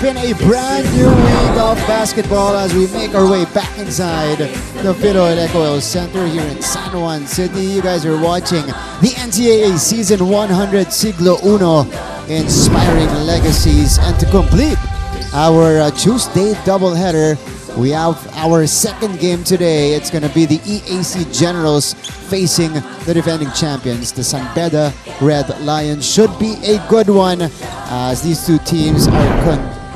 been a brand new week of basketball as we make our way back inside the Philoel Ecoel Center here in San Juan City. You guys are watching the NCAA Season 100 Siglo Uno, Inspiring Legacies. And to complete our Tuesday doubleheader, we have our second game today. It's going to be the EAC Generals facing the defending champions, the San Beda Red Lions. Should be a good one as these two teams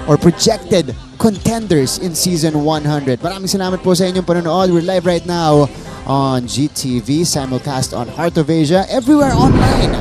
are projected contenders in Season 100. Maraming salamat po sa inyong panonood. We're live right now on GTV, simulcast on Heart of Asia, everywhere online.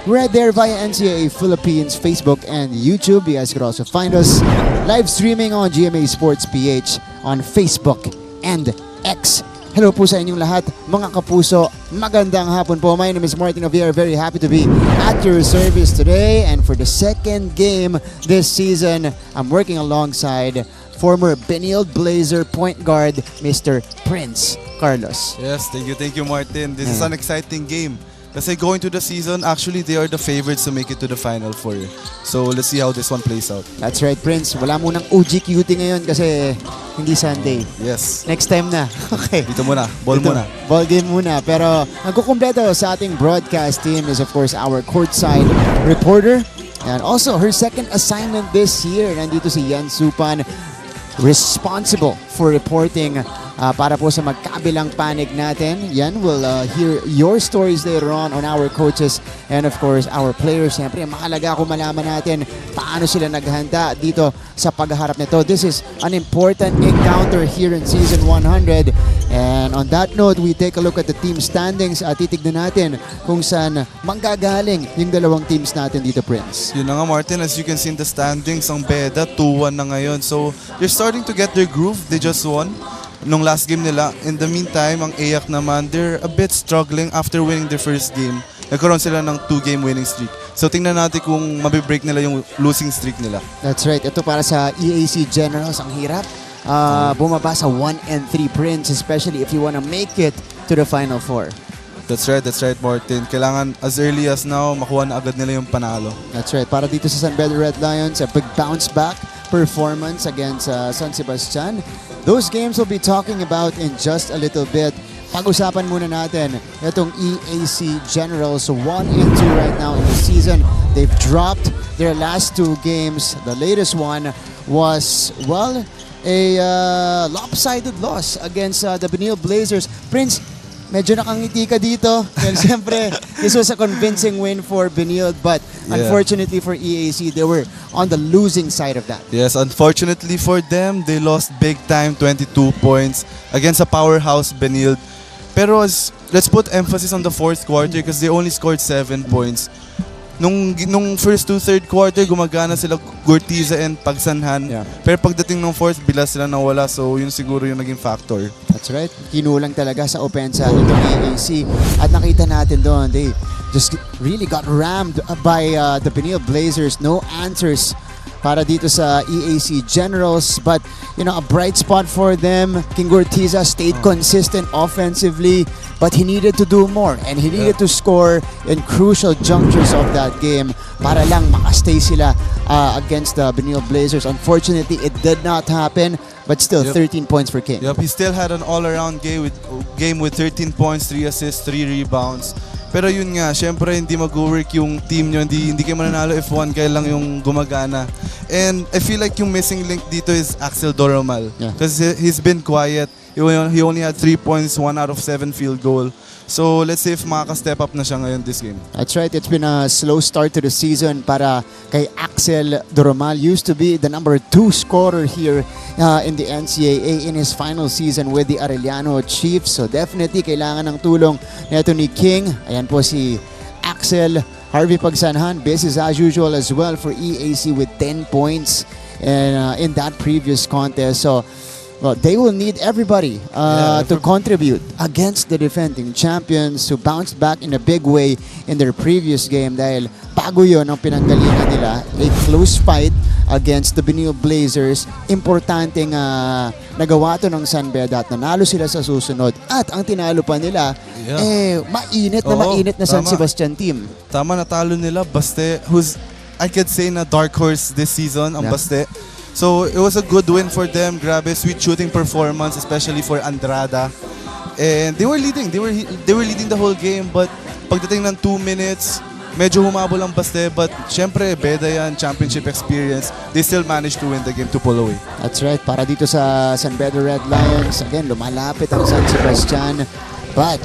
We're right there via NCAA Philippines, Facebook, and YouTube. You guys could also find us live streaming on GMA Sports PH on Facebook and X. Hello po sa inyong lahat, mga kapuso. Magandang hapon po. My name is Martin Javier. Very happy to be at your service today. And for the second game this season, I'm working alongside former Benilde Blazer point guard, Mr. Prince Carlos. Yes, thank you, Martin. This is an exciting game. Kasi going to the season, actually, they are the favorites to make it to the Final Four. So, let's see how this one plays out. That's right, Prince. Wala munang OGQT ngayon kasi hindi Sunday. Yes. Next time na. Okay. Dito muna. Ball muna. Ball game muna. Pero ang kukumpleto sa ating broadcast team is, of course, our courtside reporter. And also, her second assignment this year. Nandito si Yan Supan, responsible for reporting para po sa magkabilang panig natin. Yan, we'll hear your stories later on our coaches and of course our players. Siyempre, mahalaga kung malaman natin paano sila naghanda dito sa pagharap nito. This is an important encounter here in Season 100. And on that note, we take a look at the team standings at titignan natin kung saan manggagaling yung dalawang teams natin dito, Prince. Yun na nga, Martin. As you can see in the standings, ang Beda 2-1 na ngayon. So, they're starting to get their groove. They just won nung last game nila. In the meantime, ang EAC naman, they're a bit struggling after winning their first game. Nagkaroon sila ng 2-game winning streak. So tingnan natin kung mabibreak nila yung losing streak nila. That's right. Ito para sa EAC Generals, ang hirap. Bumaba sa 1-3, Prince, especially if you wanna make it to the Final Four. That's right, Martin. Kailangan as early as now, makuha na agad nila yung panalo. That's right. Para dito sa San Beda Red Lions, a big bounce back performance against San Sebastian. Those games we'll be talking about in just a little bit. Pag-usapan muna natin itong EAC Generals, 1-2 right now in the season. They've dropped their last two games. The latest one was, well, a lopsided loss against the Benilde Blazers. Prince, medyo nakangiti ka dito. Well, siyempre, this was a convincing win for Benilde, but unfortunately for EAC, they were on the losing side of that. Yes, unfortunately for them, they lost big time, 22 points against a powerhouse Benilde. Pero let's put emphasis on the fourth quarter because they only scored 7 points. Nung first to third quarter, gumagana sila Gortiza and Pagsanhan. Yeah. Pero pagdating ng fourth, bilas sila nawala. So yun siguro yung naging factor. That's right. Kinulang talaga sa opensa itong EAC. At nakita natin doon, they just really got rammed by the Benilde Blazers. No answers para dito sa EAC Generals. But, you know, a bright spot for them. King Gortiza stayed consistent offensively, but he needed to do more. And he needed to score in crucial junctures of that game para lang makastay sila against the Benilde Blazers. Unfortunately, it did not happen. But still, 13 points for King. Yep, he still had an all-around game with 13 points, 3 assists, 3 rebounds. Pero yun nga, syempre hindi mag-work yung team nyo. Hindi kayo mananalo if one guy lang yung gumagana. And I feel like yung missing link dito is Axel Doromal. Because he's been quiet. He only had 3 points, 1 out of 7 field goal. So let's see if makaka-step up na siya ngayon this game. That's right. It's been a slow start to the season para kay Axel Doromal. Used to be the number 2 scorer here in the NCAA in his final season with the Arellano Chiefs. So definitely kailangan ng tulong nito ni King. Ayan po si Axel. Harvey Pagsanhan, business as usual as well for EAC with 10 points in that previous contest. So well, they will need everybody to contribute against the defending champions who bounced back in a big way in their previous game dahil bago yun ang pinanggalingan nila. A close fight against the Benilde Blazers. Importanteng nagawa to ng San Beda at nanalo sila sa susunod. At ang tinalo pa nila, mainit na San Sebastian team. Tama, natalo nila. Baste, who's I could say na dark horse this season, ang Baste. So it was a good win for them. Grabe, sweet shooting performance, especially for Andrada. And they were leading. They were leading the whole game, but pagdating ng 2 minutes, medyo humabol ang Baste, but syempre, Beda yan, championship experience. They still managed to win the game to pull away. That's right. Para dito sa San Beda Red Lions, again, lumalapit ang San Sebastian. But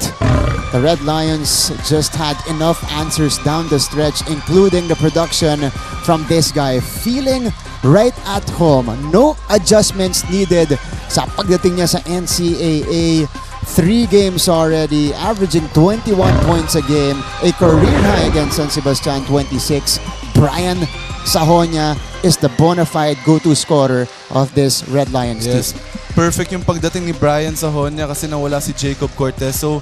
the Red Lions just had enough answers down the stretch, including the production from this guy. Feeling right at home. No adjustments needed sa pagdating niya sa NCAA. 3 games already, averaging 21 points a game, a career high against San Sebastian, 26. Brian Sahonia is the bona fide go-to scorer of this Red Lions team. Perfect yung pagdating ni Brian Sahonia kasi nawala si Jacob Cortez. So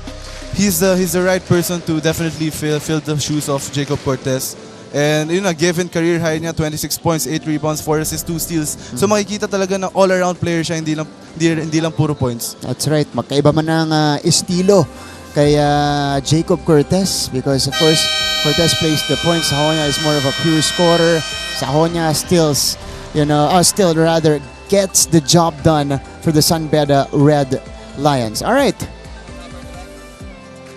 he's the right person to definitely fill the shoes of Jacob Cortez. And yun na, given career high niya, 26 points, 8 rebounds, 4 assists, 2 steals. So makikita talaga na all-around player siya, hindi lang puro points. That's right. Magkaiba man ng estilo kay Jacob Cortez because of course Cortez plays the points. Sahonia is more of a pure scorer. Sahonia still gets the job done for the San Beda Red Lions. All right.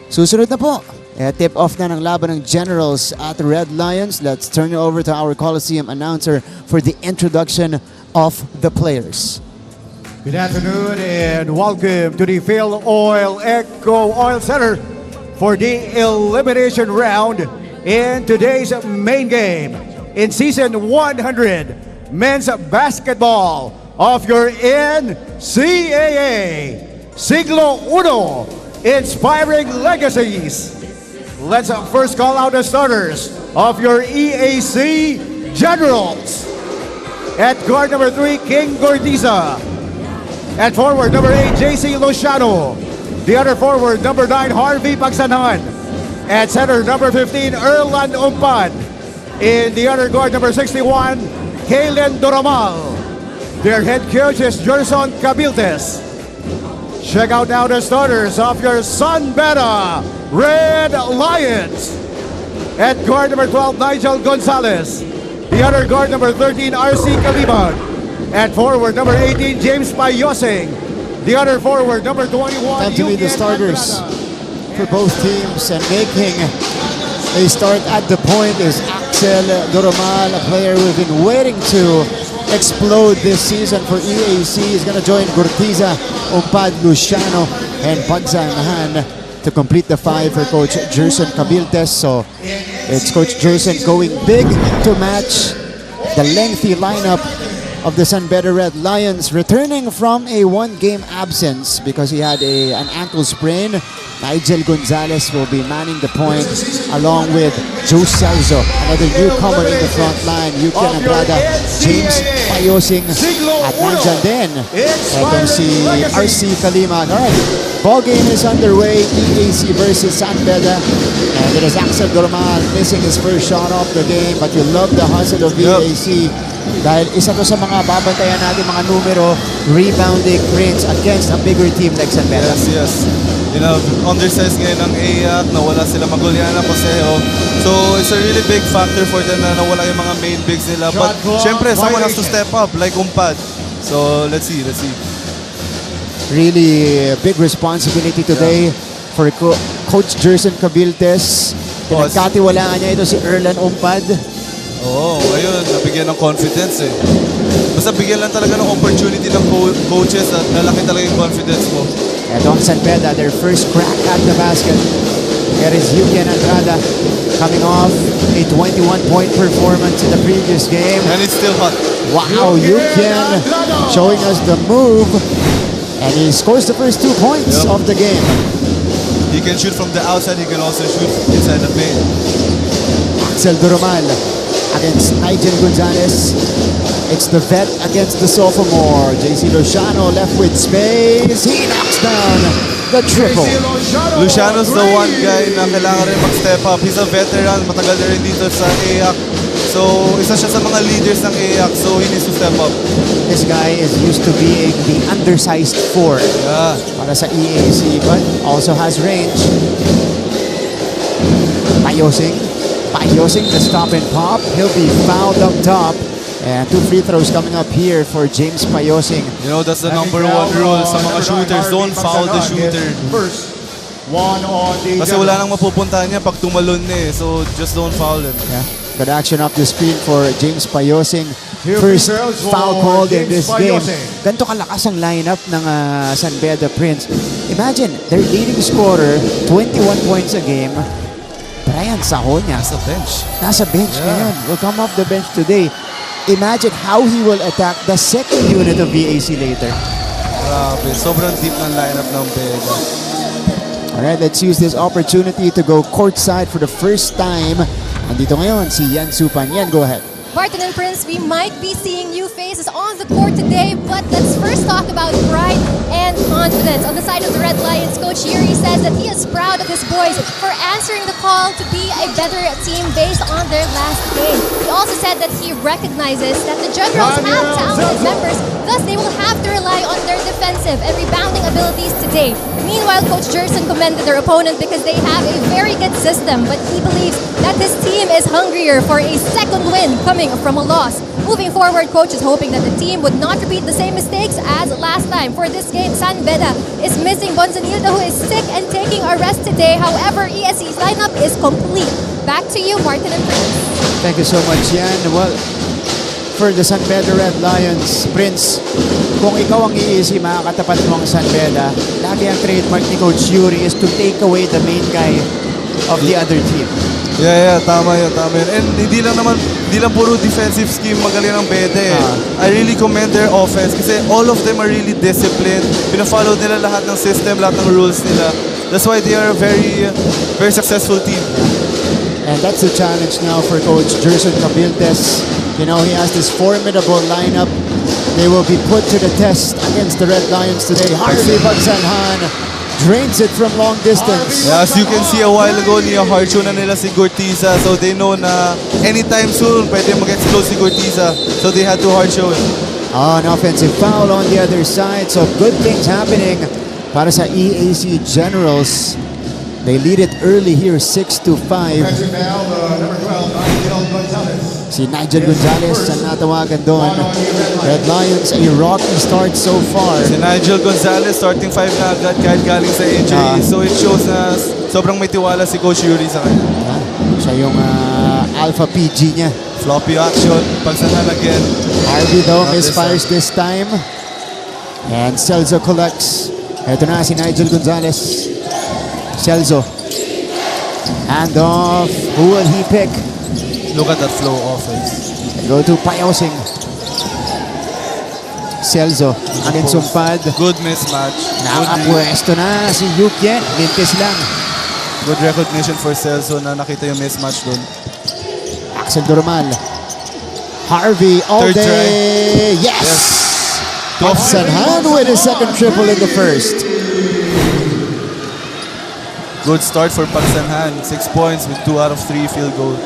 Susunod na po. Tip off na ng laban ng Generals at Red Lions. Let's turn it over to our Coliseum announcer for the introduction of the players. Good afternoon and welcome to the Phil Oil Echo Oil Center for the elimination round in today's main game in season 100 men's basketball of your NCAA Siglo Uno Inspiring Legacies. Let's first call out the starters of your EAC Generals. At guard number 3, King Gordiza. At forward number 8, JC Luciano. The other forward number 9, Harvey Pagsanhan. At center number 15, Erlan Umpad. In the other guard number 61, Kalen Doramal. Their head coach is Gerson Cabiltes. Check out now the starters of your San Beda Red Lions. At guard number 12, Nigel Gonzalez. The other guard number 13, RC Kaliban. At forward number 18, James Payosing. The other forward number 21, Time to meet the starters for both teams, and making a start at the point is Axel Doromal, a player we've been waiting to explode this season for EAC. He's going to join Gurtiza, Umpad, Luciano, and Pagsanhan to complete the 5 for Coach Gerson Cabiltes. So it's Coach Gerson going big to match the lengthy lineup of the San Beda Red Lions, returning from a 1-game absence because he had an ankle sprain. Nigel Gonzalez will be manning the point along with Joe Salzo, another newcomer in the front line. Yukian Andrada, James Payosing at nandyan din. Itong si RC Kaliman. Alright, ball game is underway. EAC versus San Beda. And it is Axel Dormal missing his first shot off the game, but you love the hustle of EAC. Dahil isa to sa mga babantayan natin mga numero, rebounding prints against a bigger team like San Beda. Yes. You know, undersized ngayon ng EAC, nawala sila Magoliana, Paseo. So it's a really big factor for them na nawala yung mga main bigs nila. But syempre, someone has to step up like Umpad. So let's see. Really big responsibility today for Coach Gerson Cabiltes. Pinagkatiwalaan niya ito si Erlan Umpad. Oo, ayun, nabigyan ng confidence eh. Basta bigyan lang talaga ng opportunity ng coaches at lalaki talaga yung confidence mo. Ito ang San Beda, their first crack at the basket. Here is Yukian Andrada coming off a 21-point performance in the previous game. And it's still hot. Wow, Yukian showing us the move. And he scores the first 2 points of the game. He can shoot from the outside, he can also shoot inside the paint. Axel Doromal against Nigel Gonzalez. It's the vet against the sophomore. JC Luciano left with space. He knocks down the triple. Luciano's the one guy na kailangan rin mag-step up. He's a veteran, matagal na rin dito sa EAC. So, isa siya sa mga leaders ng EAC, so he needs to step up. This guy is used to being the undersized 4 para sa EAC, but also has range. Payosing the stop and pop. He'll be fouled up top. And 2 free throws coming up here for James Payosing. You know, that's the number one rule sa mga shooters. Don't foul the shooter. First, one on the Kasi wala nang mapupuntahan niya pag tumalon na eh. So, just don't foul him. Yeah. Good action up the screen for James Payosing. First First foul for called in James this game. Payosing. Ganito kalakas ang lineup ng San Beda Prince. Imagine, their leading scorer, 21 points a game. Brian Sahonia. Nasa bench. Nasa bench ngayon. Will come off the bench today. Imagine how he will attack the second unit of EAC later. Grabe. Sobrang deep ng lineup ng Beda. Alright, let's use this opportunity to go courtside for the first time. Andito ngayon si Yan Supan. Yan, go ahead. Martin and Prince, we might be seeing new faces on the court today, but let's first talk about pride and confidence. On the side of the Red Lions, Coach Yuri says that he is proud of his boys for answering the call to be a better team based on their last game. He also said that he recognizes that the Generals have talented members, thus they will have to rely on their defensive and rebounding abilities today. Meanwhile, Coach Jerson commended their opponent because they have a very good system, but he believes that his team is hungrier for a second win coming from a loss. Moving forward, Coach is hoping that the team would not repeat the same mistakes as last time. For this game, San Beda is missing Bonzanilda, who is sick and taking a rest today. However, ESC's lineup is complete. Back to you, Martin and Prince. Thank you so much, Yan. Well, for the San Beda Red Lions, Prince, kung ikaw ang EAC, makakatapat mo ang San Beda, lagi ang trademark ni Coach Yuri is to take away the main guy of the other team. Yeah, tama yun. And hindi lang puro defensive scheme magaling ng Beda eh. I really commend their offense kasi all of them are really disciplined. Pina-follow nila lahat ng system, lahat ng rules nila. That's why they are a very, very successful team. And that's the challenge now for Coach Jerson Cabildes. You know, he has this formidable lineup. They will be put to the test against the Red Lions today. Harvey Bagsanhan drains it from long distance. Yeah, as you can see a while ago, niya-hard show na nila si Gortiza. So they know na anytime soon, pwede mag-explode si Gortiza. So they had to hard show it. An offensive foul on the other side. So good things happening para sa EAC Generals. They lead it early here, 6-5. Si Nigel Gonzalez ang natawagan doon. Red Lions, a rocky start so far. Si Nigel Gonzalez, starting 5 na agad kahit galing sa AJ. So it shows na sobrang may tiwala si Coach Yuri sa kanya. Siya yung alpha PG niya. Floppy action, pagsahan again. Harvey though misfires this time. And Celso collects. Ito na si Nigel Gonzalez. Celso. Hand off. Who will he pick? Look at that flow offense. Go to Payosing. Celso. Angin sumpad. Good mismatch. Nakapwesto na si Yukien. Lintis lang. Good recognition for Celso na nakita yung mismatch doon. Axel Durmal. Harvey all Third day. Yes! Bagsanhan with his second triple in the first. Good start for Bagsanhan. 6 points with 2 out of 3 field goal.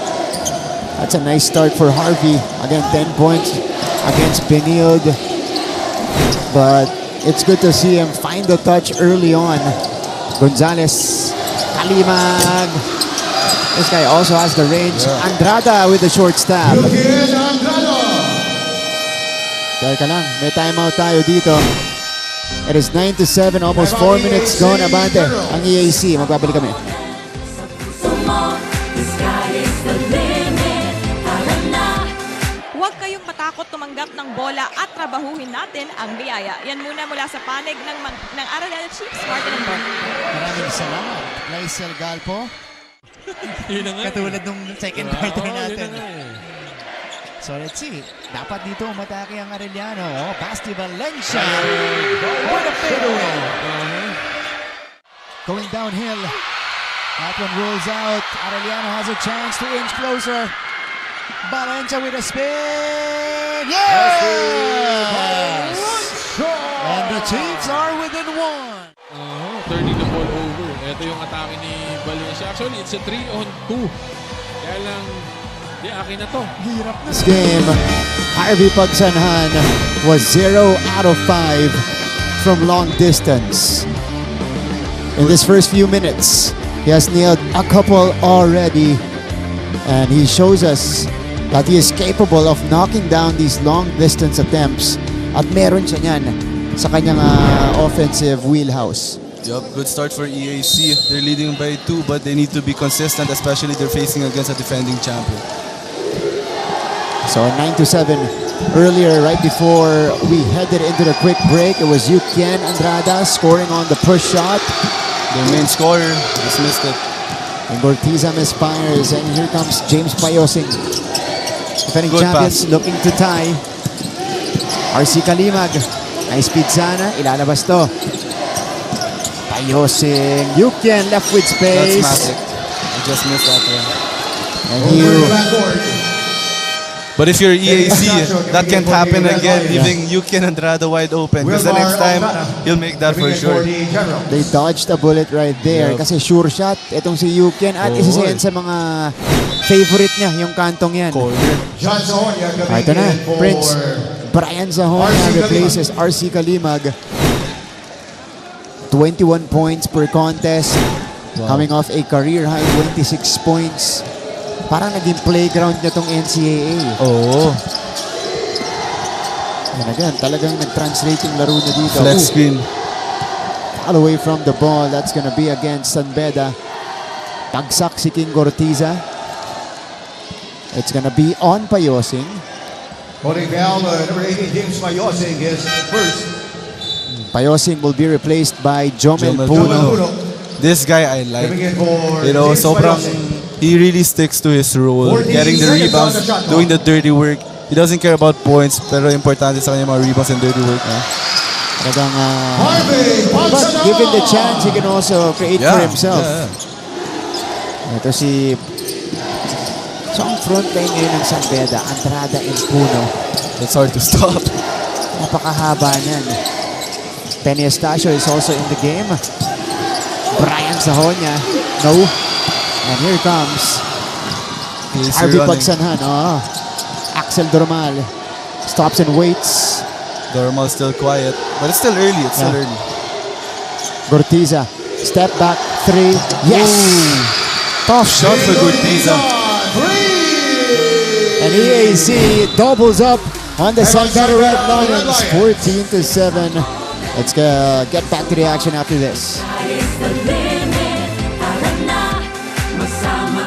That's a nice start for Harvey. Again, 10 points against Benilde. But it's good to see him find the touch early on. Gonzalez. Kalimag. This guy also has the range. Andrada with the short stab. Teka lang, may timeout tayo dito. It is 9-7, almost 4 minutes gone. Abante ang EAC. Magbabalik kami. Huwag kayong matakot tumanggap ng bola at trabahuhin natin ang biyaya. Yan muna mula sa panig ng Arellano Chiefs, Martin and Bert. Maraming salamat. Laisel Galpo. Katulad nung second quarter natin. So let's see. Dapat dito umatake ang Arellano. Oh, Basti Valencia. What a fadeaway. Going downhill. That one rolls out. Arellano has a chance to inch closer. Valencia with a spin. Yes! And the Chiefs are within 1. Turning the ball over. Ito yung atake ni Valencia. Actually, it's a 3-on-2. Kaya lang, di akin na to. Hirap na. This game, Harvey Bagsanhan was 0 out of 5 from long distance. In this first few minutes, he has nailed a couple already. And he shows us that he is capable of knocking down these long-distance attempts. At meron siya niyan sa kanyang offensive wheelhouse. Yup, good start for EAC. They're leading by 2, but they need to be consistent, especially they're facing against a defending champion. So 9-7 earlier, right before we headed into the quick break, it was Yukien Andrada scoring on the push shot. Their main scorer just missed it. And Gortiza misfires, and here comes James Payosing. Defending Good champions pass. looking to tie. RC Kalimag. Nice speed sana. Ilalabas to. Payosing. Yukien left with That's space. magic. I just missed that one. And you... But if you're EAC, that can't happen again, leaving Yukien Andrada wide open. Because the next time, he'll make that for sure. They dodged a bullet right there. Yep. Kasi sure shot. Itong si Yukien. At isa sa yan sa mga favorite niya, yung kantong yan. Ito na. Prince. Brian Zahonia replaces RC Kalimag. 21 points per contest. Coming off a career high 26 points. Parang naging playground niya tong NCAA. Oo. And again, talagang nag-translate yung laro niya dito. Flex screen. All away from the ball. That's gonna be against San Beda. Tagsak si King Gortiza. It's gonna be on Payosing. Holding down number 18, James Payosing is first. Payosing will be replaced by Jomel Jomel Puno. Puno. This guy I like. Giving it for You know, James sobrang Payosing. he really sticks to his role, 14 getting the seconds rebounds, on the shot clock. doing the dirty work. He doesn't care about points, pero importante sa kanya mga rebounds and dirty work. Talagang, Harvey but Pagsana! given the chance, he can also create for himself. Yeah. Ito si... So ang front line ngayon ng San Beda, Andrada and Puno. It's hard to stop. Napakahaba niyan. Penny Estacio is also in the game. Brian Zahonia, no. And here comes He's Harvey running. Pagsanhan. Oh. Axel Dormal stops and waits. Dormal's still quiet, but it's still early. It's still Yeah. early. Gortiza, step back, 3. Yes! Tough shot for Gortiza. And EAC doubles up on the San Beda Red Lions, 14-7. Let's get back to the action after this.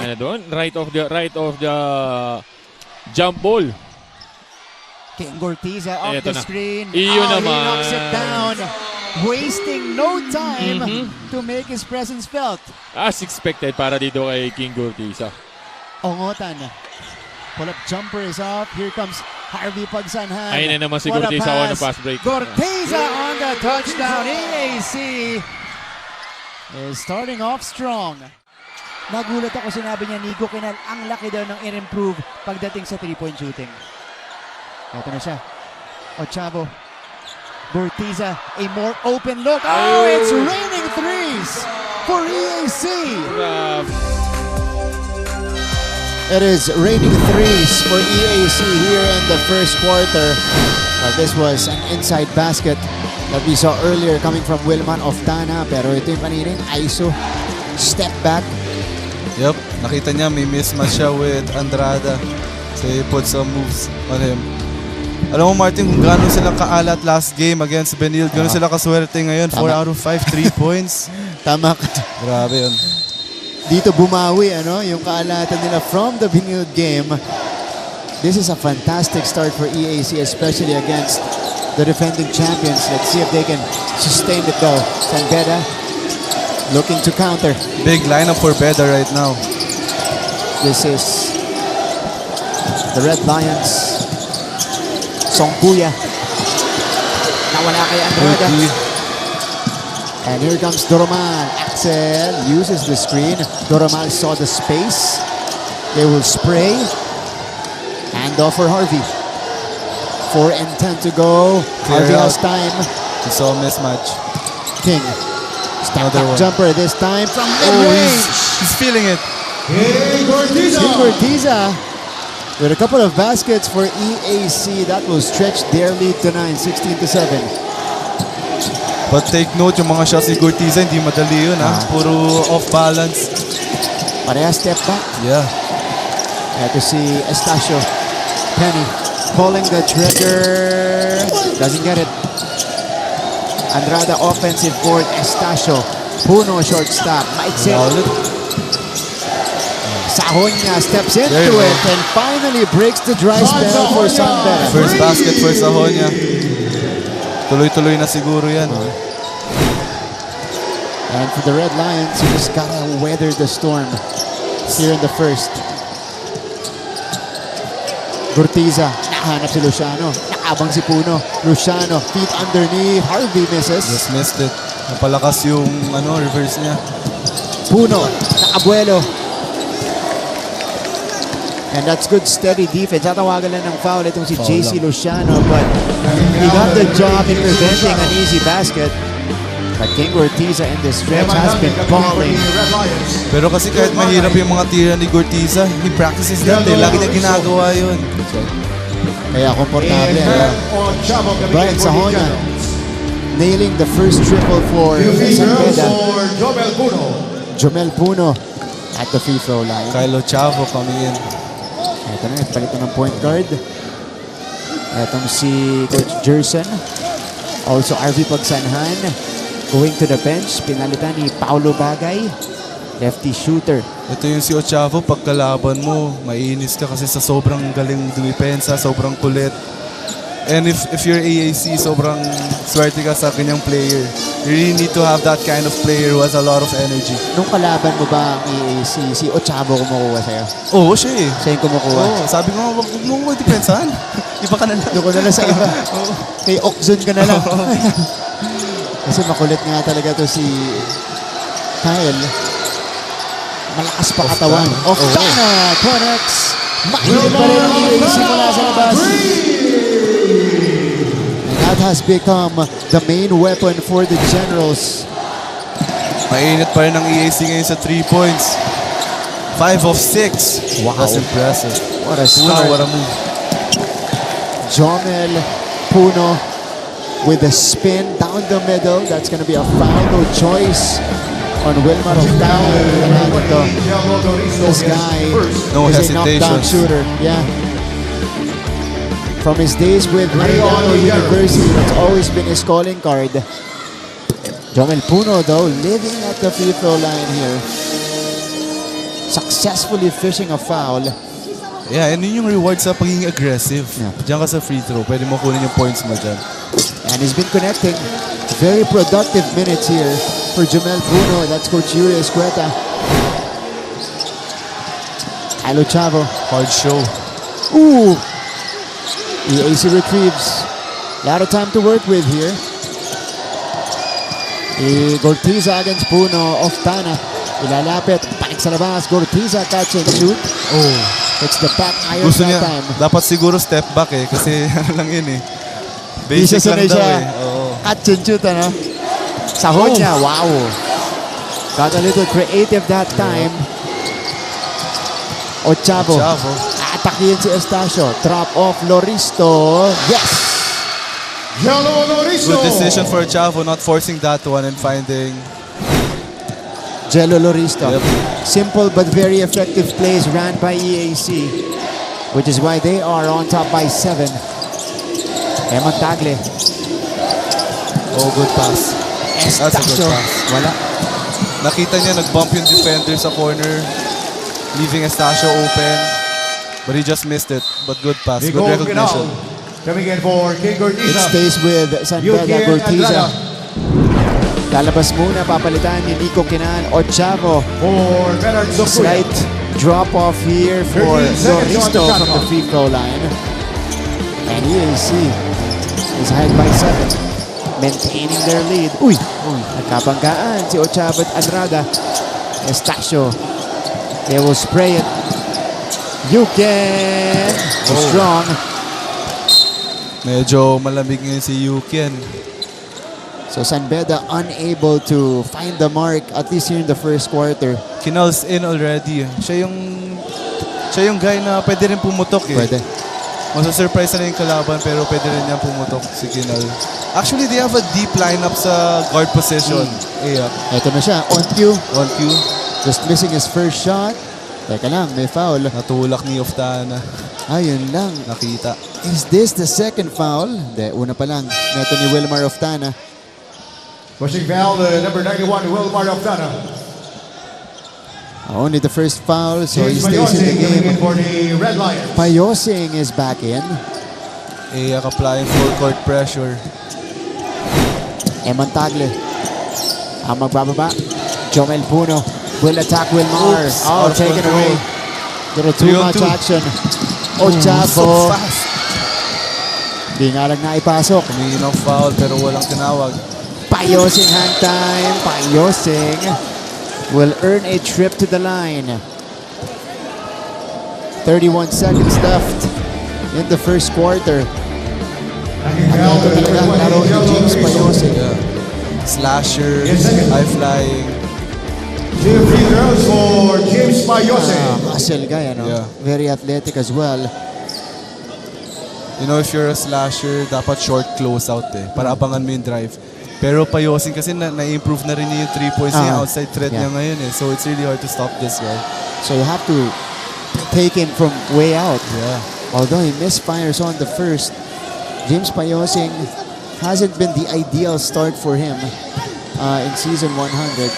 Ano doon? Right of the jump ball. King Gortiza off Eto the na. screen. Iyon He naman. knocks it down, wasting no time to make his presence felt. As expected para dito kay King Gortiza. Ongotan. Pull-up jumper is off. Here comes Harvey Pagsanhan. Ayun na naman si What a Gortiza on the pass break. Gortiza on the touchdown. EAC is starting off strong. Nagulat ako, sinabi niya, Nico Kinal, ang laki daw ng in-improve pagdating sa 3-point shooting. Ito na siya. Ochavo. Gortiza, a more open look. Oh, it's raining threes for EAC. It is raining threes for EAC here in the first quarter. This was an inside basket that we saw earlier coming from Wilman Oftana. Pero ito yung kanining ISO. Step back. Yep, nakita niya may mismatch siya with Andrada. So he put some moves on him. Alam mo Martin, kung gano'n sila kaalat last game against Benil, gano'n sila kaswerte ngayon. 4 out of 5, 3 points. Tama ka. Grabe yun. Dito bumawi yung kaalatan nila from the Benil game. This is a fantastic start for EAC, especially against the defending champions. Let's see if they can sustain it though. San Beda looking to counter. Big lineup for Beda right now. This is the Red Lions. Songkuya. Nawala kay Andrada. And here comes Doromal. Axel uses the screen. Doromal saw the space. They will spray. Hand off for Harvey. 4 and 10 to go. Harvey has time. He saw a mismatch. King. Step Another back one. jumper this time from Oh, mid-range. he's feeling it. King Gortiza. King Gortiza with a couple of baskets for EAC. That will stretch their lead to 9, 16-7. But take note, yung mga shots ni Gortiza, hindi madali yun. Puro off balance. Pareha step back. Yeah. Ito si Estacio. Penny pulling the trigger. Doesn't get it. Andrada offensive board. Estacio. Puno shortstop. Maitse. Sahonya steps into it and finally breaks the dry spell for San Beda. First basket for Sahonya. Tuloy-tuloy na siguro yan. And for the Red Lions, you just gotta weather the storm here in the first. Gurtiza, nahanap si Luciano. Nakabang si Puno. Luciano, feet underneath. Harvey misses. Just missed it. Napalakas yung reverse niya. Puno, nakabuelo. And that's good steady defense. Tatawagan lang ng foul itong si JC Luciano, but he got the job in preventing an easy basket. But King Gurtiza in this stretch has been balling. Pero kasi kahit mahirap yung mga tira ni Gurtiza, he practices that eh. Lagi na ginagawa yun. Kaya komportable. Brian Sahonya nailing the first triple for San Beda. Jomel Puno at the free throw line. Kylo Chavo coming in. Ito na, nagpalitan ng point guard. Itong si Coach Jerson. Also RV Pagsanhan. Going to the bench, pinalitan ni Paulo Bagay. Lefty shooter. Ito yung si Ochavo, pagkalaban mo, maiinis ka kasi sa sobrang galing dumipensa, sobrang kulit. And if you're EAC, sobrang swerte ka sa kanyang player. You really need to have that kind of player who has a lot of energy. Nung kalaban mo ba ang EAC, si Ochavo kumukuha sa'yo? Oo, siya eh. Siya yung kumukuha? Oo, sabi ko nga, huwag mo magdipensahan. Iba ka na lang. Doon ko na lang sa iba. Kay Okzun ka na lang. Kasi makulit nga talaga to si Kyle. Malakas pa katawan. Oftana connects. Makinig pa rin ang EAC mula sa labas. And that has become the main weapon for the Generals. Mainit pa rin ang EAC ngayon sa 3 points. 5 of 6. Wow. That's impressive. What a start. What a move. Jomel Puno with a spin down the middle. That's going to be a foul. No choice on Wilmar Oftana. This guy No is a knockdown hesitations. shooter. Yeah. From his days with Mariano University, that's always been his calling card. Jomel Puno, though, living at the free throw line here. Successfully fishing a foul. Yeah, and yun yung reward sa pagiging aggressive. Yeah. Diyan ka sa free throw, pwede mo kunin yung points mo dyan. And he's been connecting. Very productive minutes here for Jomel Puno. That's Coach Yuri Escueta. Kylo Chavo. Hard show. Ooh! EAC retrieves. A lot of time to work with here. Gurtiza against Puno. Oftana. Ilalapit. Panik sa labas. Gurtiza catch and shoot. Oh. It's the back iron Gusto that niya, time. dapat siguro step back eh. Kasi ano lang yun eh. Di siya Basic lang sanay daw siya. eh. Oo. Catch and shoot, ano? Sahonya, wow. Got a little creative that time. Ochavo. Atakin si Estacio. Drop off Loristo. Yes! Good decision for Chavo, not forcing that one and finding... Jello Loristo. Yep. Simple but very effective plays ran by EAC, which is why they are on top by 7. Eman Tagle. Oh, good pass. That's a good Estacio. pass. Wala. Nakita niya, nag-bump yung defender sa corner, leaving Estacio open, but he just missed it. But good pass, good recognition. Coming in for King It Gurtiza. stays with San Beda Gurtiza. Lalabas muna, papalitan ni Nico Kinan. Ochavo. For Bernard Zocuya. Slight drop off here for 13 seconds on the Loristo shot from the clock. free throw line. And EAC is ahead by 7. Maintaining their lead. Uy! Nagkabanggaan si Ochavo at Andrada. Estacio. They will spray it. You can. Strong. Medyo malamig ngayon si Yukian. So San Beda unable to find the mark at least here in the first quarter. Kinal's in already. Siya yung guy na pwede rin pumutok eh. Pwede. Masa-surprise na yung kalaban pero pwede rin niya pumutok si Kinal. Actually, they have a deep lineup sa guard position. Yeah. Ito na siya. On cue. On cue. Just missing his first shot. Teka lang, may foul. Natulak ni Oftana. Ayun lang. Nakita. Is this the second foul? Hindi, una pa lang. Neto ni Wilmar Oftana. Pushing foul, number 91, Wilmar Oftana. Only the first foul, so he James stays in the Mayosing coming in game. for the Red Lions. Payosing is back in. EAC applying full court pressure. Eman Tagle. Ang magbababa. Jomel Puno will attack Wilmar. Oops, Oh, out of taken control. away. Little too 3-on-2. much action. So Ochavo. fast. Di nga lang naipasok. Humingi ng foul pero walang tinawag. Payosing hand time. Payosing will earn a trip to the line. 31 seconds left in the first quarter. Ano talaga ang laro ni James Payosing. Yeah. Slasher, high flying. 2 free throws for James Mayosing. Hustle guy, ano? Yeah. Very athletic as well. You know, if you're a slasher, dapat short closeout eh. Para abangan mo yung drive. Pero Payosing kasi na-improve na rin niya yung 3 points niya. Outside threat niya ngayon eh. So it's really hard to stop this guy. So you have to take him from way out. Yeah. Although he misfires on the first, James Payosing hasn't been the ideal start for him in season 100.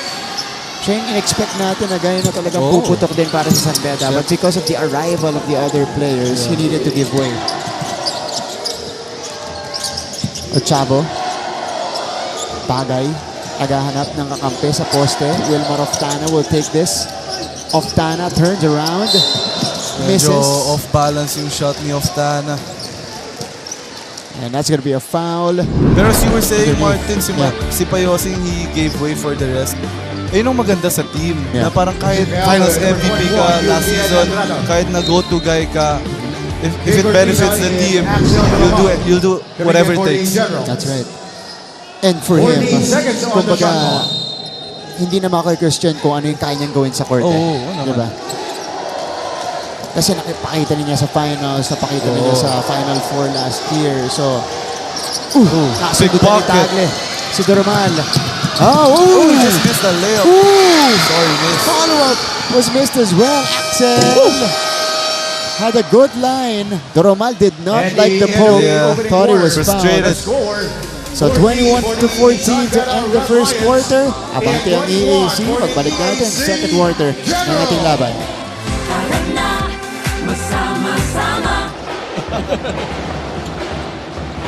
Siya yung in-expect natin na gaya na talagang puputok din para sa San Beda. But because of the arrival of the other players, he needed to give way. Ochavo. Bagay. Naghahanap ng kakampi sa poste. Wilmar Oftana will take this. Oftana turns around. Medyo Misses. off balance yung shot ni Oftana. And that's gonna be a foul. Pero as you were saying, Martin, si Payosing, he gave way for the rest. Ayun ang maganda sa team. Yeah. Na parang kahit finals MVP ka last season, kahit na go-to guy ka, if it benefits the team, you'll do whatever it takes. That's right. And for him, 14 seconds on the shot kumbaga, clock. hindi na maka-question kung ano yung kaya niyang gawin sa court. Diba? Kasi nakipakita niya sa finals, napakita niya sa Final Four last year. So, Big pocket. Tagle. Si Doromal. He just missed the layup. Sorry, miss. Follow-up was missed as well. Axel had a good line. Doromal did not And like the the poke. opening Thought he was Frustrated. fouled. So 21-14 to end the first quarter. Abante ang EAC. Pagbalik natin, second quarter ng ating laban.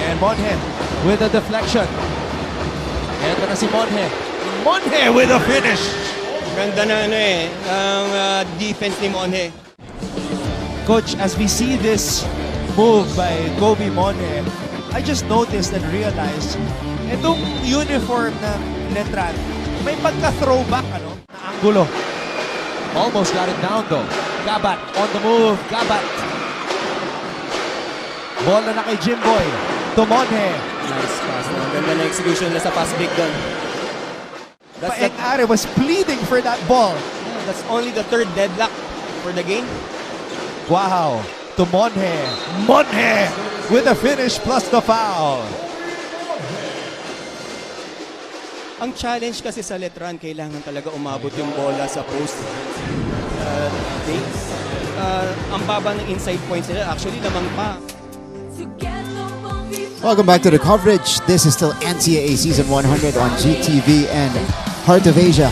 And Monhe with a deflection. Ito na si Monhe. Monhe with a finish. Ganda na ang defense ni Monhe. Coach, as we see this move by Kobe Monhe, I just noticed and realized itong uniform na Letran, may pagka-throwback na anggulo. Almost got it down though. Gabat on the move. Gabat. Bola na kay Jimboy. To Monhe. Nice pass. Ang ganda na execution na sa pass break doon. Paeng-Are was pleading for that ball. That's only the third deadlock for the game. Wow. To Monhe. Monhe with a finish plus the foul. Ang challenge kasi sa Letran, kailangan talaga umabot yung bola sa post. Ang baba ng inside points nila, actually lamang pa. Welcome back to the coverage. This is still NCAA Season 100 on GTV and Heart of Asia.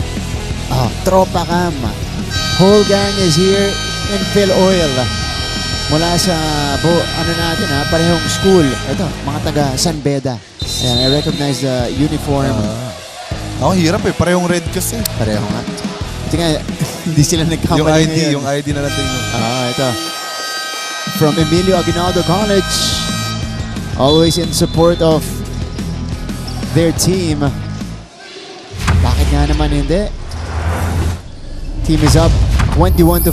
Tropa Cam. Whole gang is here in Phil Oil. Mula sa parehong school. Ito, mga taga San Beda. Ayan, I recognize the uniform. Ako hirap eh, parehong red kasi. Pareho nga. Ito nga, hindi sila nagkamali Yung ID na natin yun. ito. From Emilio Aguinaldo College. Always in support of their team. Bakit nga naman hindi? Team is up 21-14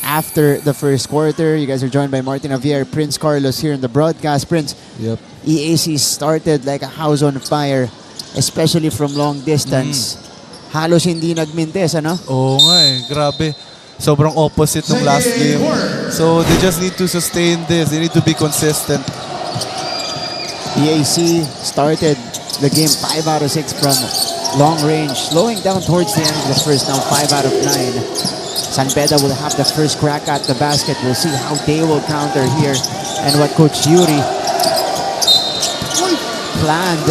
after the first quarter. You guys are joined by Martin Javier, Prince Carlos here in the broadcast. Prince, Yep. EAC started like a house on fire, especially from long distance. Halos hindi nagmintes, ano? Oo nga eh, grabe. Sobrang opposite ng last game. So they just need to sustain this. They need to be consistent. EAC started the game 5 out of 6 from long range, slowing down towards the end of the first, now 5 out of 9 San Beda will have the first crack at the basket. We'll see how they will counter here and what Coach Yuri planned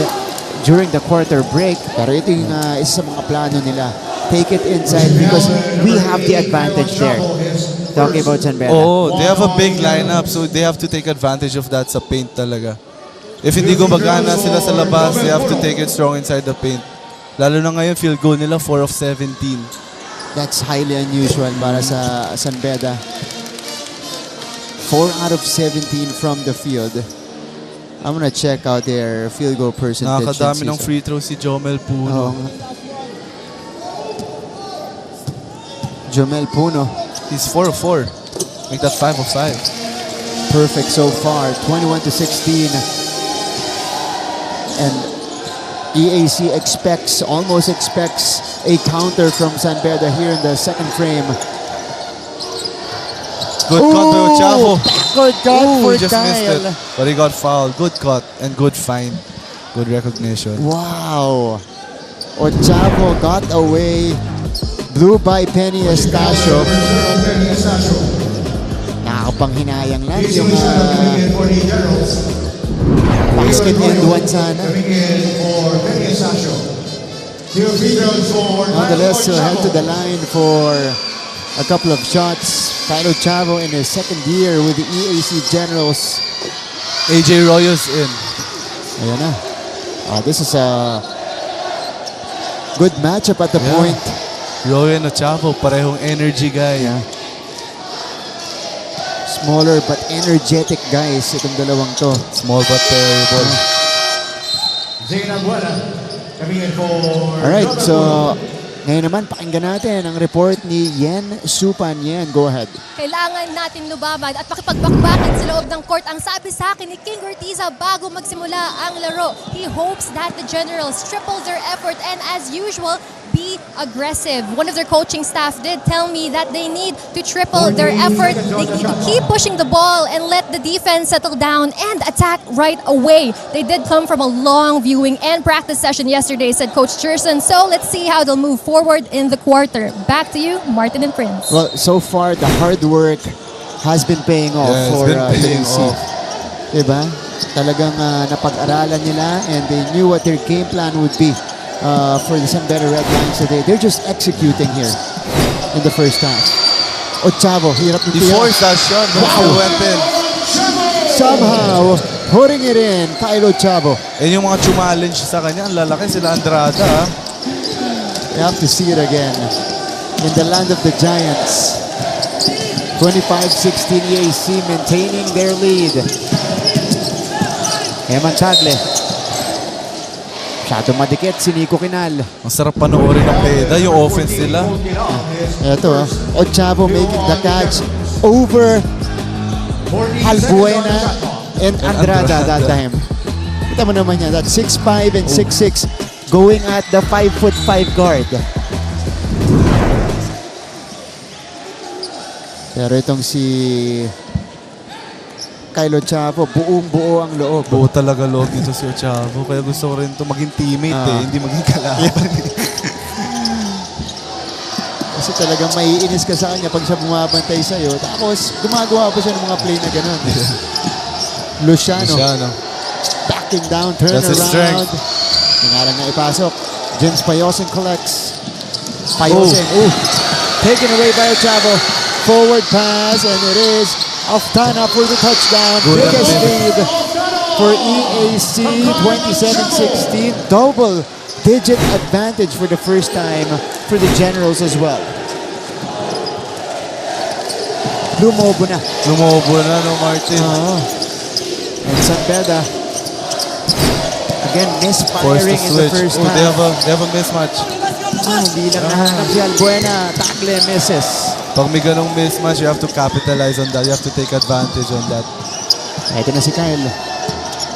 during the quarter break. Pero ito yung isa sa mga plano nila. Take it inside because we have the advantage there. Talking about San Beda. Oh, they have a big lineup, so they have to take advantage of that sa paint talaga. If hindi gumagana sila sa labas, they have to take it strong inside the paint. Lalo na ngayon, field goal nila 4 of 17. That's highly unusual para sa San Beda. 4 out of 17 from the field. I'm gonna check out their field goal percentage. Nakakadami ng free throw si Jomel Puno. Jomel Puno. He's 4 of 4. Make that 5 of 5. Perfect so far. 21-16. And EAC almost expects a counter from San Beda here in the second frame. Good cut by Ochavo. Good cut for He just missed Kyle. it. But he got fouled. Good cut and good find. Good recognition. Wow. Ochavo got away. Blue by Penny Estacio. Nakakapanghinayang lang yung basket end one sana. Nonetheless, he'll head to the line for a couple of shots. Kyle Ochavo in his second year with the EAC Generals. AJ Royo's in. Ayan na. This is a good matchup at the point. Royo and Ochavo, parehong energy guy. Yeah. Smaller but energetic guys itong dalawang to. Small but terrible. Alright, so ngayon naman pakinggan natin ang report ni Yen Supan. Yen, go ahead. Kailangan natin lumabad at makipagbakbakan sa loob ng court. Ang sabi sa akin ni King Ortiza bago magsimula ang laro, he hopes that the Generals triple their effort and as usual, be aggressive. One of their coaching staff did tell me that they need to triple their effort. They need to keep pushing the ball and let the defense settle down and attack right away. They did come from a long viewing and practice session yesterday, said Coach Jerson. So let's see how they'll move forward in the quarter. Back to you, Martin and Prince. Well, so far the hard work has been paying off for EAC. Diba? Talagang napag-aralan nila and they knew what their game plan would be. For the San Beda Red Lions today. They're just executing here in the first half. Ochavo, hirap nito. He forced that shot, but it still went in. Somehow, putting it in, Kyle Ochavo. And yung mga challenge sa kanya, ang lalaki sila Andrada. You have to see it again. In the land of the Giants. 25-16 EAC maintaining their lead. Eman Chagle. Masyado madikit si Nico Kinal. Ang sarap panoorin ng Beda, yung offense nila. Ito, Ochavo making the catch over Halbuena and Andrada that time. Kita mo naman yan, that's 6'5" and 6'6" going at the 5'5" guard. Pero itong si Kyle Ochavo, buong-buo ang loob. Buo talaga loob dito si Ochavo. Kaya gusto ko rin ito maging teammate hindi maging kalaban. Kasi talagang maiinis ka sa kanya pag siya bumabantay sa'yo. Tapos gumagawa pa siya ng mga play na gano'n. Luciano. Backing down, turn That's his around. strength. Hinarang na ipasok. Jens Payosin collects. Payosin. Taken away by Ochavo. Forward pass and it is Aftana for the touchdown. Biggest lead for EAC 27-16. Double-digit advantage for the first time for the Generals as well. Lumobo na. Lumobo na, no, Martin? And San Beda, again, misfiring in the first half. They have a mismatch. Hindi lang nahanap si Albuena. Tagle misses. Pag may ganong mismatch, you have to capitalize on that. You have to take advantage on that. Ito na si Kyle.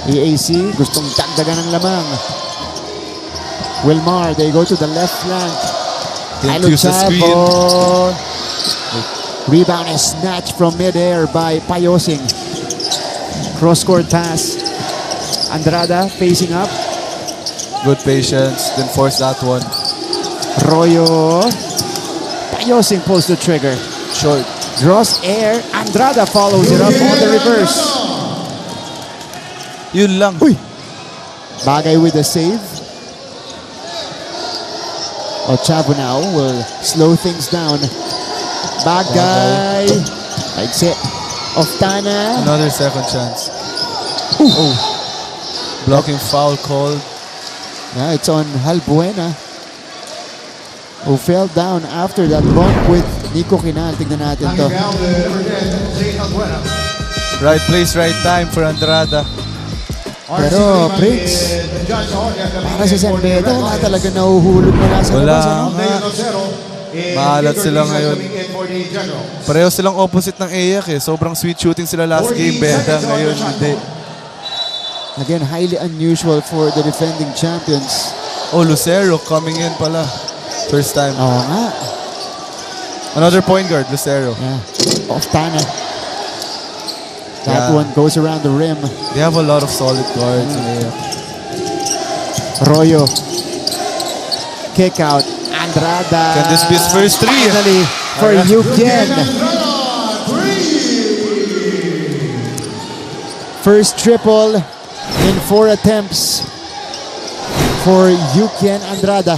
EAC, gustong dagdagan ng lamang. Wilmar, they go to the left flank. Kyle Use the screen. Ochavo. Rebound is snatched from midair by Payosing. Cross-court pass. Andrada facing up. Good patience, then force that one. Royo. Ayosing pulls the trigger. Short. Draws air. Andrada follows it up on the reverse. Yun lang. Uy! Bagay with the save. Chavo now will slow things down. Bagay. Exit. Oftana. Another second chance. Oh. Blocking foul called. Yeah, it's on Halbuena, who fell down after that bump with Nico Quinal. Tignan natin to. Right place, right time for Andrada. Pero, Prince, para sa San Beda, wala talaga nahuhulog mula sa Wala labas. Ano? nga. Maalat sila ngayon. Pareho silang opposite ng EAC eh. Sobrang sweet shooting sila last game. Beda ngayon hindi. Again, highly unusual for the defending champions. Oh, Lucero coming in pala. First time. Oo nga. Another point guard, Lucero. Yeah. Oftana. That Yeah. one goes around the rim. They have a lot of solid guards in EAC. Royo. Kick out. Andrada. Can this be his first three? Finally for Yukin. First triple in 4 attempts for Yukin Andrada.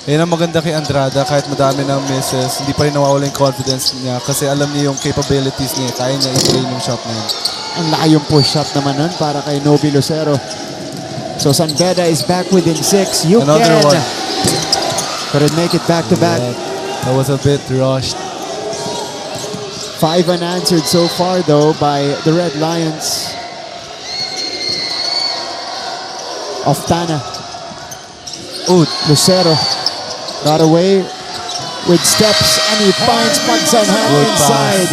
Yan ang maganda kay Andrada. Kahit madami ng misses, hindi pa rin nawawala yung confidence niya kasi alam niya yung capabilities niya. Kaya niya i-drain yung shot na yun. Ang laki yung push shot naman nun para kay Nobi Lucero. So San Beda is back within 6. Yukin. Another one. Couldn't make it back to back. Yeah, that was a bit rushed. 5 unanswered so far though by the Red Lions. Oftana. Lucero got away with steps and he finds Pagsanhan inside.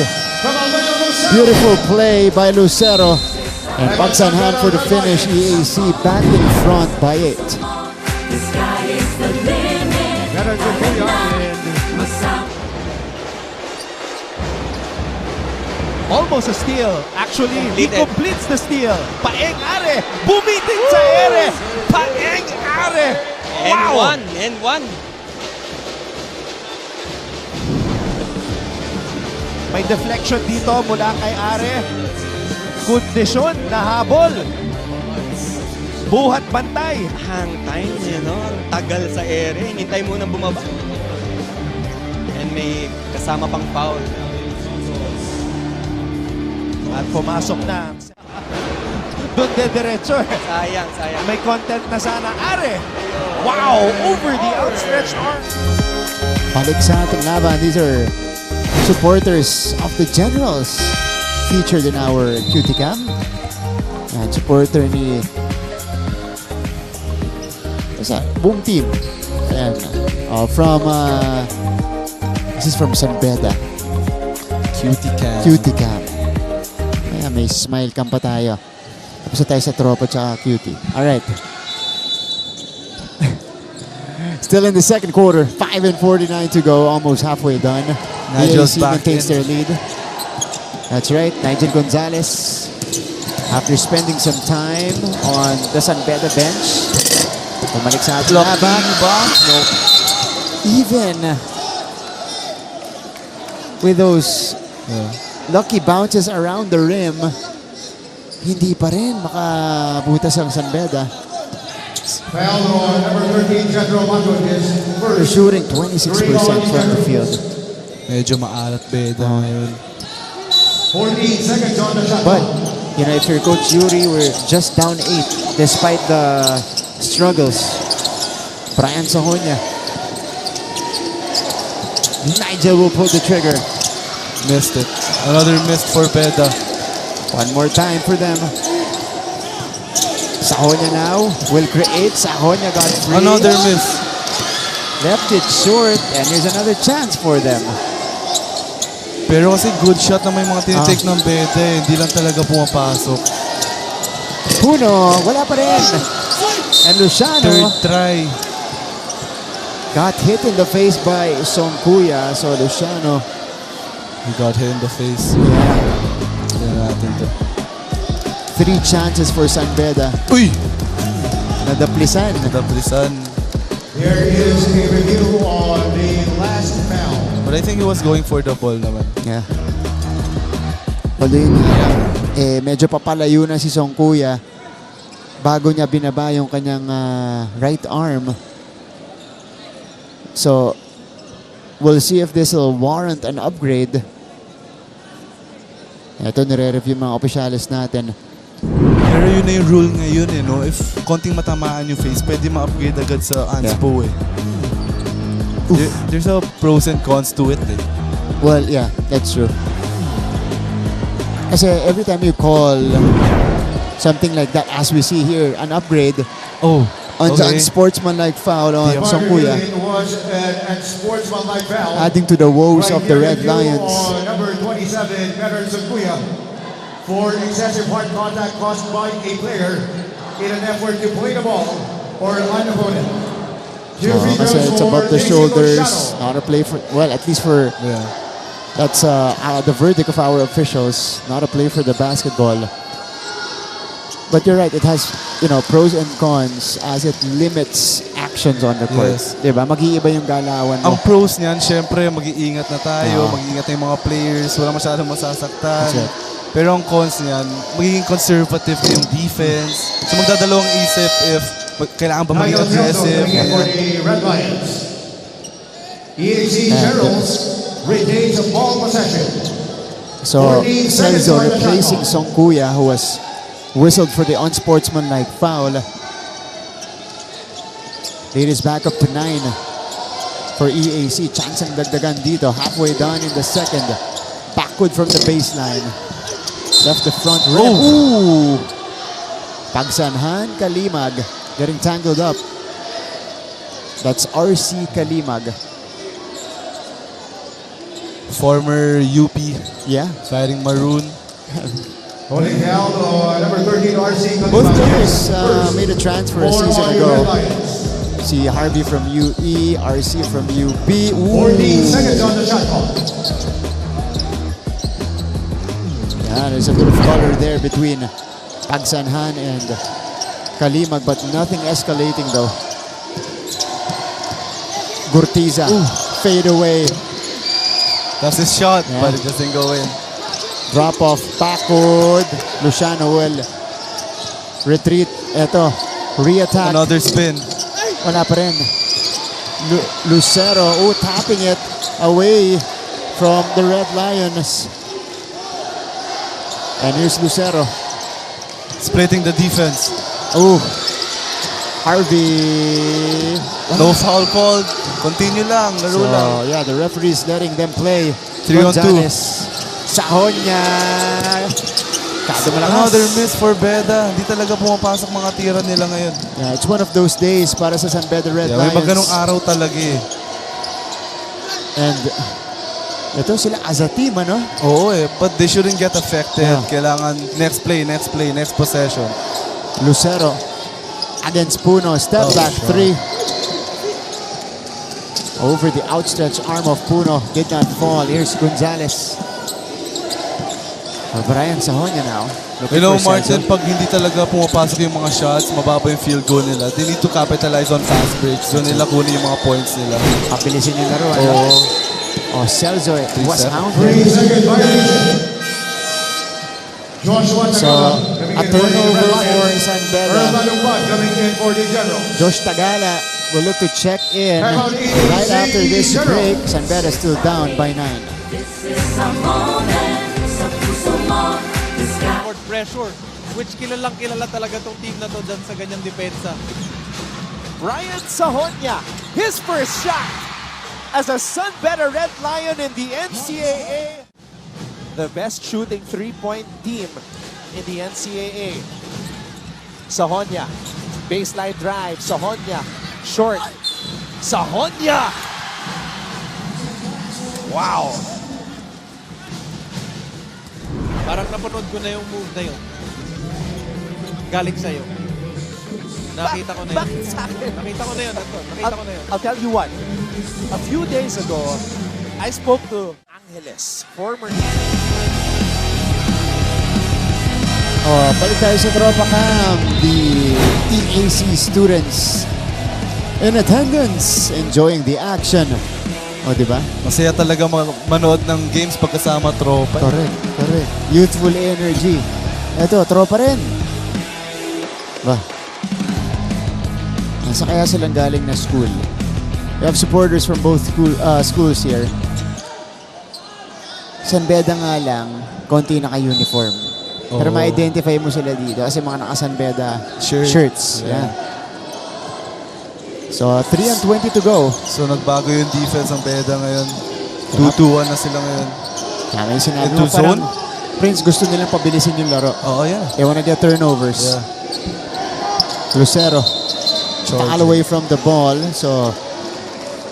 Beautiful play by Lucero. And Pagsanhan for the finish. EAC back in front by 8. Almost a steal. Actually, he completes the steal. Paeng Are. Bumitin sa ere. Paeng Are. Wow! And one. May deflection dito mula kay Are. Kondisyon na habol. Buhat bantay. Hang time, ang tagal sa ere. Hinintay mo nang bumaba. And may kasama pang foul. At pumasok na. Doon diretso. Sayang. May content na sana. Are. Wow! Over the outstretched arm. Balik sa ating laban. These are supporters of the Generals featured in our cutie cam. And supporter ni buong team. Ayan. This is from San Beda. Cutie cam. Ayan, may smile cam pa tayo. Tapos tayo sa tropa tsaka cutie. Alright. Still in the second quarter. 5:49 to go. Almost halfway done. Nigel's EAC back maintains in. their lead. That's right. Nigel Gonzalez, after spending some time on the San Beda bench, bumalik sa ating laban. No. Even with those lucky bounces around the rim, hindi pa rin makabutas ang San Beda. Foul on number 13, General Matos. They're shooting 26% from the field. Medyo maalat Beda ngayon. 14 seconds on the shot. But, if you're Coach Yuri, we're just down 8 despite the struggles. Brian Sahonia. Nigel will pull the trigger. Missed it. Another missed for Beda. One more time for them. Sahonia now will create. Sahonia got free. Another miss. Left it short, and here's another chance for them. Pero kasi good shot na may mga tinitake ng Beda eh. Hindi lang talaga pumapasok. Puno, wala pa rin. And Luciano Third try. got hit in the face by Songkuya. So Luciano, He got hit in the face. Tignan natin to. 3 chances for San Beda. Uy! Nadaplisan. Nadaplisan. There is a review on the last foul. But I think he was going for the ball naman. Yeah. Although yun nga lang, medyo papalayo na si Song Kuya bago niya binaba yung kanyang right arm. So, we'll see if this will warrant an upgrade. Ito, nire-review mga opisyalis natin. Pero yun na yung rule ngayon eh, no? If konting matamaan yung face, pwede ma-upgrade agad sa ANSPO eh. There's a pros and cons to it eh. Well, yeah, that's true. Kasi every time you call something like that, as we see here, an upgrade, unsportsmanlike foul on Song Kuya, adding to the woes of the Red Lions. Number 27, veteran Song Kuya, for excessive hard contact caused by a player in an effort to play the ball or an opponent. Kasi it's above the shoulders, not a play for, well, at least for, that's the verdict of our officials, not a play for the basketball. But you're right, it has, pros and cons as it limits actions on the court. Yes. Diba? Mag-iiba yung galawan mo. Ang pros niyan, syempre, mag-iingat na tayo, mag-iingat na yung mga players, wala masyadong masasaktan. Pero ang cons niyan, magiging conservative na yung defense. So magdadalawang isip if kailangan ba maging aggressive. For the Red Lions, EAC Generals retains a ball possession. So, Celso replacing Song Kuya, who was whistled for the unsportsmanlike foul. It is back up to 9 for EAC. Chance ang dagdagan dito. Halfway done in the second. Backward from the baseline. Left the front rim. Ooh! Pagsanhan, Kalimag. Getting tangled up. That's RC Kalimag. Former UP. Yeah. Fighting Maroon. Holding down number 13, RC. Both players made a transfer a season ago. See Harvey from UE, RC from UP. 14 seconds on the shot clock. Yeah, there's a bit of color there between Pagsanhan and Kalimag, but nothing escalating though. Gurtiza, fade away. That's his shot, but it doesn't go in. Drop off, backward. Luciano will retreat. Eto, re-attack. Another spin. Wala pa rin. Lucero, tapping it away from the Red Lions. And here's Lucero. Splitting the defense. Harvey. No foul called. Continue lang, laro lang. Yeah, the referee's letting them play. 3 on 2. Sahonya. Another miss for Beda. Hindi talaga pumapasok mga tira nila ngayon. Yeah, it's one of those days para sa San Beda Red Lions. May maganong araw talaga eh. And ito sila as a team, ano? Oo eh, but they shouldn't get affected. Kailangan next play, next possession. Lucero against Puno. Step back 3. Over the outstretched arm of Puno. Did not fall. Here's Gonzalez. Brian Sahonya now. You know, Martin, pag hindi talaga pumapasok yung mga shots, mababa yung field goal nila. They need to capitalize on fast breaks. Doon nila kunin yung mga points nila. Pabilisin yung laro. Celso was hounded. 3 second violation. So, a turnover for San Beda. Coming in for the Generals. Josh Tagala will look to check in right after this break. San Beda still down by 9. Forward pressure, which kilala talaga tong team na to dyan sa ganyang depensa. Brian Sahonya, his first shot as a San Beda Red Lion in the NCAA. The best shooting three-point team in the NCAA. Sahonya, baseline drive, Sahonya, short, Sahonya! Wow! Parang napanood ko na yung move na yun. Galing sa'yo. Nakita ko na yun. Bakit sa akin? Nakita ko na yun, Anton. Nakita ko na yun. I'll tell you what. A few days ago, I spoke to Angeles, former... Balik tayo sa Tropa Camp. The EAC students in attendance, enjoying the action O, di ba? Masaya talaga manood ng games pagkasama tropa. Correct, correct. Youthful energy. Eto, tropa rin. Ba? Nasa kaya silang galing na school. We have supporters from both schools here. San Beda nga lang, konti naka-uniform. Pero ma-identify mo sila dito kasi mga naka-San Beda shirts. Yeah. So, 3:20 to go. So, nagbago yung defense ng Beda ngayon. 2-2-1 na sila ngayon. Tama yung sinabi Into mo, parang, zone? Prince, gusto nilang pabilisin yung laro. Oo, yeah. They wanna get turnovers. Yeah. Lucero, foul away from the ball. So,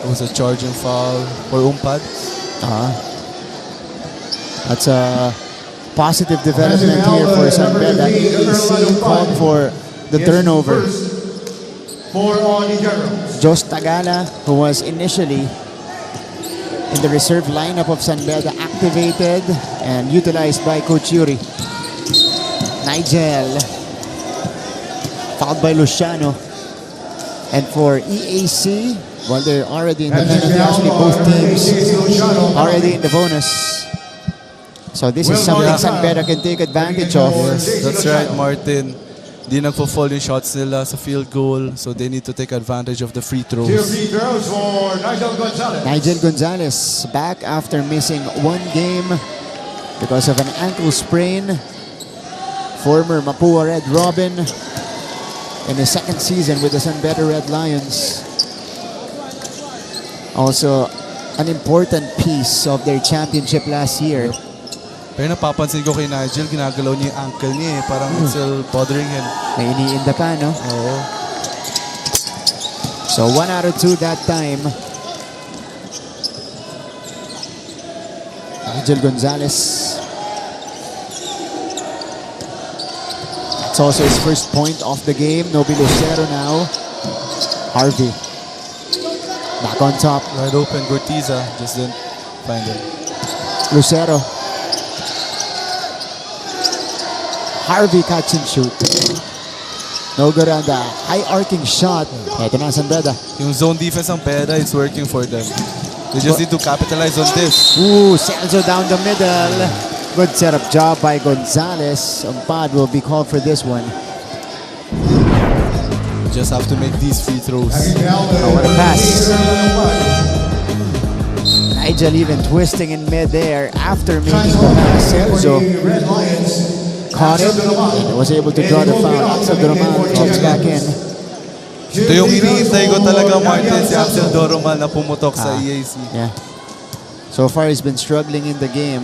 it was a charging foul for Umpad. That's a positive development here for San Beda. EAC called for the turnover. Jos Tagala, who was initially in the reserve lineup of San Beda, activated and utilized by Coach Yuri. Nigel, fouled by Luciano. And for EAC, well, they're already in the penalty. Actually, both teams already in the bonus. So this is something San Beda can take advantage of. Yes, that's right, Martin. Di nagpo-fall yung shots nila sa field goal, so they need to take advantage of the free throws. Nigel Gonzalez back after missing one game because of an ankle sprain. Former Mapua Red Robin in his second season with the San Beda Red Lions. Also, an important piece of their championship last year. Pero napapansin ko kay Nigel, ginagalaw niya yung ankle niya eh. Parang it's still bothering him. May iniinda pa, no? Oo. So 1 out of 2 that time. Nigel Gonzalez. That's also his first point of the game. Nobi Lucero now. Harvey. Back on top. Wide open, Gortiza just didn't find him. Lucero. Harvey catch and shoot. No good on the high arcing shot. Ito na San Beda. Yung zone defense ng Beda, it's working for them. They just need to capitalize on this. Ooh, Celso down the middle. Good setup job by Gonzalez. Umpad will be called for this one. Just have to make these free throws. Oh, what a pass. Nigel even twisting in midair after making the pass. Celso caught it and was able to draw the foul. Axel Doromal checks back in. Ito yung iniintay ko talaga, Martin, si Axel Doromal na pumutok sa EAC. Yeah. So far, he's been struggling in the game.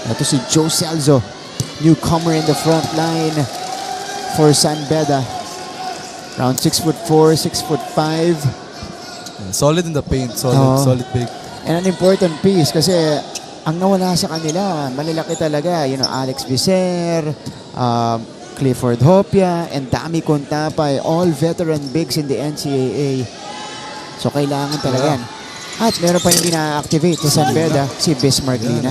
Ito si Joe Celso, newcomer in the front line for San Beda. Around 6'4", 6'5". Solid in the paint, solid big. And an important piece kasi ang nawala sa kanila, malalaki talaga. You know, Alex Vicer, Clifford Hopia, and Dami Contapay, all veteran bigs in the NCAA. So kailangan talaga yan. At meron pa hindi na-activate sa San Beda, si Bismarck Lina.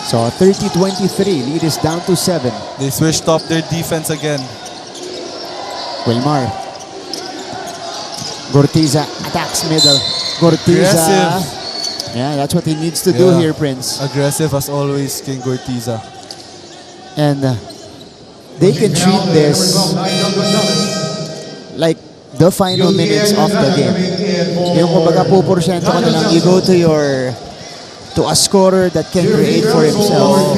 So 30-23, lead is down to 7. They switched up their defense again. Wilmar. Gortiza attacks middle. Gortiza. Aggressive. Yeah, that's what he needs to do here, Prince. Aggressive as always, King Gortiza. And they can treat this like the final minutes of the game. Yung kumbaga puporsyento ka na lang, you go to a scorer that can create for himself.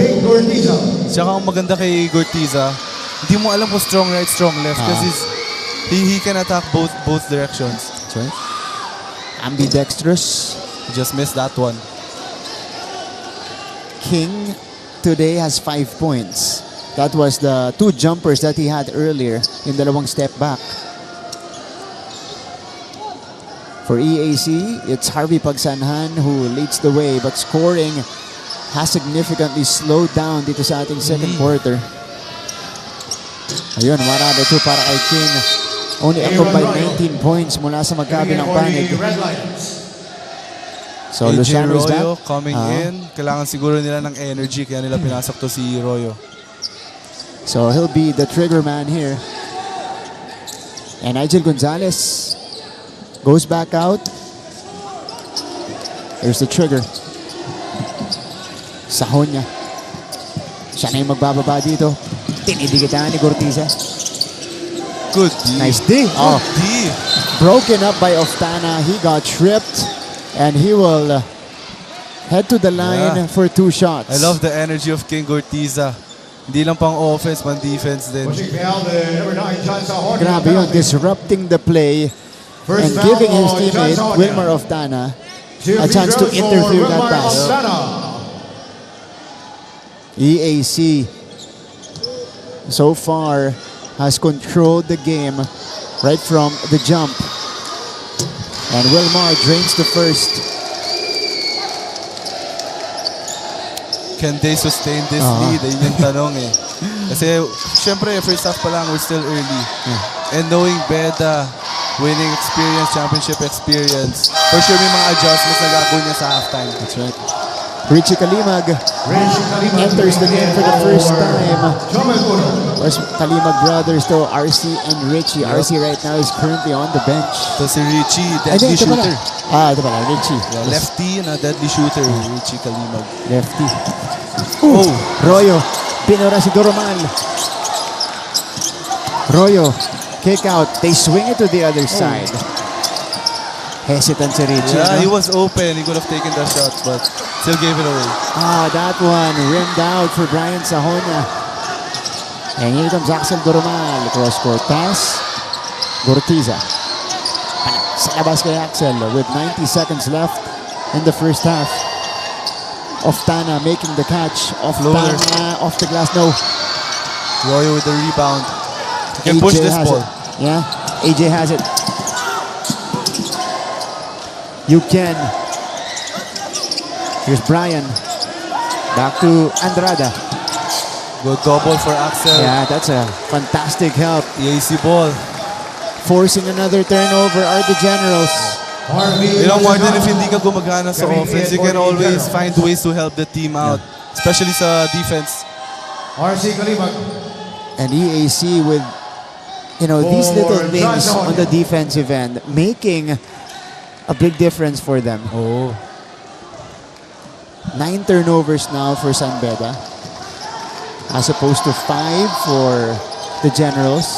Tsaka ang maganda kay Gortiza, hindi mo alam kung strong right, strong left kasi he can attack both directions. That's right. Ambidextrous. He just missed that one. King today has 5 points. That was the 2 jumpers that he had earlier in dalawang step back. For EAC, it's Harvey Pagsanhan who leads the way, but scoring has significantly slowed down dito sa ating second quarter. Ayun, 1 out of 2 para kay King. Only up by 19 points mula sa magkabilang panig. So AJ Luciano's Royo back. coming in. Kailangan siguro nila ng energy kaya nila pinasok to si Royo. So he'll be the trigger man here. And Nigel Gonzalez Goes back out. Here's the trigger. Sahon niya. Siya na yung magbababa dito. Tinidigitan ni Gortiza. Good D. Nice D. Oh, D. broken up by Oftana. He got tripped. And he will head to the line for 2 shots. I love the energy of King Gortiza. Hindi lang pang offense, pang defense din. Grabe yun, disrupting the play and giving his teammate, Wilmar Oftana, a chance to interfere that pass. EAC so far has controlled the game right from the jump. And Wilmar drains the first. Can they sustain this lead? Ayun yung tanong eh. Kasi, syempre, first half pa lang, we're still early. And knowing Beda, winning experience, championship experience, for sure may mga adjustments na gagawin niya sa halftime. That's right. Richie Kalimag enters the game for the first time. First Kalimag brothers to RC and Richie. RC right now is currently on the bench. So si Richie, deadly shooter. Ito pala, Richie. Yeah, lefty na deadly shooter, Richie Kalimag. Lefty. Oh, Royo. Pinura si Doromal. Royo. Kick out. They swing it to the other side. Hesitant si Richie. Yeah, no? he was open. He could have taken the shot, but still gave it away. That one rimmed out for Brian Sahonia. And here comes Axel Doromal. Cross-court pass. Gortiza. Sa labas kay Axel with 90 seconds left in the first half. Oftana making the catch. Oftana off the glass. No. Royo with the rebound. He can push this ball. Yeah, AJ has it. You can. Here's Brian. Back to Andrada. Good double for Axel. Yeah, that's a fantastic help. EAC ball. Forcing another turnover are the Generals. You know, Martin, if hindi ka gumagana sa offense, you can always find ways to help the team out. Especially sa defense. And EAC with, these little things on the defensive end, making a big difference for them. 9 turnovers now for San Beda, as opposed to 5 for the Generals.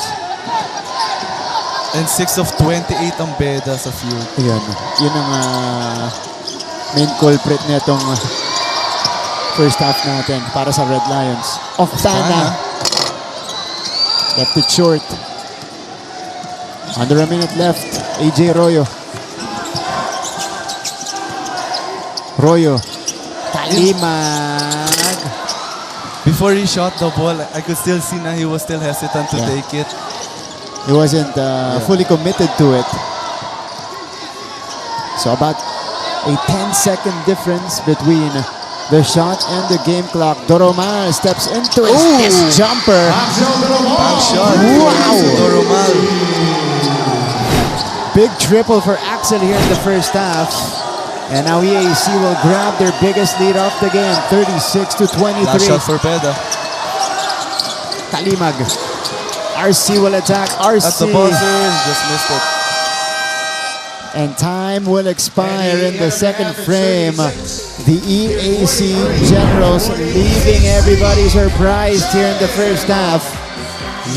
And 6 of 28 ang Beda sa field. Yun ang main culprit netong first half natin para sa Red Lions. Oftana left it short. Under a minute left. AJ Royo. Kalimag. Before he shot the ball, I could still see na he was still hesitant to take it. He wasn't fully committed to it. So about a 10-second difference between the shot and the game clock. Doromal steps into his jumper. Back shot. Wow. Doromal. Big triple for Axel here in the first half. And now EAC will grab their biggest lead off the game, 36-23. Last shot for Beda. Kalimag. RC will attack. RC. At the buzzer, just missed it. And time will expire in the second frame. The EAC Generals leaving everybody surprised here in the first half.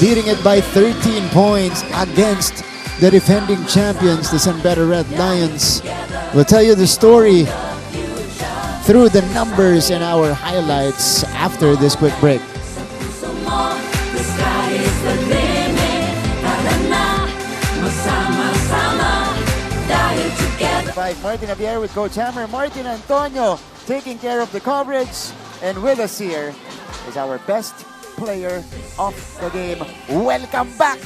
Leading it by 13 points against the defending champions, the San Beda Red Lions. We'll tell you the story through the numbers and our highlights after this quick break. Martin Javier with Coach Hammer. Martin Antonio taking care of the coverage. And with us here is our best player of the game. Welcome back,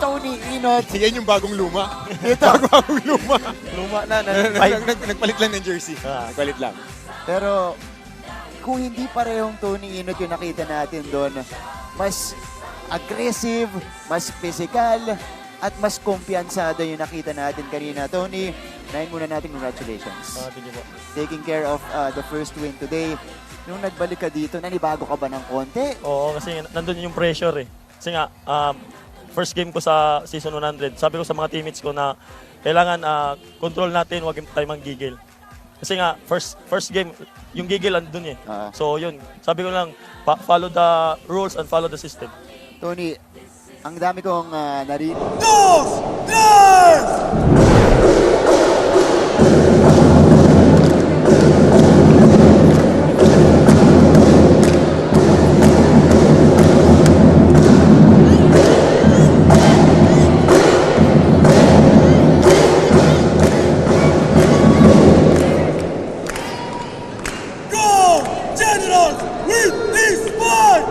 Tony Inot. Yan yung bagong luma. Ito. Bagong luma. Luma na. Nagpalit lang ng jersey. Nagpalit lang. Pero kung hindi parehong Tony Inot yung nakita natin doon, mas aggressive, mas physical, at mas kumpiyansado yung nakita natin kanina. Tony, nahin muna natin congratulations. Taking care of the first win today. Nung nagbalik ka dito, nanibago ka ba ng konti? Oo, kasi nandun yung pressure eh. Kasi nga, first game ko sa season 100, sabi ko sa mga teammates ko na kailangan control natin, huwag tayo manggigil. Kasi nga, first game, yung gigil andun eh. So yun, sabi ko lang, follow the rules and follow the system. Tony, ang dami kong narinig. Generals, win this fight!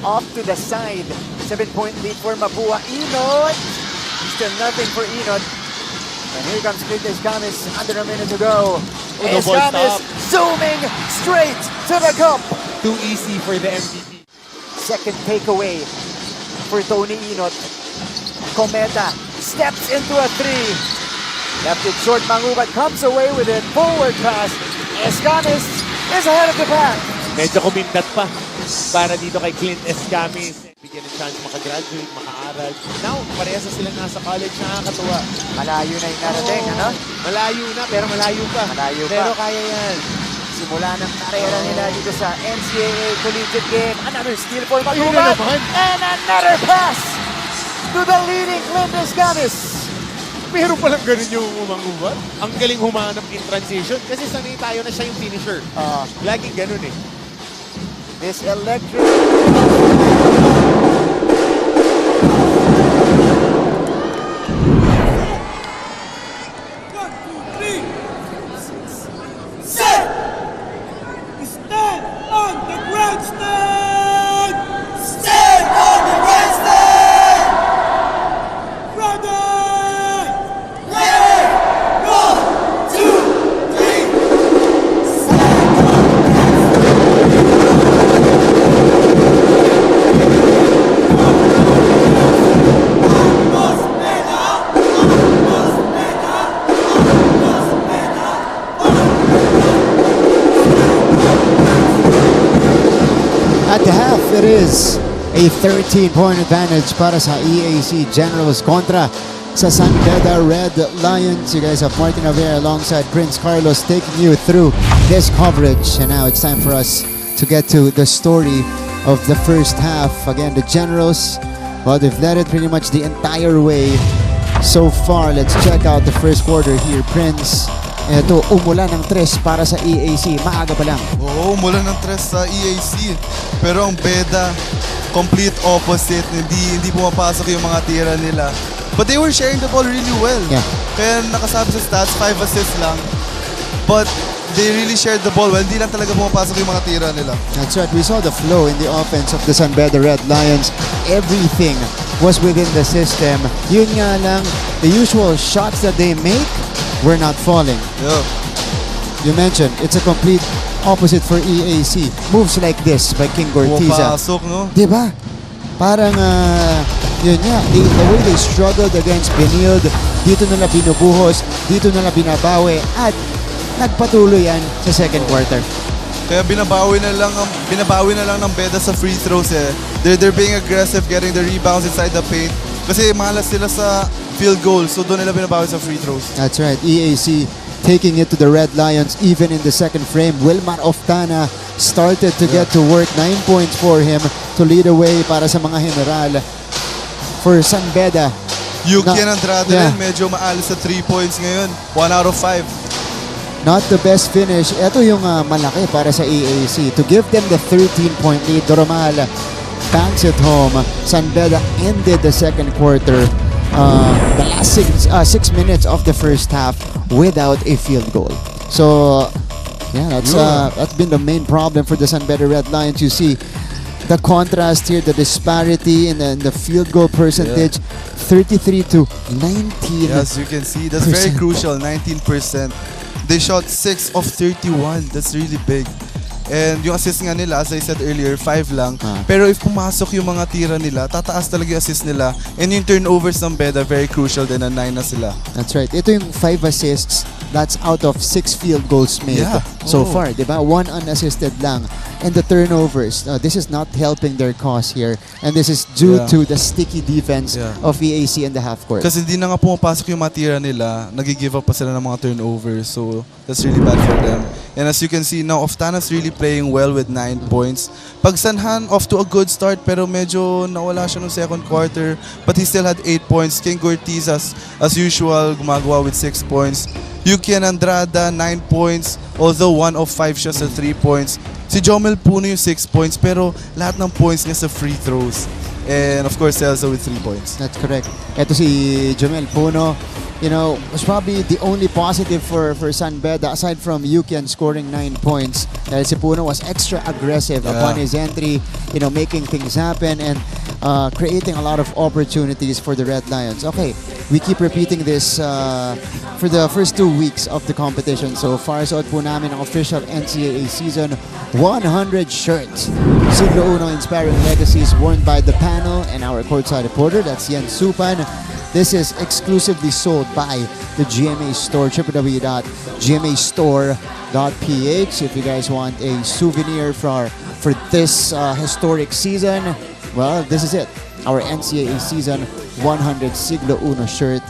Off to the side. 7-point lead for Mapua. Enot! Still nothing for Enot. And here comes Clint Escamis under a minute to go. Escamis zooming straight to the cup. Too easy for the MVP. Second takeaway for Tony Enot. Cometa steps into a three. Left it short, Mangubat comes away with it. Forward pass. Escamis is ahead of the pack. Medyo kumindat pa para dito kay Clint Escamis. Bigyan ng chance makagraduate, makaaral. Now, parehas na sila nasa college, nakakatuwa. Malayo na yung narating, ano? Malayo na, pero malayo pa. Malayo pa. Pero kaya yan. Simula ng karera nila dito sa NCAA Collegiate Game. Another steal for Ayun Magubat. na naman. And another pass to the leading Clint Escamis. Meron palang ganun yung Mangubat. Ang galing humanap in transition kasi sanay tayo na siya yung finisher. Laging ganun eh. This electric... At the half, it is a 13-point advantage para sa EAC Generals kontra sa San Beda Red Lions. You guys have Martin Avera alongside Prince Carlos taking you through this coverage. And now it's time for us to get to the story of the first half. Again, the Generals, well, they've led it pretty much the entire way so far. Let's check out the first quarter here. Prince, Eto, umulan ng tres para sa EAC. Maaga pa lang. Oo, mula ng tres sa EAC. Pero ang Beda, complete opposite. Hindi pumapasok yung mga tira nila. But they were sharing the ball really well. Yeah. Kaya nakasabi sa stats, 5 assists lang. But they really shared the ball well. Hindi lang talaga pumapasok yung mga tira nila. That's right. We saw the flow in the offense of the San Beda Red Lions. Everything was within the system. Yun nga lang, the usual shots that they make were not falling. Yeah. You mentioned, it's a complete opposite for EAC. Moves like this by King Gortiza. Pumapasok, no? Diba? Parang, yun nga, the way they struggled against Benilde, dito nila binubuhos, dito nila binabawi, at nagpatuloy yan sa second quarter. Kaya binabawi na lang ng Beda sa free throws eh. They're being aggressive, getting the rebounds inside the paint. Kasi malas sila sa field goal, so doon nila binabawi sa free throws. That's right. EAC taking it to the Red Lions even in the second frame. Wilmar Oftana started to get to work. 9 points for him to lead away para sa mga General. For San Beda, Yukian Andrade rin, medyo maalis sa 3 points ngayon. 1 out of 5. not the best finish. Ito yung malaki para sa EAC. To give them the 13-point lead, Doromal banks it home. San Beda ended the second quarter, the last 6 minutes of the first half without a field goal. So, yeah, that's been the main problem for the San Beda Red Lions. You see the contrast here, the disparity in the field goal percentage, 33 to 19. Yes, you can see that's very crucial, 19%. They shot 6 of 31. That's really big. And yung assist nga nila, as I said earlier, 5 lang. Pero if pumasok yung mga tira nila, tataas talaga yung assist nila. And yung turnovers ng Beda, very crucial din na 9 na sila. That's right. Ito yung 5 assists. That's out of 6 field goals made so far, diba? 1 unassisted lang. And the turnovers, this is not helping their cause here. And this is due to the sticky defense of EAC in the half court. Kasi hindi na nga pumapasok yung mga tira nila, nag-give up pa sila ng mga turnovers. So, that's really bad for them. And as you can see now, Oftana's really playing well with 9 points. Pagsanhan, off to a good start, pero medyo nawala siya noong second quarter. But he still had 8 points. King Gortiz, as usual, gumagawa with 6 points. Yukian Andrada, 9 points. Although 1 of 5 siya sa 3 points. Si Jomel Puno yung 6 points, pero lahat ng points niya sa free throws. And of course, Celso with 3 points. That's correct. Ito si Jomel Puno, was probably the only positive for San Beda aside from Yukian scoring 9 points. Dahil si Puno was extra aggressive upon his entry, making things happen and creating a lot of opportunities for the Red Lions. Okay, we keep repeating this for the first 2 weeks of the competition. So far, suot po namin ang official NCAA season 100 shirts. Siglo Uno Inspiring Legacies worn by the panel and our courtside reporter. That's Yen Supan. This is exclusively sold by the GMA store, www.gmastore.ph. If you guys want a souvenir for this historic season, well, this is it. Our NCAA season 100 Siglo Uno shirt.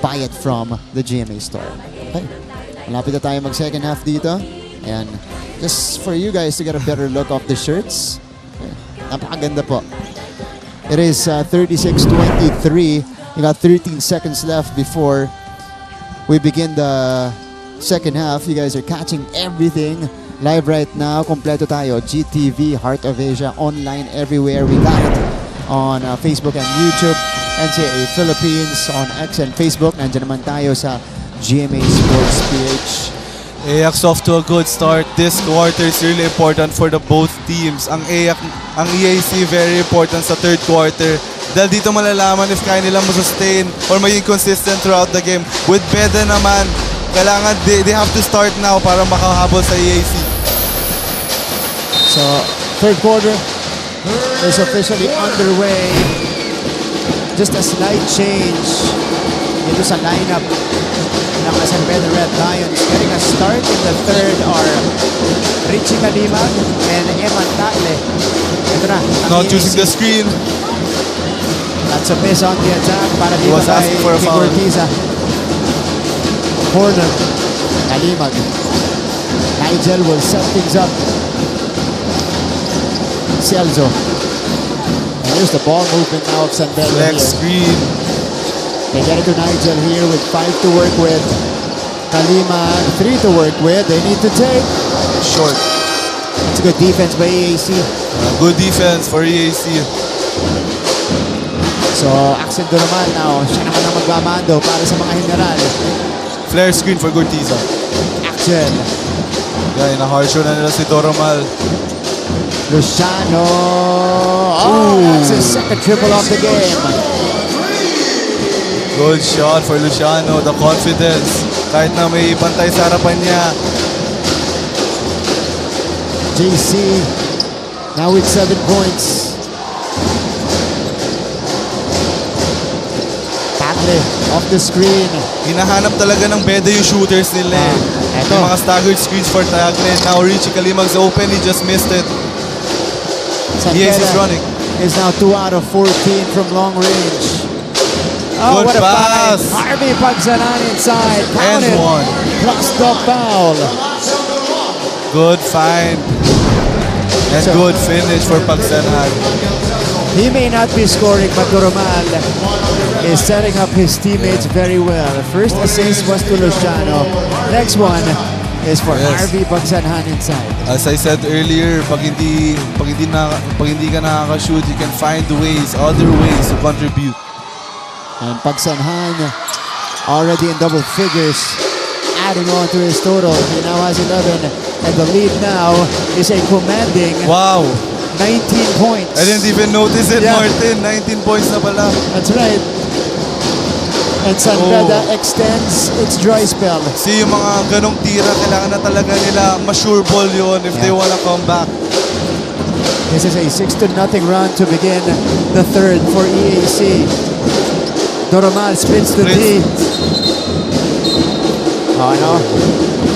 Buy it from the GMA store. Okay. Malapit na tayo mag-second half dito. And just for you guys to get a better look of the shirts. Okay. Napakaganda po. It is 36-23. We got 13 seconds left before we begin the second half. You guys are catching everything live right now. Kompleto tayo. GTV, Heart of Asia, online everywhere. We got it on Facebook and YouTube. NCAA Philippines on X and Facebook. Nandiyan naman tayo sa GMA Sports PH. EAC's off to a good start. This quarter is really important for the both teams. Ang EAC very important sa third quarter. Dahil dito malalaman if kaya nilang masustain or maging consistent throughout the game. With Beda naman, kailangan they have to start now para makahabol sa EAC. So, third quarter is officially underway. Just a slight change dito sa lineup ng San Beda Red Lions. Getting a start in the third are Richie Kalimag and Eman Tagle. Ito na. Not using the screen. That's a miss on the attack para dito kay Gortiza. Corner. Kalimag. Nigel will set things up. Celso. And here's the ball movement now of San Beda. Flex screen. They get it to Nigel here with 5 to work with. Kalima, 3 to work with. They need to take. Short. It's a good defense by EAC. Good defense for EAC. So, Axel Duraman now. Siya naman ang magmamando para sa mga general. Flare screen for Gortiza. Axel. Yeah, ina-hard show na nila si Doromal. Luciano. Oh, that's his second triple of the game. Good shot for Luciano. The confidence. Kahit na may bantay sa harapan niya. JC now with 7 points. Tagle off the screen. Hinahanap talaga ng Beda yung shooters nila. Eto. Yung mga staggered screens for Tagle. Now Richie Kalimag's open. He just missed it. San EAC is Beda running. is now 2 out of 14 from long range. Oh, Good what a pass. find. Harvey Pagsanan inside. And Counted. one. Plus the foul. Good find. And So- good finish for Pagsanan. He may not be scoring, but Doromal is setting up his teammates very well. First assist was to Luciano. Next one is for Yes. Harvey Pagsanhan inside. As I said earlier, pag hindi ka nakaka-shoot, you can find ways, other ways to contribute. And Pagsanhan already in double figures, adding on to his total. He now has 11, and the lead now is a commanding Wow! 19 points. I didn't even notice it, Yeah. Martin. 19 points na pala. That's right. And San Beda extends its dry spell. See, yung mga ganong tira, kailangan na talaga nila ma-sure ball yun if they wanna come back. This is a 6-0 run to begin the third for EAC. Doromal spins the D. Oh no.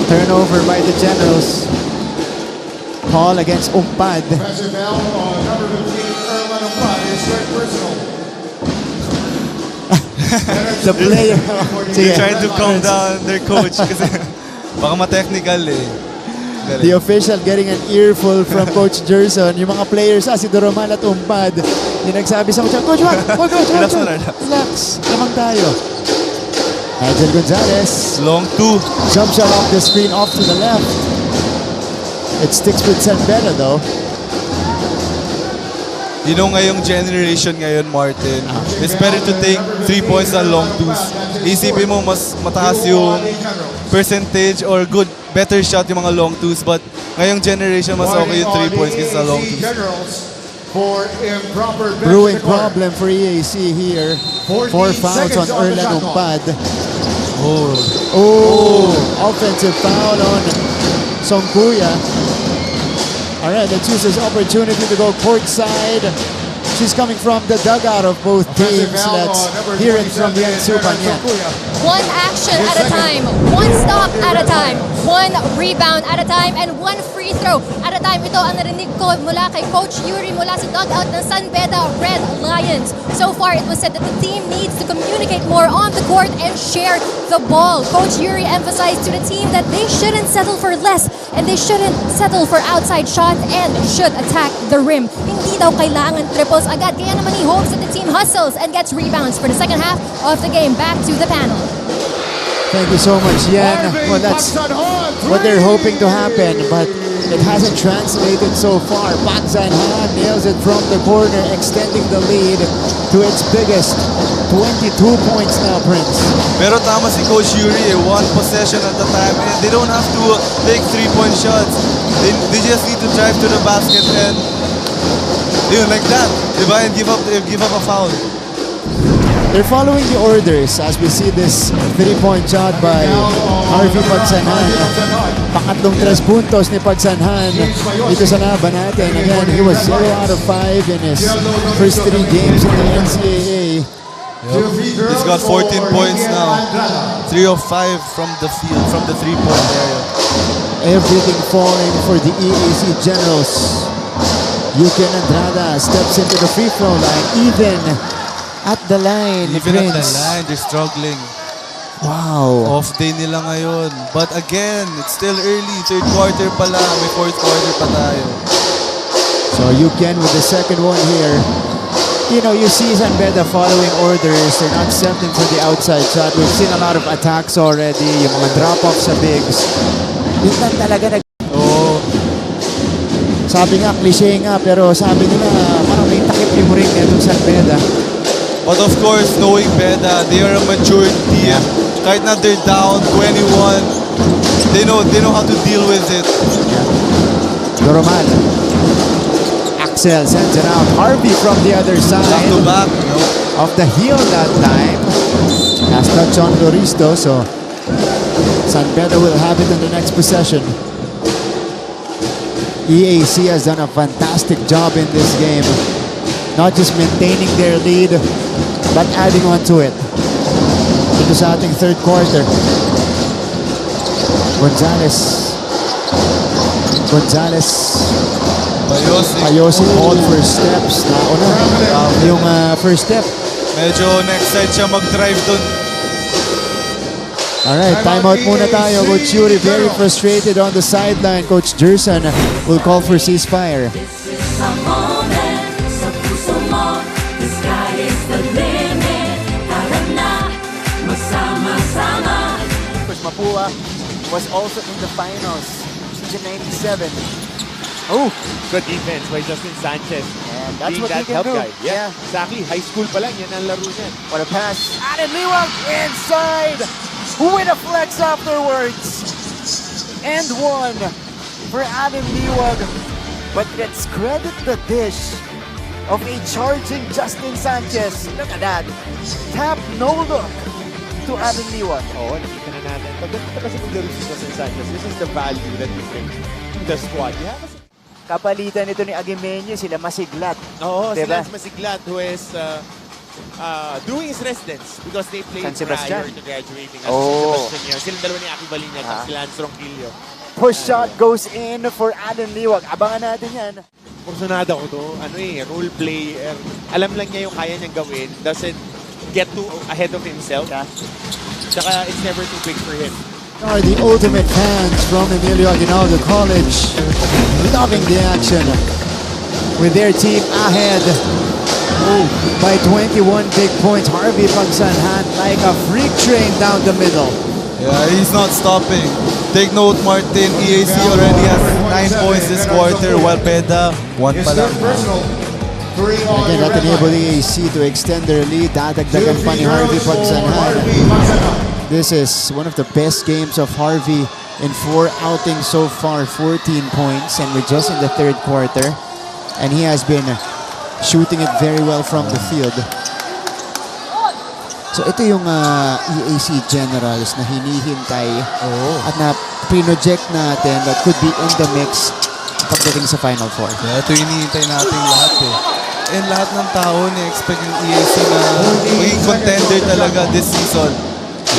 Turnover by the Generals. Call against Umpad. Number 15, Erlan Umpad, is third personal. The player. They're trying to calm down their coach kasi baka ma-technical eh. Galing. The official getting an earful from Coach Gerson. Yung mga players, si Doromal at Umpad, yung nagsabi sa coach, Coach, Relax na, relax. relax, lamang tayo. Nigel Gonzalez, Long two. jump shot off the screen off to the left. It sticks with San Beda though. You know ngayong generation ngayon, Martin, it's better to take 3 points than long twos. Isipin mo mas mataas yung percentage or better shot yung mga long twos, but ngayong generation mas okay yung 3 points kaysa sa long EAC twos. Generals for improper bench Brewing report. problem for EAC here. 4 14 fouls on seconds on the Erlan shot clock. Umpad. Oh, offensive foul on Songkuya. All right, let's use this opportunity to go courtside. She's coming from the dugout of both teams. Let's hear it from Yan Supanyan. One action at a time, one stop at a time, one rebound at a time, and one free throw at a time. Ito ang narinig ko mula kay Coach Yuri mula sa dugout ng San Beda Red Lions. So far, it was said that the team needs to communicate more on the court and share the ball. Coach Yuri emphasized to the team that they shouldn't settle for less and they shouldn't settle for outside shots and should attack the rim. Hindi daw kailangan triples agad. Kaya naman he hopes that the team hustles and gets rebounds for the second half of the game. Back to the panel. Thank you so much, Yan. Well, that's what they're hoping to happen, but it hasn't translated so far. Pagsanhan nails it from the corner, extending the lead to its biggest 22 points now, Prince. Pero tama si Coach Yuri, one possession at a time, and they don't have to take 3-point shots. They just need to drive to the basket and like that, diba? And give up a foul. They're following the orders as we see this 3-point shot by Harvey Pagsanhan. Pangatlong 3 puntos ni Pagsanhan dito sa laban natin. Again, he was 0 out of 5 in his first 3 games in the NCAA. He's got 14 points now. 3 of 5 from the field, from the 3-point area. Everything falling for the EAC Generals. Yuken Andrada steps into the free throw line. Even at the line, Even at the Prince. line, they're struggling. Wow. Off day nila ngayon. But again, it's still early. Third quarter pa lang. May fourth quarter pa tayo. So Yuken with the second one here. you see San Beda following orders. They're not settling for the outside shot. We've seen a lot of attacks already. Yung mga drop-off sa bigs. Yun lang talaga sabi nga, cliche nga, pero sabi nila parang may takip yung ring itong San Beda. But of course, knowing Beda, they are a mature team. Kahit na they're down 21, they know how to deal with it. Doroman. Axel sends it out. Harvey from the other side. Back to back, of the heel that time. Last touch on Loristo, so San Beda will have it in the next possession. EAC has done a fantastic job in this game. Not just maintaining their lead, but adding on to it. Ito sa ating third quarter. Gonzalez. Payosi called for steps. Nauna yung first step. Medyo next side siya mag-drive dun. Alright, timeout muna tayo. Coach Yuri very frustrated on the sideline. Coach Jerson will call for ceasefire. Coach Mapua was also in the finals. Season 97. Oh, good defense by Justin Sanchez. And that's being what that he can help do. guy. Yeah, exactly. High school pa lang, yan ang laro niya. What a pass. Adam Liwag inside. With a flex afterwards. And one for Adam Liwag. But let's credit the dish of a charging Justin Sanchez. Look at that. Tap, no look to Adam Liwag. Oo, nakita na natin. Pagdating kasi maglaro si Justin Sanchez, this is the value that you bring to the squad. Yeah, Kapalitan nito ni Agimenyo, sila Masiglat. Oo, diba? sila Masiglat who is doing his residence because they played San Sebastian. prior to graduating. Oh. San Sebastian. Silang dalawa ni Aki Balinyag at si Lance Ronquillo. Push shot goes in for Adam Liwag. Abangan natin yan. Porsyonado ko to. Role player. Alam lang niya yung kaya niyang gawin. Doesn't get too ahead of himself. Tsaka it's never too big for him. Are the ultimate fans from Emilio Aguinaldo College loving the action with their team ahead by 21 big points. Harvey Pagsanhan like a freak train down the middle. Yeah, he's not stopping. Take note, Martin, EAC already has 9 points this quarter, while Beda, 1 pa lang. Again, that enabled EAC to extend their lead. Dadagdagan pa ni Harvey Pagsanhan. This is one of the best games of Harvey in 4 outings so far, 14 points, and we're just in the third quarter. And he has been shooting it very well from the field. So ito yung EAC Generals na hinihintay at na project natin that could be in the mix pagdating sa Final Four. Yeah, ito hinihintay natin lahat And lahat ng tao na-expect yung EAC na maging contender talaga this season.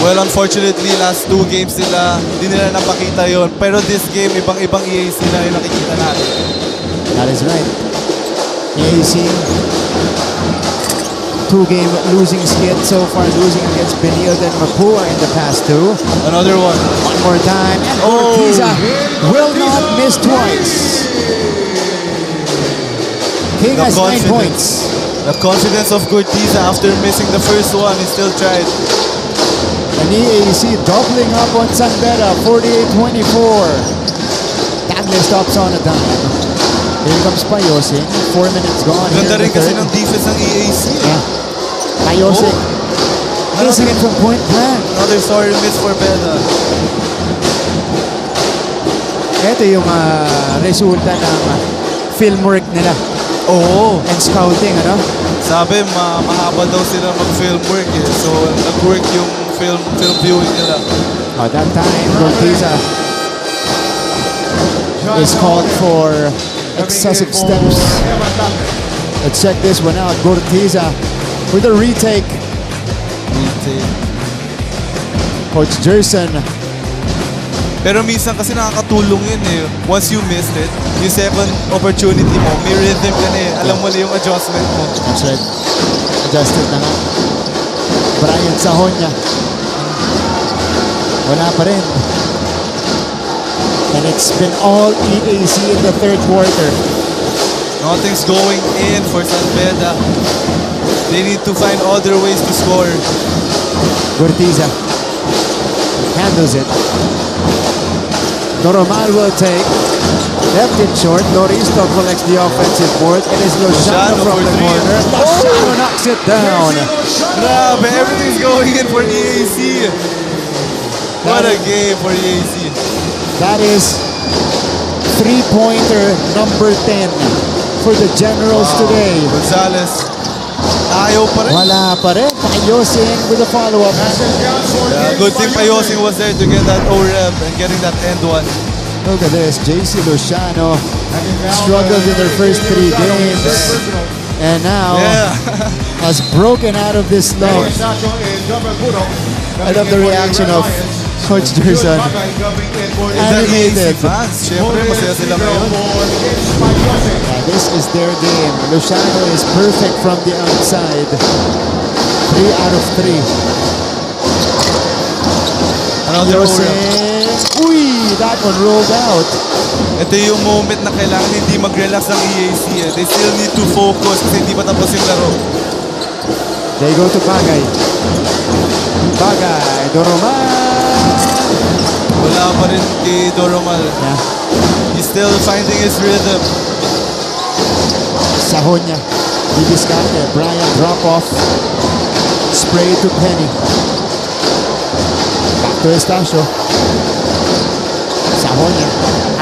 Well, unfortunately, last 2 games nila, hindi nila napakita yon. Pero this game, ibang-ibang EAC na yung nakikita natin. That is right. EAC, 2-game losing skid so far, losing against Benilde and Mapua in the past 2. Another one. One more time, and Ortiza will not miss twice. King has 9 points. The confidence of Cortiza after missing the first one, he still tried. And EAC doubling up on San Beda, 48-24. Tagle stops on a dime. Here comes Payosing, 4 minutes gone. Ganda rin kasi ng defense ng EAC. Yeah. Payosing, missing it from point blank. Another sorry miss for Beda. Ito yung resulta ng film work nila. And scouting, ano? Sabi, mahaba daw sila mag-film work So, nag-work yung film viewing nila. That time, Cortiza is called for excessive steps. Let's check this one out. Cortiza with a retake. Coach Jerson. Pero minsan kasi nakakatulong yun Once you missed it, yung second opportunity mo, may rhythm ka Alam mo na yung adjustment mo. That's right. Adjusted na nga. Brian Sahonya. Wala pa rin. And it's been all EAC in the third quarter. Nothing's going in for San Beda. They need to find other ways to score. Gortiza handles it. Normal will take. Left it short. Loristo collects the offensive board. It is Luciano from for the three. corner. Luciano knocks it down. Grabe, everything's going in for EAC. What a game for EAC. That is three-pointer number 10 for the Generals today. Gonzalez, ayaw pa rin. Wala pa rin. Payosin with a follow-up. Yeah, good thing Payosing was there to get that O-Rev and getting that end one. Look at this. JC Luciano struggled in their first 3 games. And now has broken out of this slump. I love the reaction of Coach Gerson. Animated. Fans, syempre, masaya sila ngayon. This is their game. Luciano is perfect from the outside. 3 out of 3. Another O-Rev. Uy, that one rolled out. Ito yung moment na kailangan hindi mag-relax ang EAC. They still need to focus kasi hindi pa tapos yung laro. They go to Bagay. Bagay, Doromal. Wala pa rin kay Doromal. Yeah. He's still finding his rhythm. Sahon niya. Didiskarte. Brian drop off. Spray to Penny. Back to Estacio. Sahon niya.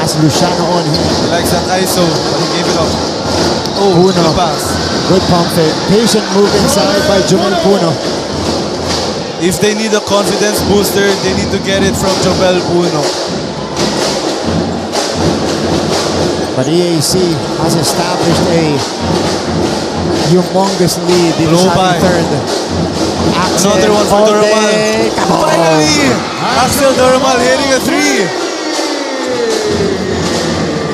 Has Luciano on him. He likes that ISO, but he gave it up. Oh, Puno. good pass. Good pump fake. Patient move inside by Jomel Puno. If they need a confidence booster, they need to get it from Jomel Puno. But EAC has established a humongous lead in Low the by. third. Axel Another one for all Doromal. day. Come on. Finally! Axel Doromal hitting a 3.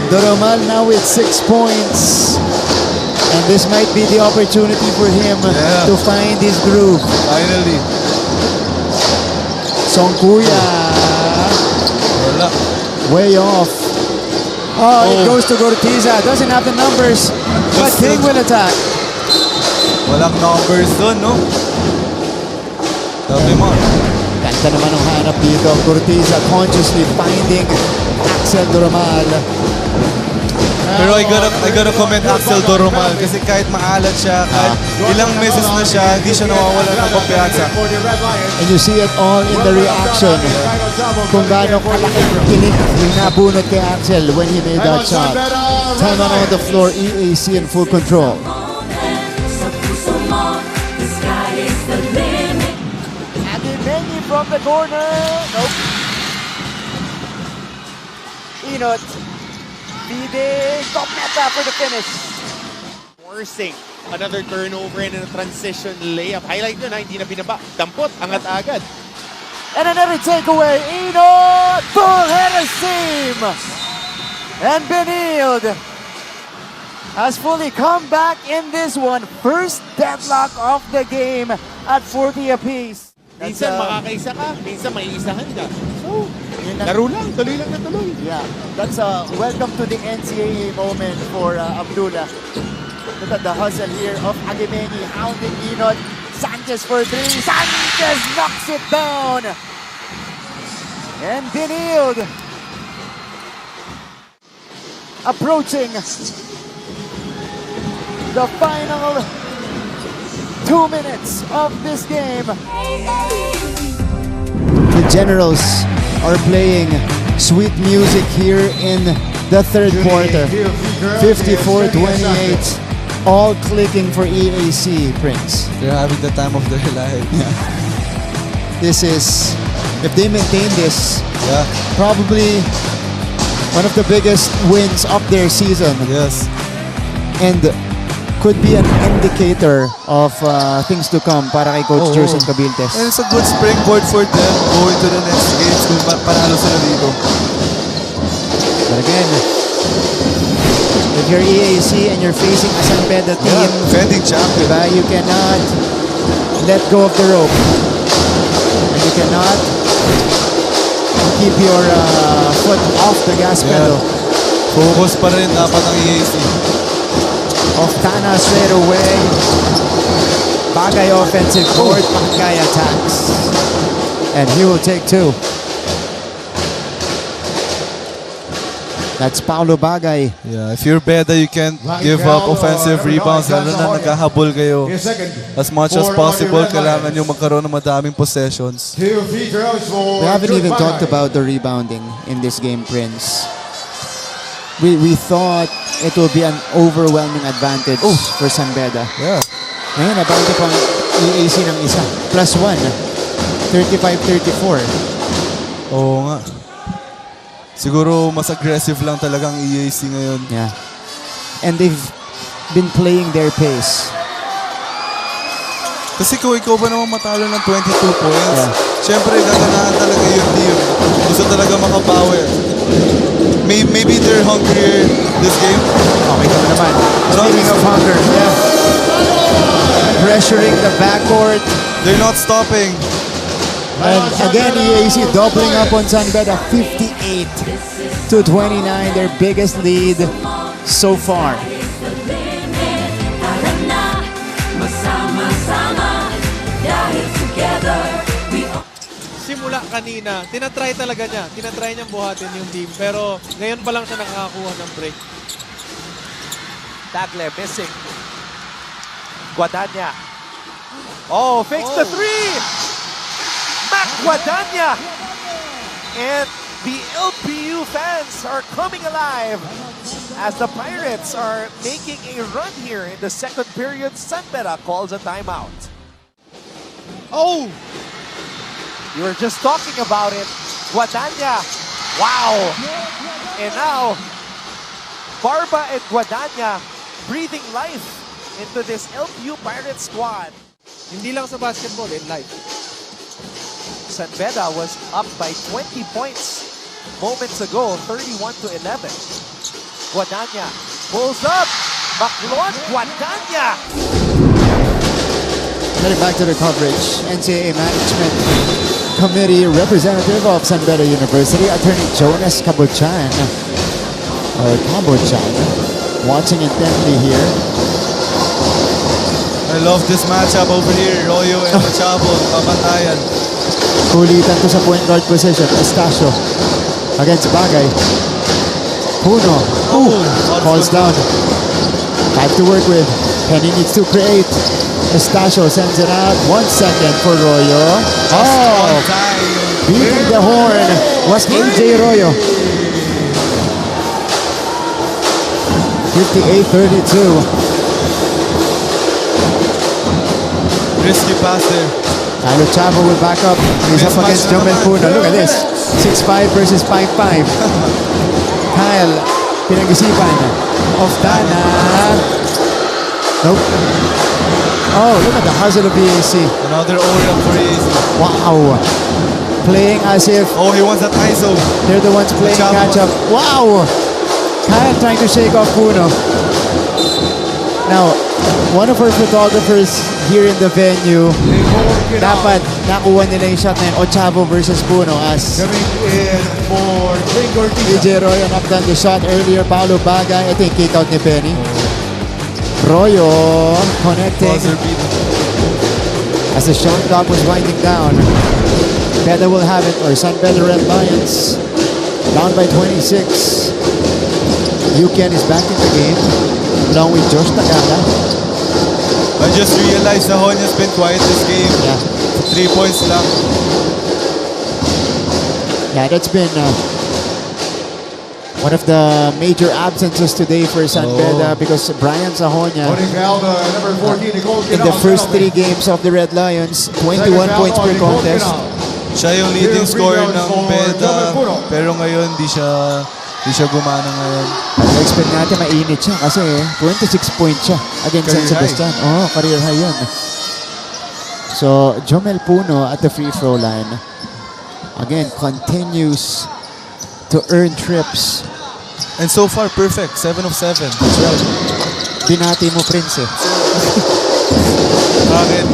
Doromal now with 6 points. And this might be the opportunity for him to find his groove. Finally. Songkuya. Wala. Way off. Oh, it goes to Gortiza. Doesn't have the numbers. But Just King will attack. Walang numbers doon, no? Sabi mo. Ganda naman ang hanap dito. Gortiza consciously finding Axel Doromal. Pero I gotta comment Axel Doromal kasi kahit maalat siya, kahit ilang meses na siya, hindi siya nawawala ng kumpiyansa. And you see it all in the reaction. Kung gaano kalaking kilig yung nabunot kay Axel when he made that shot. Time on the floor, EAC in full control. Aguimeñi from the corner. Nope. Inot. Bide. Gometa for the finish. Forcing another turnover and a transition layup. Highlight yun, hindi na binaba. Dampot, angat agad. And another takeaway. Inot. Full header seam. And Benilde has fully come back in this one. First deadlock of the game at 40 apiece. Minsan makakaisa ka, minsan may isahan ka. So, laro lang, tuloy lang na tuloy. Yeah, that's a welcome to the NCAA moment for Abdullah. Look at the hustle here of Aguimeñi hounding Inot. Sanchez for 3. Sanchez knocks it down. And Benilde approaching the final 2 minutes of this game. The Generals are playing sweet music here in the third quarter. 54-28, all clicking for EAC, Prince. They're having the time of their life. This is, if they maintain this, Yeah. probably one of the biggest wins of their season. Yes. And could be an indicator of things to come para kay Coach Gerson Cabiltes. And it's a good springboard for them going to the next games kung panalo sila dito. But again, if you're EAC and you're facing a San Beda team, defending champion. diba, you cannot let go of the rope. And you cannot keep your foot off the gas pedal. Focus pa rin dapat ang EAC. Oftana straight away. Bagay offensive board. Bagay attacks. And he will take 2. That's Paulo Bagay. Yeah, if you're Beda, you can't give up offensive rebounds. Lalo na naghahabol kayo. As much as possible, kailangan nyo magkaroon ng madaming possessions. We haven't even talked about the rebounding in this game, Prince. We thought it will be an overwhelming advantage for San Beda. Yeah. Ngayon, nabanti pang EAC ng isa. +1. 35-34. Oo nga. Siguro mas aggressive lang talagang EAC ngayon. Yeah. And they've been playing their pace. Kasi kung ikaw ba naman matalo ng 22 points, syempre gaganahan talaga yung team. Gusto talaga makabawi. Maybe they're hungrier this game. Okay ka naman. Speaking of hunger, pressuring the backcourt. They're not stopping. And again, EAC doubling up on San Beda, 58-29, their biggest lead so far. Simula kanina, tinatry talaga niya. Tinatry niyang buhatin yung team. Pero ngayon pa lang siya nakakakuha ng break. Tagle missing. Guadagna. Oh, fakes the 3! Mac Guadagna! And the LPU fans are coming alive as the Pirates are making a run here in the second period. San Beda calls a timeout. Oh! You were just talking about it. Guadagna. Wow! And now, Barba and Guadagna breathing life into this LPU Pirates squad. Hindi lang sa basketball, in life. San Beda was up by 20 points moments ago, 31-11. Guadagna pulls up. Maclon, Guadagna. Getting back to the coverage, NCAA Management Committee representative of San Beda University, Attorney Jonas Cabuchan, watching intently here. I love this matchup over here. Royo and Chavo, kabantayan. Kulitan to sa point guard position. Estacio against Bagay. Puno. Falls down. 5 to work with. Penny needs to create. Estacio sends it out. 1 second for Royo. Beating the horn was AJ Royo. 58-32. Risky pass there. Kylo Chavo will back up. He's up against Jomel Puno. Look at this. 6'5 versus 5'5. Kyle, pinag-isipan. Oftana. Nope. Oh, look at the hustle of EAC. Another order for EAC. Wow. Playing as if... Oh, he wants that ISO. They're the ones playing catch-up. Wow. Kyle trying to shake off Puno. Now, one of our photographers here in the venue, dapat nakuha nila yung shot na yun, Ochavo versus Puno as AJ Royo knocked down the shot earlier. Paulo Bagay, I think kick out ni Penny. Royo connecting as the shot clock was winding down. Beda will have it, or San Beda Red Lions down by 26. Yuken is back in the game along with Josh Tagada. I just realized Honya's been quiet this game. Yeah. 3 points lang. Yeah, that's been one of the major absences today for San Beda because Brian Sahonia in the first 3 games of the Red Lions, 21 points per contest. Siya yung leading scorer ng Beda, pero ngayon di siya gumana ngayon. Expect natin mainit siya kasi 26 points siya against San Sebastian. Career high yun. So, Jomel Puno at the free throw line. Again, continues to earn trips. And so far, perfect. 7 of 7. That's right. Binati mo, Prince eh. Bakit?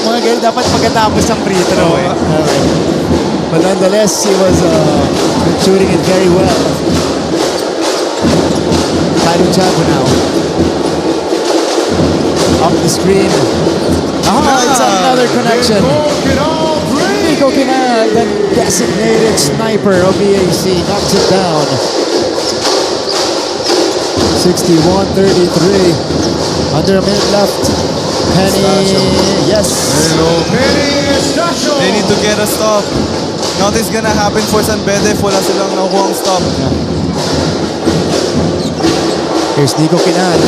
Mga girl, dapat pagkatapos ng free throw eh. Okay. But nonetheless, he was shooting it very well. Cairo Chavo now. Up the screen. It's another connection. Nico Kinal, the designated sniper of EAC, knocks it down. 61-33. Under a minute left. Penny, yes. They need to get a stop. Nothing's gonna happen for San Beda if wala silang nakuhang stop. Here's Nico Kinal.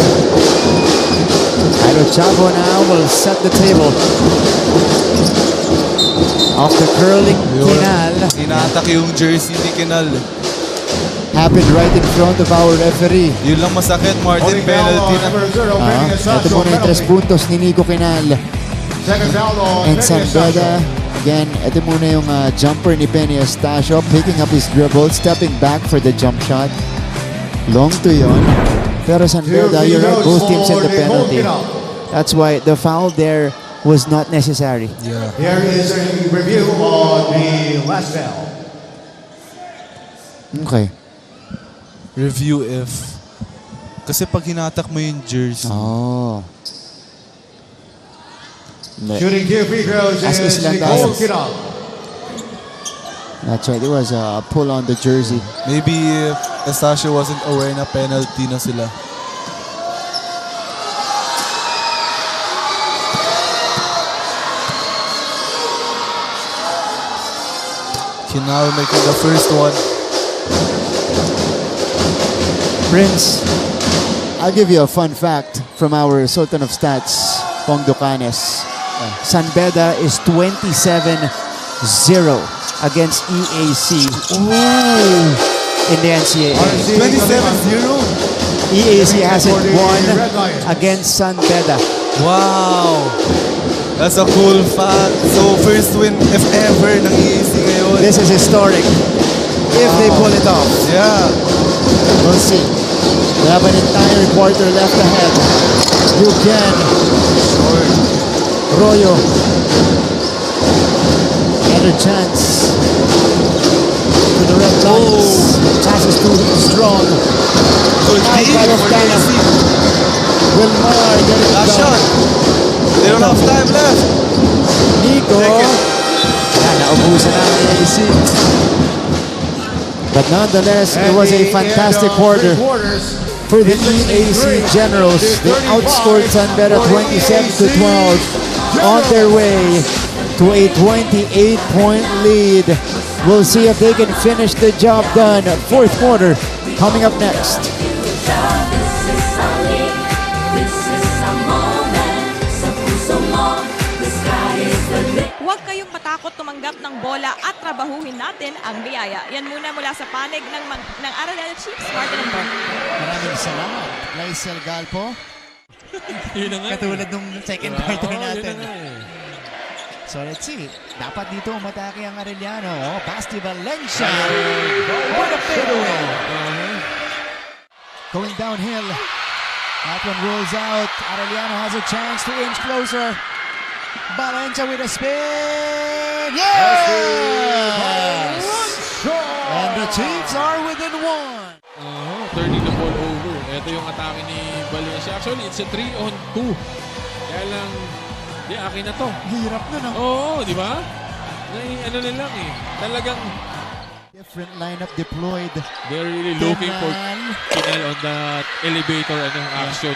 Cairo Chavo now will set the table. Off the curling Kinal. Ina-attack yung jersey ni Kinal. Happened right in front of our referee. Yun lang masakit, Martin, penalty na. Ito muna yung 3 puntos ni Nico Kinal. And San Beda, again, ito muna yung jumper ni Penny Eustacio, picking up his dribble, stepping back for the jump shot. Long to yon. Pero San Beda, you're right, both teams in the penalty. That's why the foul there was not necessary. Yeah. Here is a review on the last foul. Okay. Review if... Kasi pag hinatak mo yung jersey... Oh. Shooting 2 free throws As is Island Nico does. Kinal. That's right, there was a pull on the jersey. Maybe if Eustacio wasn't aware na penalty na sila. Kinal making the first one. Prince, I'll give you a fun fact from our Sultan of Stats, Pong Ducanes. San Beda is 27-0 against EAC in the NCAA. 27-0? EAC hasn't won against San Beda. Wow! That's a cool fact. So first win, if ever, ng EAC ngayon. This is historic. If they pull it off. Yeah. We'll see. We have an entire quarter left ahead. You can. Royo. Another chance for the Red Lions. Chance is too strong. Wilmar getting it Last done. shot. They don't have time left. Nico. Naubusan na ang EAC. But nonetheless, it was a fantastic quarter for the EAC Generals. They outscored San Beda 27-12 on their way to a 28-point lead. We'll see if they can finish the job done. 4th quarter coming up next. Huwag kayong matakot tumanggap ng bola at trabahuhin natin ang biyaya. Yan muna mula sa panig ng Arellano Chiefs, Martin and Brent. Maraming salamat, Laisel Galpo. Yun na nga. Katulad nung second quarter natin. Yun na nga eh. So let's see. Dapat dito umatake ang Arellano. Oh, Basti Valencia. What a fadeaway. Going downhill. That one rolls out. Arellano has a chance to inch closer. Valencia with a spin. Yes! And the Chiefs are within 1. Turning the ball over. Ito yung atake ni Valencia. Actually, it's a 3-on-2. Kaya lang, di akin na to. Hirap na, no? Oo, di ba? Ano na lang eh. Talagang different lineup deployed. they're really looking for Kinal on that elevator action.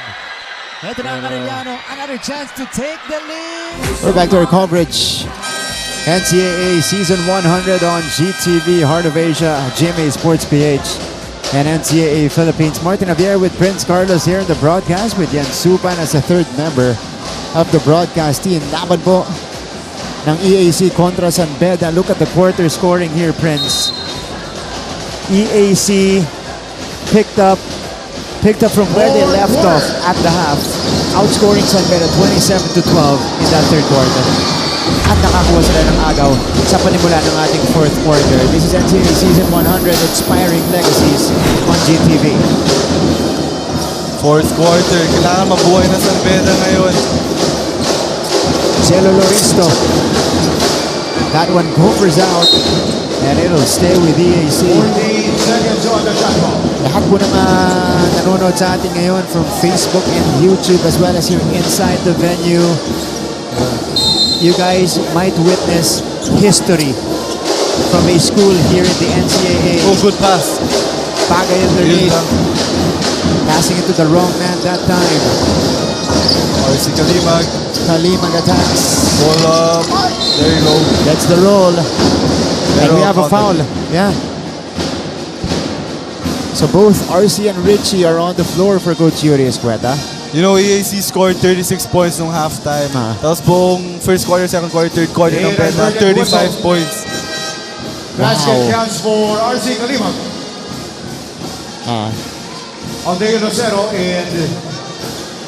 Ito na ang Arellano. Another chance to take the lead. We're back to our coverage. NCAA Season 100 on GTV, Heart of Asia, GMA Sports PH, and NCAA Philippines. Martin Javier with Prince Carlos here in the broadcast with Jens Supan as a 3rd member of the broadcast team. Laban po ng EAC kontra San Beda. Look at the quarter scoring here, Prince. EAC picked up from where they left off at the half, outscoring San Beda 27-12 in that 3rd quarter. At nakakuha sila ng agaw sa panimula ng ating 4th quarter. This is NCAA Season 100, Inspiring Legacies on GTV. 4th quarter, kailangan mabuhay na San Beda ngayon. Cielo Loristo. That one goes out. And it'll stay with EAC. 14 seconds on the shot clock. Lahat po ng nanonood sa atin ngayon from Facebook and YouTube as well as here inside the venue. You guys might witness history from a school here in the NCAA. Oh, good pass. Bagay underneath. Passing it to the wrong man that time. RC Kalimag. Kalimag attacks. Ball up. There you go. That's the roll. And we have a foul. Yeah. So both RC and Richie are on the floor for Coach Yuri Escueta. You know, EAC scored 36 points nung halftime. Tapos buong first quarter, second quarter, third quarter ng Beda, 35 points. Basket counts for RC Kalimag. Aldeo Lucero and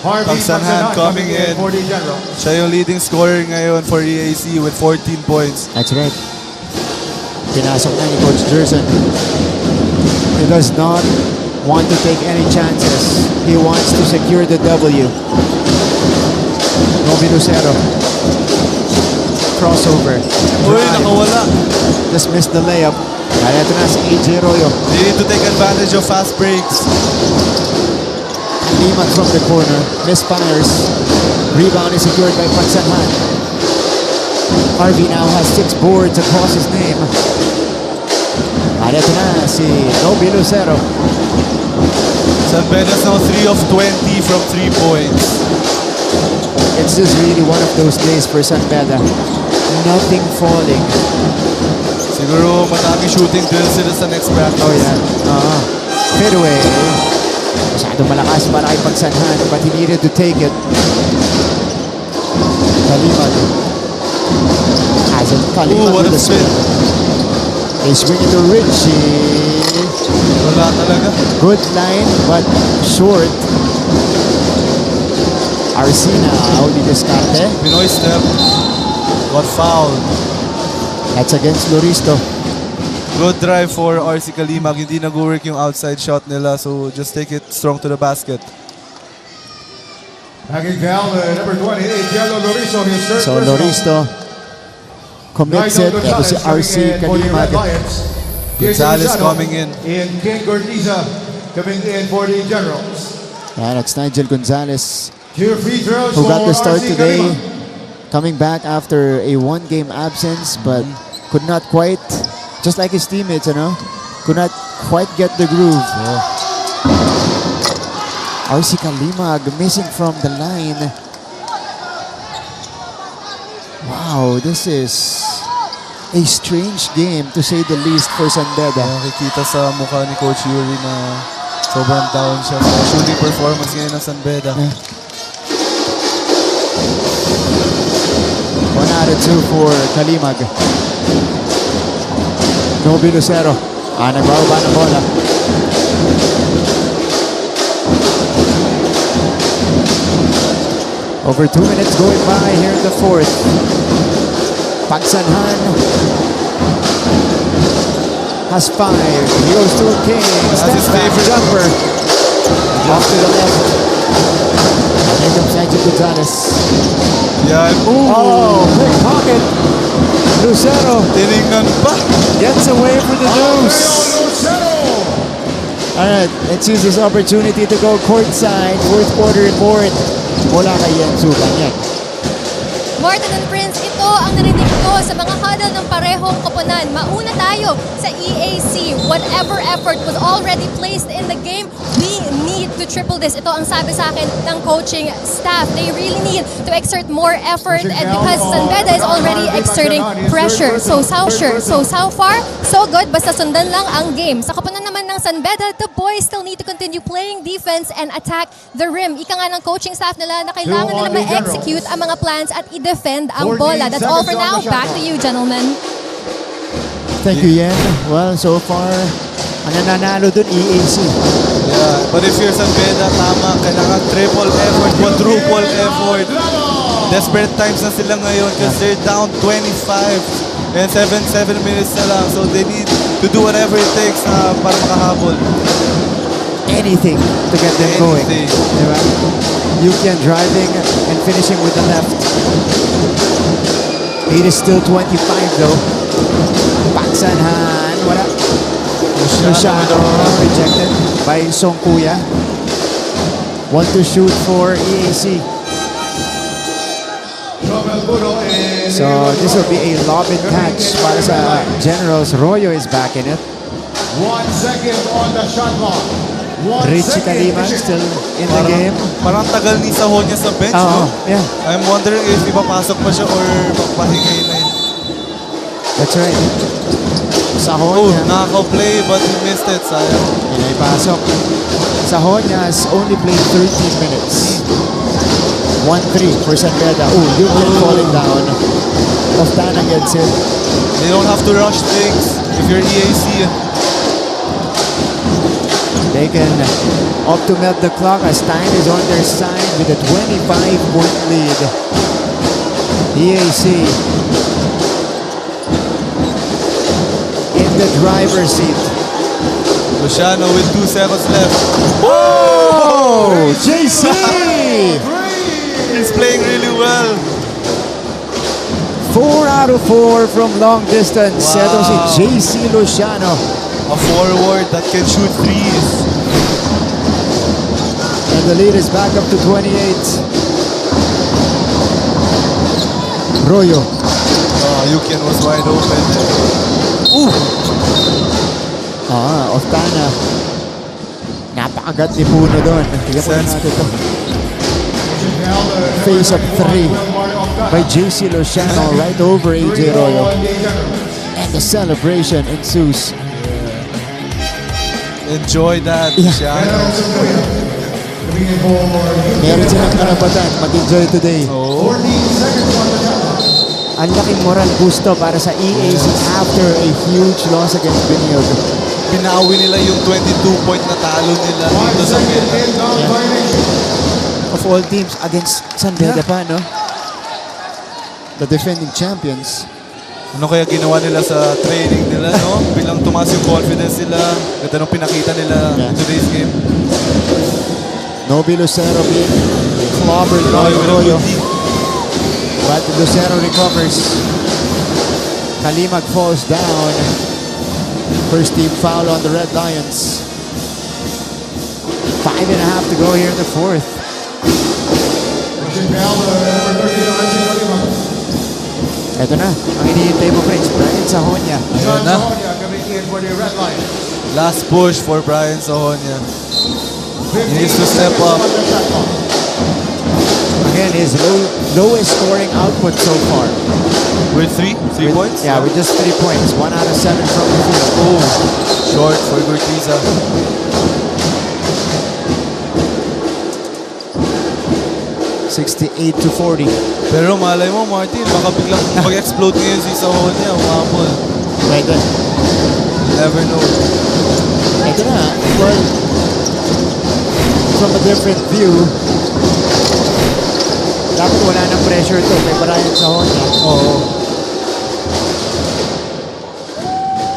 Harvey Pagsanhan coming in. for the General. Siya yung leading scorer ngayon for EAC with 14 points. That's right. Pinasok na ni Coach Jerson. He does not want to take any chances. He wants to secure the W. Novi Lucero. Crossover. Uy, nakawala. Just missed the layup. Kaya ito na si AJ Royo. They need to take advantage of fast breaks. Liman from the corner. Misfires. Rebound is secured by Pagsanhan. Harvey now has 6 boards across his name. Kaya ito na si Novi Lucero. San Beda's now 3 of 20 from 3 points. It's just really one of those days for San Beda. Nothing falling. Siguro matami shooting drill sila sa next practice. Oh yeah. Fadeaway. Masyadong malakas para kay Pagsanhan, but he needed to take it. Kalimag. Kalimag what with a the swing. They swing it to Richie. Wala talaga. Good line, but short. Arcina, Audi Descarte. Pinoy step. Got fouled. That's against Loristo. Good drive for RC Kalimag. Hindi nag-work yung outside shot nila, so just take it strong to the basket. Hanging foul, number 28, Yellow Loristo, his third So personal. Loristo commits it. Ito si RC Kalimag. Gonzalez coming in. And King Gortiza coming in for the Generals. That's Nigel Gonzalez, 2 free throws who got for the start RC today. Kalimag. Coming back after a 1-game absence, but could not quite, just like his teammates, could not quite get the groove. RC Kalimag missing from the line. Wow, this is a strange game to say the least for San Beda. Nakikita sa mukha ni Coach Yuri na sobrang down siya sa shooting performance ngayon ng San Beda. 1 out of 2 for Kalimag. Novi Lucero. Nagbababa ng bola. Over 2 minutes going by here in the fourth. Pagsanhan has 5. He goes to King. Step back jumper. Off to the left. Here comes Nigel Gonzalez. Yeah. Oh, big pocket. Lucero. Tinignan pa. Gets away for the deuce. Alright, let's use this opportunity to go courtside. Fourth quarter report. Mula kay Yensu Kanyek. Morton and Prince, ito ang narinig ko sa mga huddle ng parehong koponan. Mauna tayo sa EAC. Whatever effort was already placed in the game, we need to triple this. Ito ang sabi sa akin ng coaching staff. They really need to exert more effort, and because San Beda is already exerting pressure. So far, so good. Basta sundan lang ang game. Sa koponan naman ng San Beda, the boys still need to continue playing defense and attack the rim. Ika nga ng coaching staff nila na kailangan nila ma-execute ang mga plans at i-defend ang bola. That's all for now. Back to you, gentlemen. Thank you, Yen. Well, so far, ang nananalo dun, EAC. Yeah, but if you're San Beda, tama, kailangan triple effort, quadruple effort. Desperate times na sila ngayon because they're down 25 and 7 minutes na lang. So they need to do whatever it takes para makahabol. Anything to get them going. Diba? Yukian driving and finishing with the left. Lead is still 25 though. Pagsanhan. Luciano rejected by Song Kuya. 1 to shoot for EAC. So this will be a lob and catch para sa Generals. Royo is back in it. 1 second on the shot clock. Richie Kaliman still in the game. Parang tagal ni Sahonia sa bench, no? Yeah. I'm wondering if ipapasok pa siya or magpahingay na yun. That's right. Oh, Sahonia. nakaka-play but he missed it. Sayang. Pinaypasok. Sahonia has only played 13 minutes. 1-3 for San Beda. Oh, Yukin falling down. Oftana gets it. They don't have to rush things if you're EAC. They can opt to melt the clock as time is on their side with a 25-point lead. EAC in the driver's seat. Luciano with 2 seconds left. Oh, JC! He's playing really well. 4 out of 4 from long distance. Wow. Settles in JC Luciano. A forward that can shoot threes. And the lead is back up to 28. Royo. Oh, Yukin was wide open. Ooh! Oftana. Napakagat ni Puno doon. Tignan po natin ito. Face up 3 by JC Luciano right over AJ Royo. And the celebration ensues. Enjoy that, Luciano. Meron silang karapatan mag-enjoy today. Ang laking moral boosto para sa EAC after a huge loss against Benilde. Pinawi nila yung 22-point na talo nila dito sa Beda. Of all teams against San Beda pa, no? The defending champions. Ano kaya ginawa nila sa training nila, no? Bilang tumaas yung confidence nila. Ganda nung pinakita nila in today's game. Nobi Lucero being clobbered by Royo. But Lucero recovers. Kalimag falls down. First team foul on the Red Lions. 5.5 to go here in the fourth. Ito na, ang hinihintay mo, Prince. Brian Sahonia. Ayan na. Last push for Brian Sahonia. He needs to step up. Again, his lowest scoring output so far. With 3 points? Yeah, with just 3 points. 1 out of 7 from the field. Oh, short for Gurtiza. 68-40. Pero malay mo, Martin, baka biglang mag-explode ngayon si Sahonia. Umapol. Pwede. Never know. Ito na. Well, from a different view, dapat wala ng pressure to kay Brian Sahonia. Oo.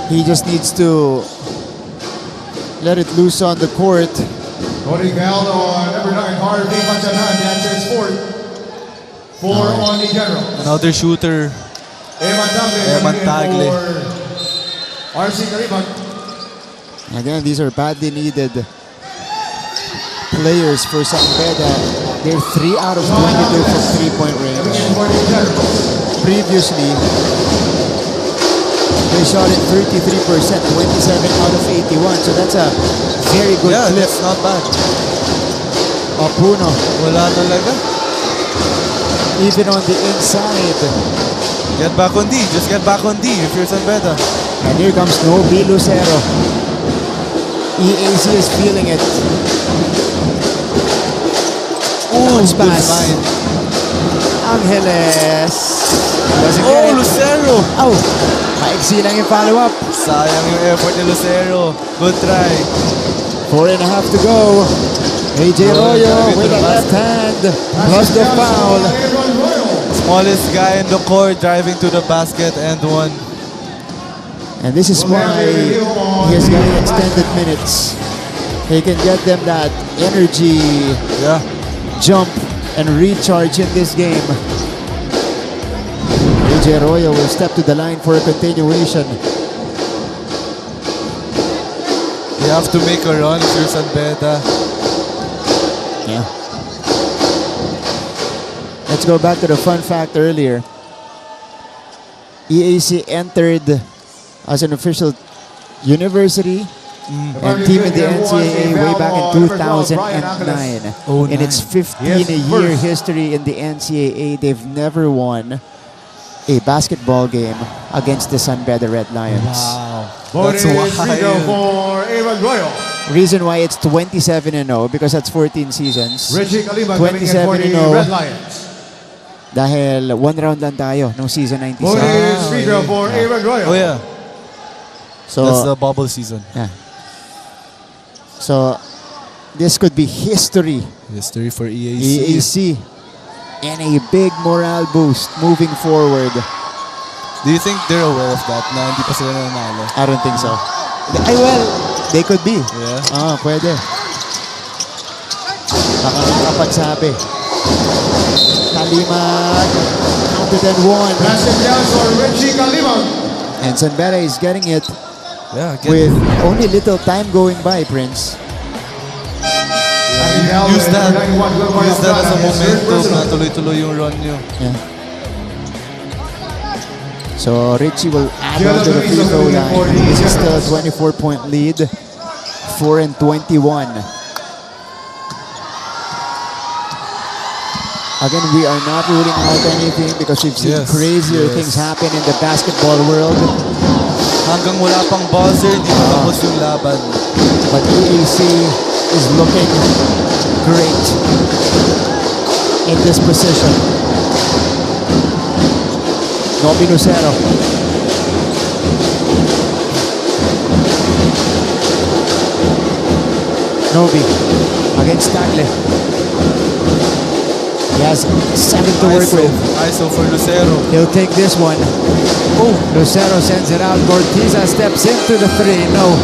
He just needs to let it loose on the court. Voting foul on number 9, Harvey Manchanan. The answer is 4. 4 on the general. Another shooter. Eman Tagle. RC Kalimag. Again, these are badly needed players for San Beda. They're 3 out of 22 from 3-point range. Previously, they shot it 33%, 27 out of 81. So that's a very good clip. That's not bad. Puno. Wala talaga. Even on the inside. Get back on D. Just get back on D if you're San Beda. And here comes Nobi Lucero. EAC is feeling it. Ooh, Good good pass. line. Angeles. Doesn't get Oh, it. Lucero! Oh, maiksi lang yung follow-up. Sayang yung effort ni Lucero. Good try. 4.5 to go. AJ Royo with a left hand. Plus the foul. Smallest guy in the court driving to the basket and one. And this is why he is getting extended minutes. He can get them that energy jump and recharge in this game. AJ Royo will step to the line for a continuation. You have to make a run if you're San Beda. Yeah. Let's go back to the fun fact earlier. EAC entered as an official university and team in the NCAA way back in 2009. In its 15-year history in the NCAA, they've never won a basketball game against the San Beda Red Lions. Wow. That's wild. Reason why it's 27-0 because that's 14 seasons. 27-0 Red Lions. dahil one round lang tayo nung season 97. Oh yeah. So that's the bubble season. Yeah. So this could be history. History for EAC. EAC. And a big morale boost moving forward. Do you think they're aware of that na hindi pa sila nanalo? I don't think so. Ay, well, they could be. Yeah. Pwede. Baka nakapagsabi. Kalimag. Counted and one. And San Beda is getting it with only little time going by, Prince. Use that as a momentum na tuloy-tuloy yung run nyo. Yeah. So Richie will add on to the free throw line. This is still a 24-point lead. 4-21. Again, we are not ruling out anything because we've seen crazier things happen in the basketball world. Hanggang wala pang buzzer, di pa tapos yung laban. But EAC is looking great in this position. Nobi Lucero. Nobi against Stanley. He has 7 to work with. ISO for Lucero. He'll take this one. Oh, Lucero sends it out. Gortiza steps into the 3. No.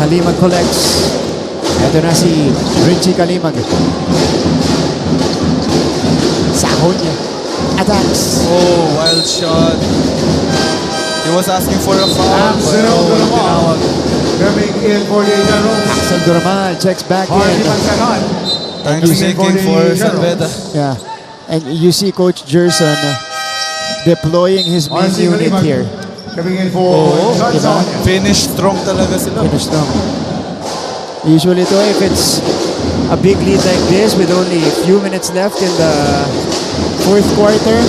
Kalimag collects. Ito na si Richie Kalimag. Sahon niya. Attacks. Oh, wild shot. He was asking for a foul. Durmal coming in for the Generals. Axel Durmal checks back in. Thanks for San Beda. Yeah. And you see Coach Gerson deploying his main unit here. Coming in for diba? Finish strong talaga sila. Finish strong. Usually ito, if it's a big lead like this with only a few minutes left in the fourth quarter,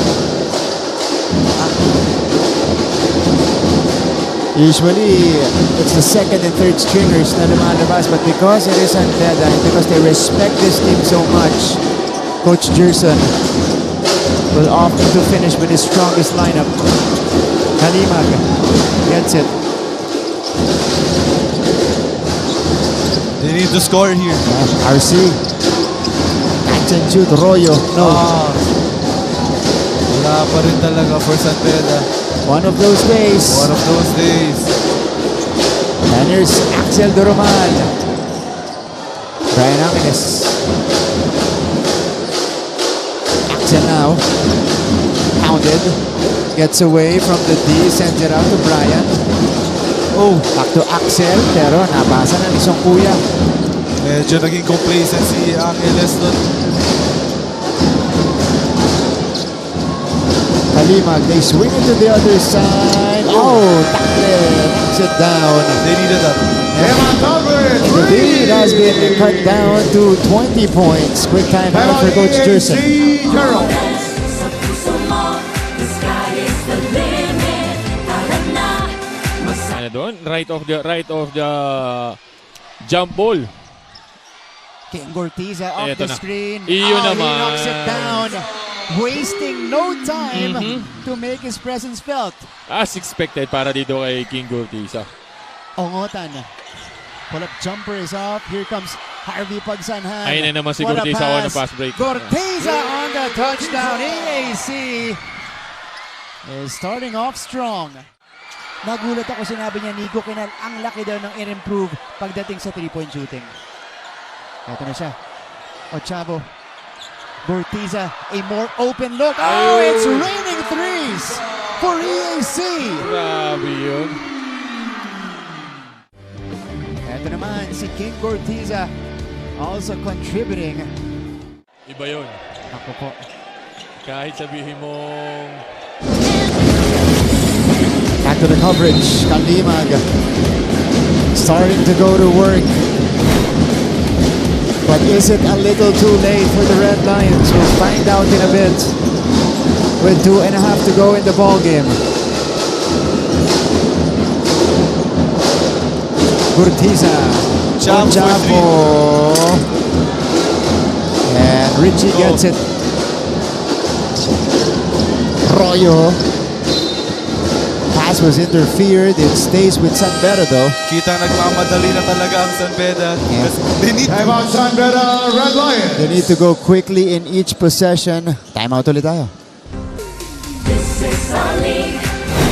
usually it's the second and third stringers na lumalabas, but because it is San Beda and because they respect this team so much, Coach Gerson will opt to finish with his strongest lineup. Kalimag gets it. They need to score here. RC. Catch and shoot. Royo. No. Wala pa rin talaga for San Beda. One of those days. One of those days. And here's Axel Duroman. Brian Amines. Axel now. Pounded. Gets away from the D. Sends it out to Brian. Oh, back to Axel. Pero nabasa na ni Songkuya. Medyo naging complacent si Angeles doon. Kalimag, they swing it to the other side. Oh, tackle. Knocks it down. They needed that. The lead has been cut down to 20 points. Quick time out for Coach Gerson. Ano doon? Right of the jump ball. King Gortiza off Eto the na. screen. Iyon He naman. knocks it down. Wasting no time to make his presence felt. As expected para dito kay King Gortiza. Ongotan. Pull-up jumper is off. Here comes Harvey Pagsanhan. Ayun na naman si What a Gortiza on the pass break. Gortiza on the touchdown. EAC is starting off strong. Nagulat ako, sinabi niya, Nico Kinal, ang laki daw ng in-improve pagdating sa 3-point shooting. Ito na siya. Ochavo. Gortiza, a more open look. Oh, it's raining threes for EAC. Grabe yun. Ito naman si King Cortiza also contributing. Iba yun. Ako po. Kahit sabihin mong Back to the coverage. Kalimag starting to go to work. But is it a little too late for the Red Lions? We'll find out in a bit. With 2.5 to go in the ball game. Cortiza. Chavo. And Richie gets it. Royo. Pass was interfered. It stays with San Beda though. Kita nagmamadali na talaga ang San Beda. Yeah. Time out, San Beda Red Lions. They need to go quickly in each possession. Time out ulit tayo. This is our league.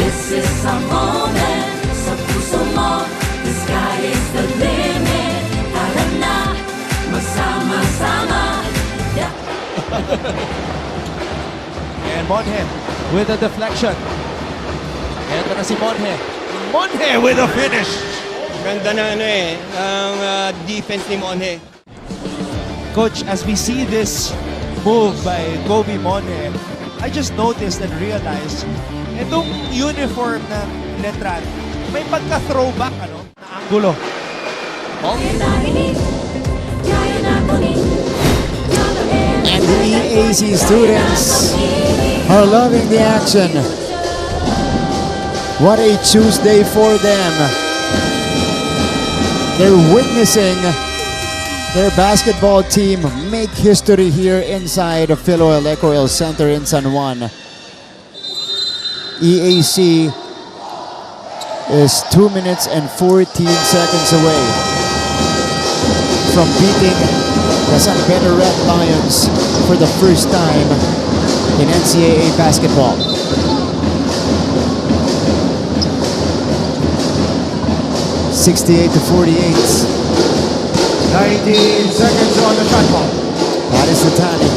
This is our moment. Sa puso mo, the sky is the limit. Tara na, magsama-sama. And Monhe with a deflection. Ito na si Monhe. Monhe with a finish. Ganda na ang defense ni Monhe. Coach, as we see this move by Kobe Monhe, I just noticed and realized itong uniform na letran, may pagka-throwback na anggulo. And the EAC students are loving the action. What a Tuesday for them. They're witnessing their basketball team make history here inside of Philoel Ecoel Center in San Juan. EAC is 2 minutes and 14 seconds away from beating the San Beda Red Lions for the first time in NCAA basketball. (68 to 48). 19 seconds on the shot clock. That is the tally.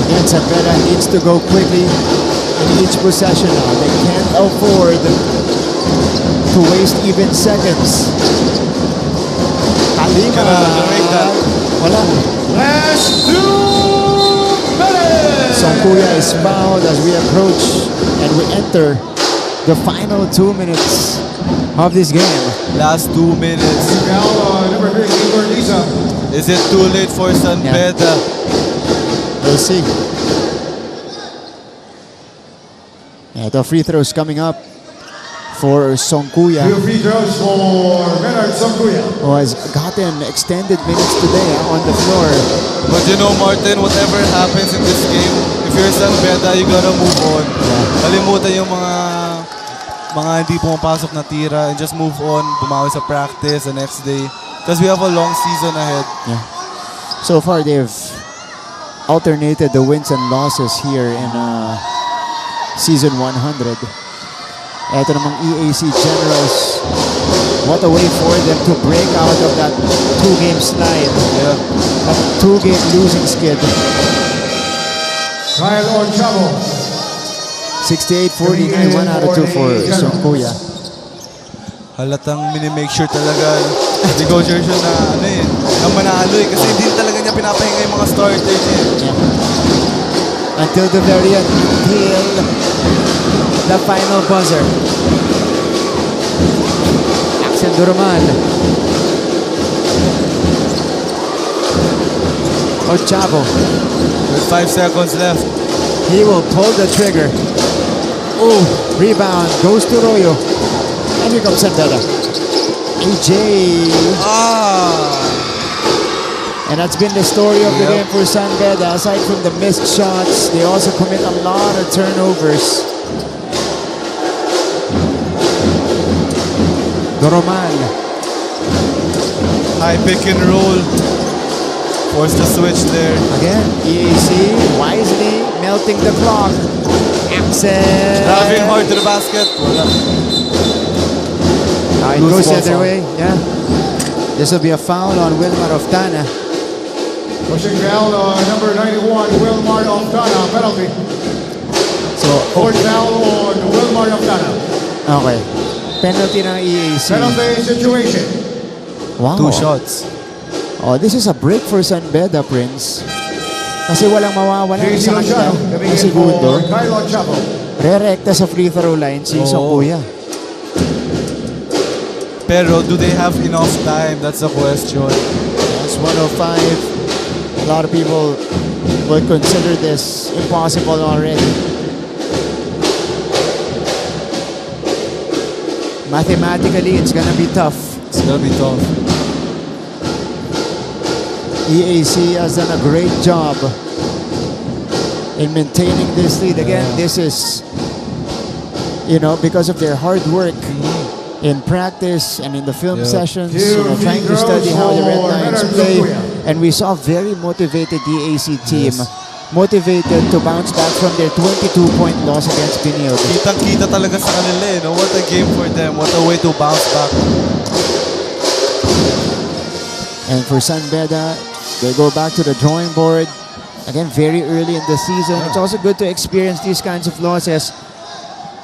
Again, San Beda needs to go quickly in each possession now. They can't afford to waste even seconds. Kalima. Wala. Last 2 minutes. Songkuya is fouled as we approach and we enter the final 2 minutes of this game. Last 2 minutes. Number 3, Cortiza. Is it too late for San Beda? We'll see. Yeah, the free throws coming up for Songkuya, 2 free throws for Menard Songkuya. who has gotten extended minutes today on the floor. But you know, Martin, whatever happens in this game, if you're San Beda, you gotta move on. Kalimutan yung mga hindi pumapasok na tira and just move on, bumawi sa practice the next day. Because we have a long season ahead. Yeah. So far, they've alternated the wins and losses here in season 100. Ito namang EAC Generals. What a way for them to break out of that 2-game slide. Yeah. That 2-game losing skid. Kyle Chavo. 68-49, 1 out of 2 for Songkuya. Halatang mini-make sure talaga si Coach Herschel na na manalo kasi hindi talaga niya pinapahinga yung mga starters niya. Yeah. Until the very end, until the final buzzer. Axel Duruman. Ochavo. With 5 seconds left. He will pull the trigger. Oh, rebound goes to Royo. And here comes San Beda. AJ. And that's been the story of the game for San Beda. Aside from the missed shots, they also commit a lot of turnovers. Doroman. High pick and roll. Force the switch there. Again, EAC wisely melting the clock. Axel. Driving hard to the basket. Wala. It goes the other way. Yeah. This will be a foul on Wilmar Oftana. Pushing foul on number 91, Wilmar Oftana, penalty. So, Fourth foul on Wilmar Oftana. okay. Penalty ng EAC. Penalty situation. Wow. 2 shots. Oh, this is a break for San Beda, Prince. Kasi walang mawawala JC sa kanila. Lozano coming Na in segundo. for Kylon Chapo. Re-recta sa free throw line si Kuya. Pero do they have enough time? That's the question. That's 105. A lot of people would consider this impossible already. Mathematically, it's gonna be tough. It's gonna be tough. EAC has done a great job in maintaining this lead. Again, this is, because of their hard work in practice and in the film sessions, trying to study how the Red Lions play. And we saw a very motivated EAC team, motivated to bounce back from their 22-point loss against Binilde. Kitang-kita talaga sa kanila eh. No? What a game for them. What a way to bounce back. And for San Beda, they go back to the drawing board. Again, very early in the season. It's also good to experience these kinds of losses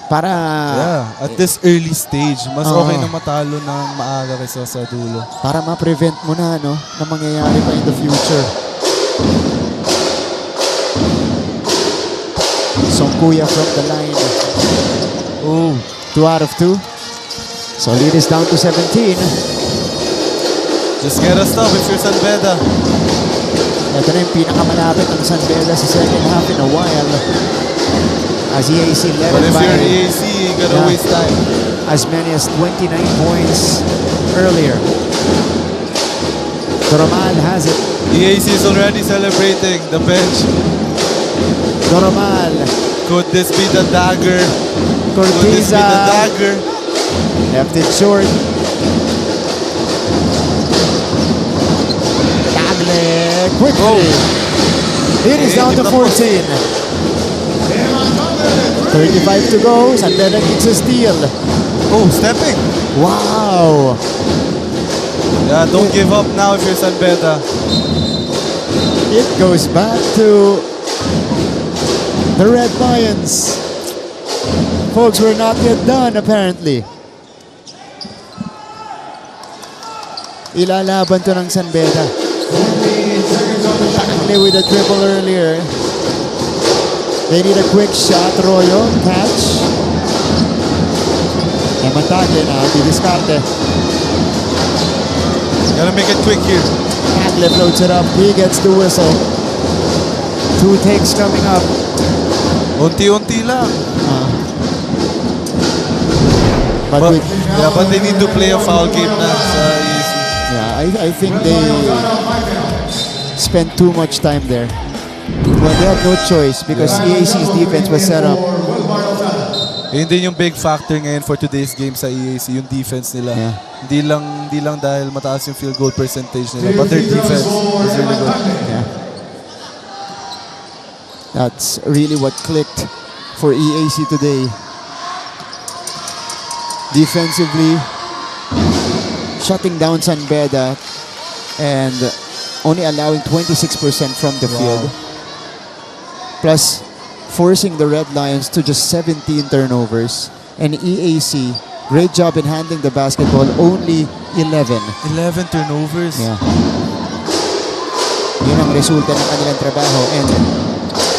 para... At this early stage, mas okay na matalo ng maaga kaysa sa dulo. Para ma-prevent mo na, na mangyayari pa in the future. Kuya from the line. 2 out of 2. So lead is down to 17. Just get a stop if you're San Beda. Ito na yung pinakamalapit ng San Beda sa second half in a while. As EAC led But if by you're EAC, you gotta waste time. As many as 29 points earlier. Doromal has it. EAC is already celebrating the bench. Doromal. Could this be the dagger? Could this be the dagger? Left it short. Quickly. It is down to 14. 35 to go. San Beda needs a steal. Stepping. Wow. Yeah, don't give up now if you're San Beda. It goes back to the Red Lions. Folks, we're not yet done apparently. Ilalaban to ng San Beda. With a triple earlier. They need a quick shot. Royo, catch. Ematake na, didiskarte. Gotta make it quick here. Hagle floats it up. He gets the whistle. 2 takes coming up. Unti-unti lang. But they need to play a foul game na sa EAC. Yeah, I think they spent too much time there. Well, they had no choice because EAC's defense was set up. Yun din yung big factor ngayon for today's game sa EAC, yung defense nila. Hindi lang dahil mataas yung field goal percentage nila, but their defense is really good. Yeah. That's really what clicked for EAC today. Defensively, shutting down San Beda and only allowing 26% from the field. Plus, forcing the Red Lions to just 17 turnovers. And EAC, great job in handling the basketball, only 11. 11 turnovers? Yeah. Yun ang resulta ng kanilang trabaho. And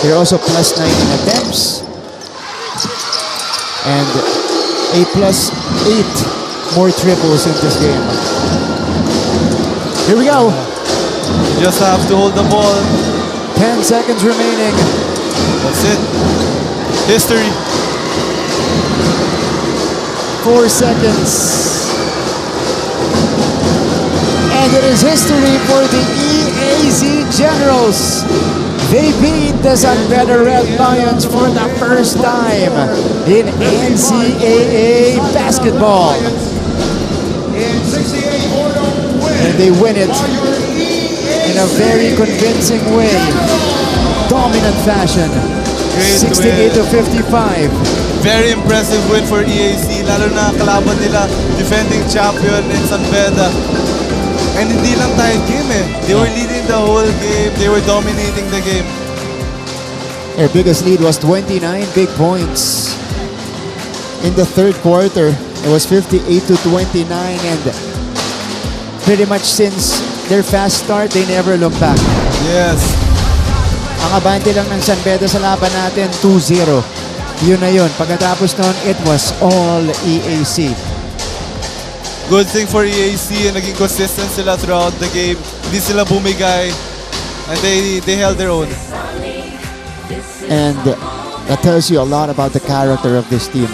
they're also plus 9 in attempts. And a plus 8 more triples in this game. Here we go. You just have to hold the ball. 10 seconds remaining. That's it. History. 4 seconds. And it is history for the EAC Generals. They beat the San Beda Red Lions for the first time in NCAA basketball. And they win it in a very convincing way. Dominant fashion. 68 to 55. Very impressive win for EAC, lalo na kalaban nila, defending champion in San Beda. And hindi lang tight game eh. They were leading the whole game. They were dominating the game. Their biggest lead was 29 big points in the third quarter. It was 58-29, and pretty much since their fast start, they never look back. Yes. Ang abante lang ng San Beda sa laban natin, 2-0. Yun na yun. Pagkatapos nun, it was all EAC. Good thing for EAC, naging consistent sila throughout the game. Hindi sila bumigay, and they held their own. And that tells you a lot about the character of this team.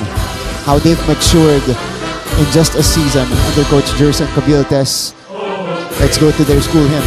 How they've matured in just a season under Coach Jerson Cabiltes. Let's go to their school hymn.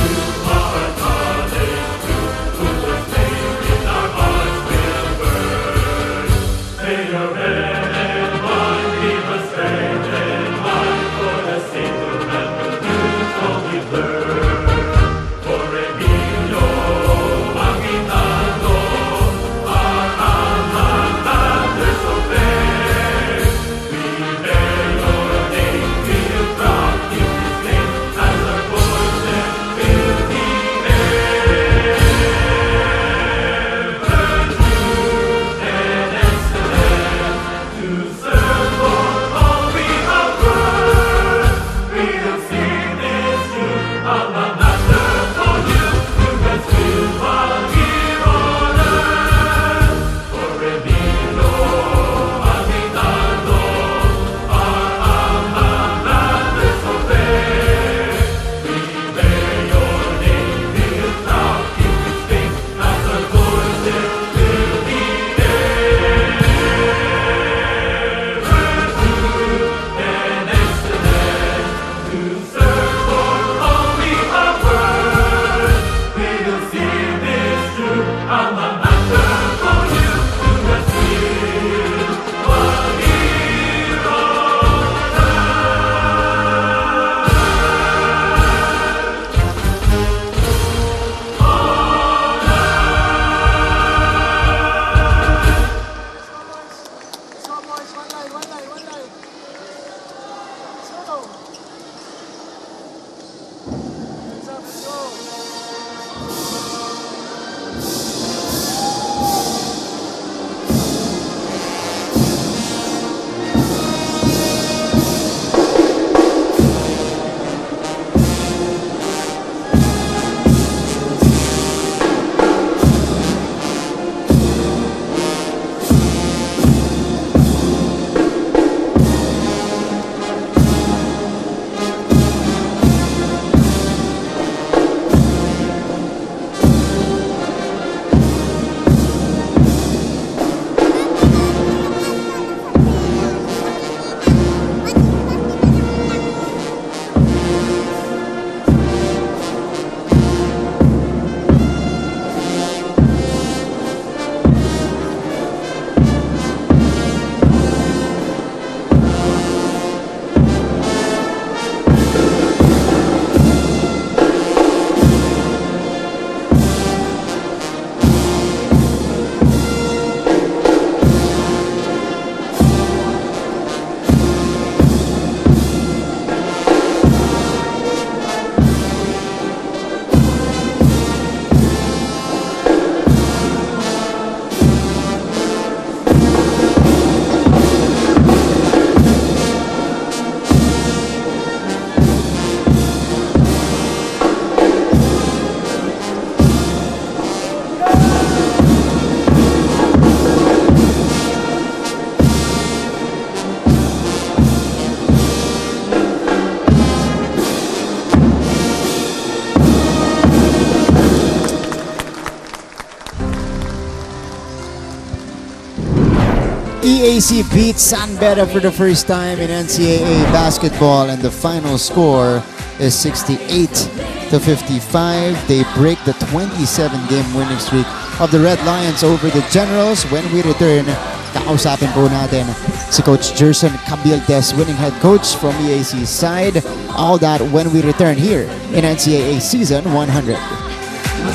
EAC beats San Beda for the first time in NCAA basketball, and the final score is 68-55. They break the 27-game winning streak of the Red Lions over the Generals. When we return, kakausapin po natin si Coach Jerson Cabiltes, winning head coach from EAC's side. All that when we return here in NCAA Season 100.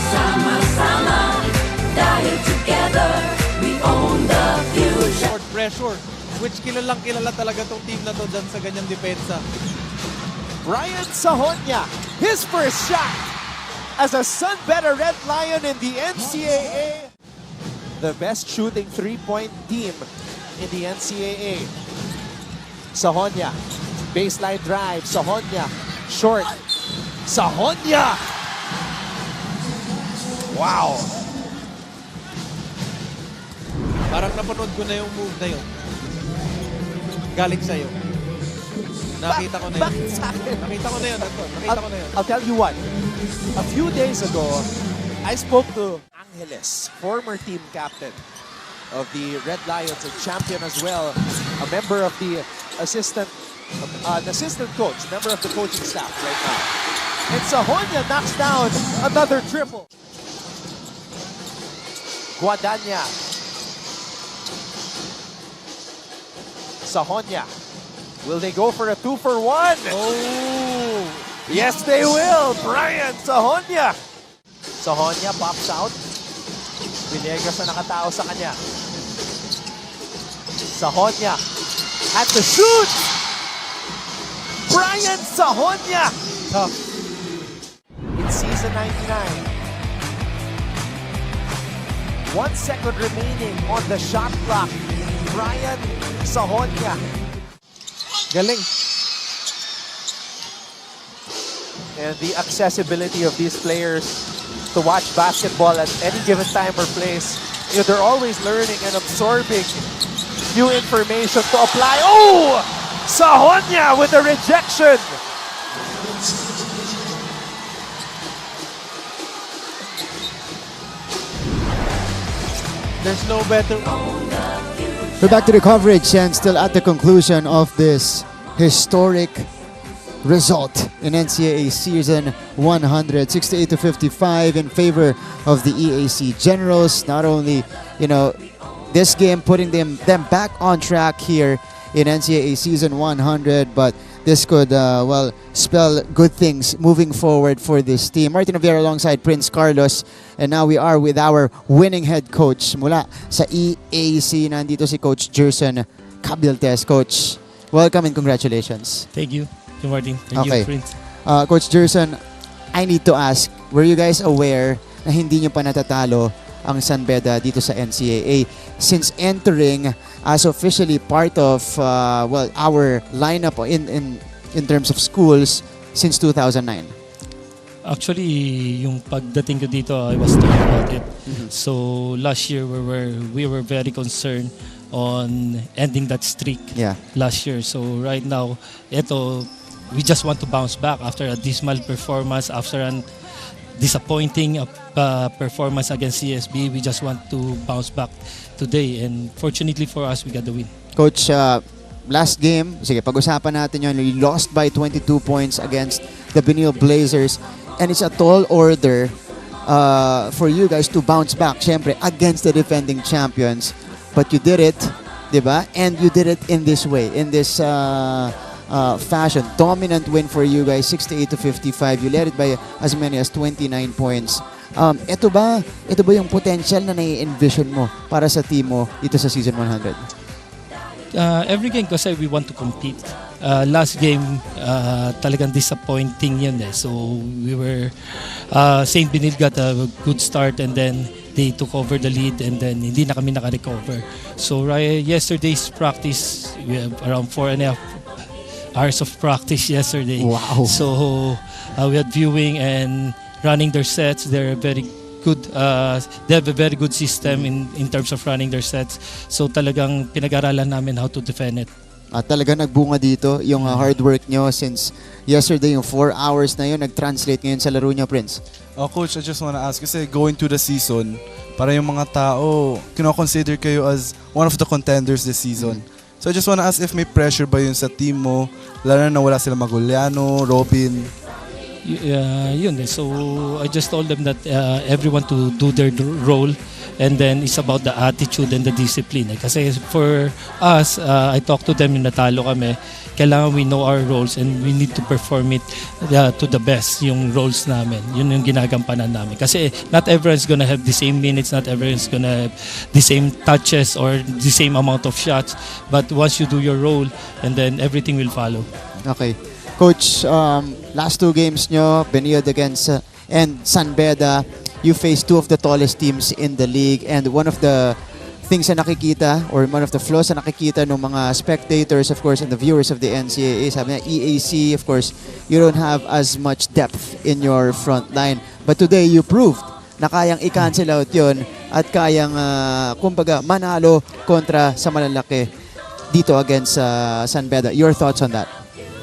Sama-sama, dahil together, we own the future. Pressure, which kilalang kilala talaga tong team na to dyan sa ganyang depensa. Ryan Sahonia, his first shot as a San Beda Red Lion in the NCAA. The best shooting three-point team in the NCAA. Sahonya. Baseline drive. Sahonya. Short. Sahonya! Wow! Parang napanood ko na yung move na yun. Galing sa'yo. Nakita ko na yun. Bakit sa akin? Nakita ko na yun, Anton. Nakita ko na yun. I'll tell you what. A few days ago, I spoke to Angeles, former team captain of the Red Lions and champion as well, a member of the assistant coach, member of the coaching staff right now. And Sahonya knocks down another triple. Guadagna. Sahonya. Will they go for a 2-for-1? Oh! Yes, they will! Brian Sahonya! Sahonya pops out. Villegas na nakatao sa kanya. Sahonya at the shoot! Brian Sahonya! Tough. It's season 99. 1 second remaining on the shot clock. Brian Sahonya. Galing. And the accessibility of these players to watch basketball at any given time or place. You know, they're always learning and absorbing new information to apply. Oh! Sahonya with a rejection. There's no better. We're back to the coverage and still at the conclusion of this historic result in NCAA season 100, 68-55 in favor of the EAC Generals. Not only, you know, this game putting them back on track here in NCAA season 100, but this could, well, spell good things moving forward for this team. Martin Javier alongside Prince Carlos, and now we are with our winning head coach mula sa EAC. Nandito si Coach Jerson Cabiltes. Coach, welcome and congratulations. Thank you, Martin. Thank you, Prince. Coach Jerson, I need to ask, were you guys aware na hindi nyo pa natatalo ang San Beda dito sa NCAA since entering as officially part of well, our lineup in terms of schools since 2009? Actually, yung pagdating ko dito, I was talking about it. So last year we were very concerned on ending that streak last year. So right now, we just want to bounce back after a dismal performance, after an disappointing performance against CSB. We just want to bounce back today, and fortunately for us, we got the win. Coach, last game, sige, pag-usapan natin yun. We lost by 22 points against the Benil Blazers, and it's a tall order for you guys to bounce back, syempre, against the defending champions. But you did it, diba? And you did it in this way, in this fashion. Dominant win for you guys, 68-55. You led it by as many as 29 points. Ito ba yung potential na nai-envision mo para sa team mo dito sa season 100? Every game kasi we want to compete. Last game, talagang disappointing yun eh. So we were, St. Benil got a good start and then they took over the lead and then hindi na kami naka-recover. So yesterday's practice, we have around 4.5 hours of practice yesterday. Wow. So we had viewing and running their sets. They're very good. They have a very good system in terms of running their sets. So talagang pinag-aralan namin how to defend it. Talaga nagbunga dito yung hard work nyo since yesterday, yung 4 hours na yun, nag-translate ngayon sa laro nyo, Prince. Coach, I just want to ask, kasi going to the season, para yung mga tao, kino-consider kayo as one of the contenders this season. So I just want to ask if may pressure ba yun sa team mo, lalo na wala sila Maguliano, Robin. Yun eh. So I just told them that everyone to do their role, and then it's about the attitude and the discipline. Kasi for us, I talked to them yung natalo kami, kailangan we know our roles and we need to perform it to the best, yung roles namin. Yun yung ginagampanan namin. Kasi not everyone's gonna have the same minutes, not everyone's gonna have the same touches or the same amount of shots. But once you do your role, and then everything will follow. Okay. Coach, last 2 games nyo, Benilde against and San Beda, you faced 2 of the tallest teams in the league, and one of the things na nakikita or one of the flaws na nakikita ng mga spectators, of course, and the viewers of the NCAA. Sabi niya, EAC, of course, you don't have as much depth in your front line. But today, you proved na kayang i-cancel out yun at kayang, kumbaga, manalo kontra sa malalaki dito against San Beda. Your thoughts on that?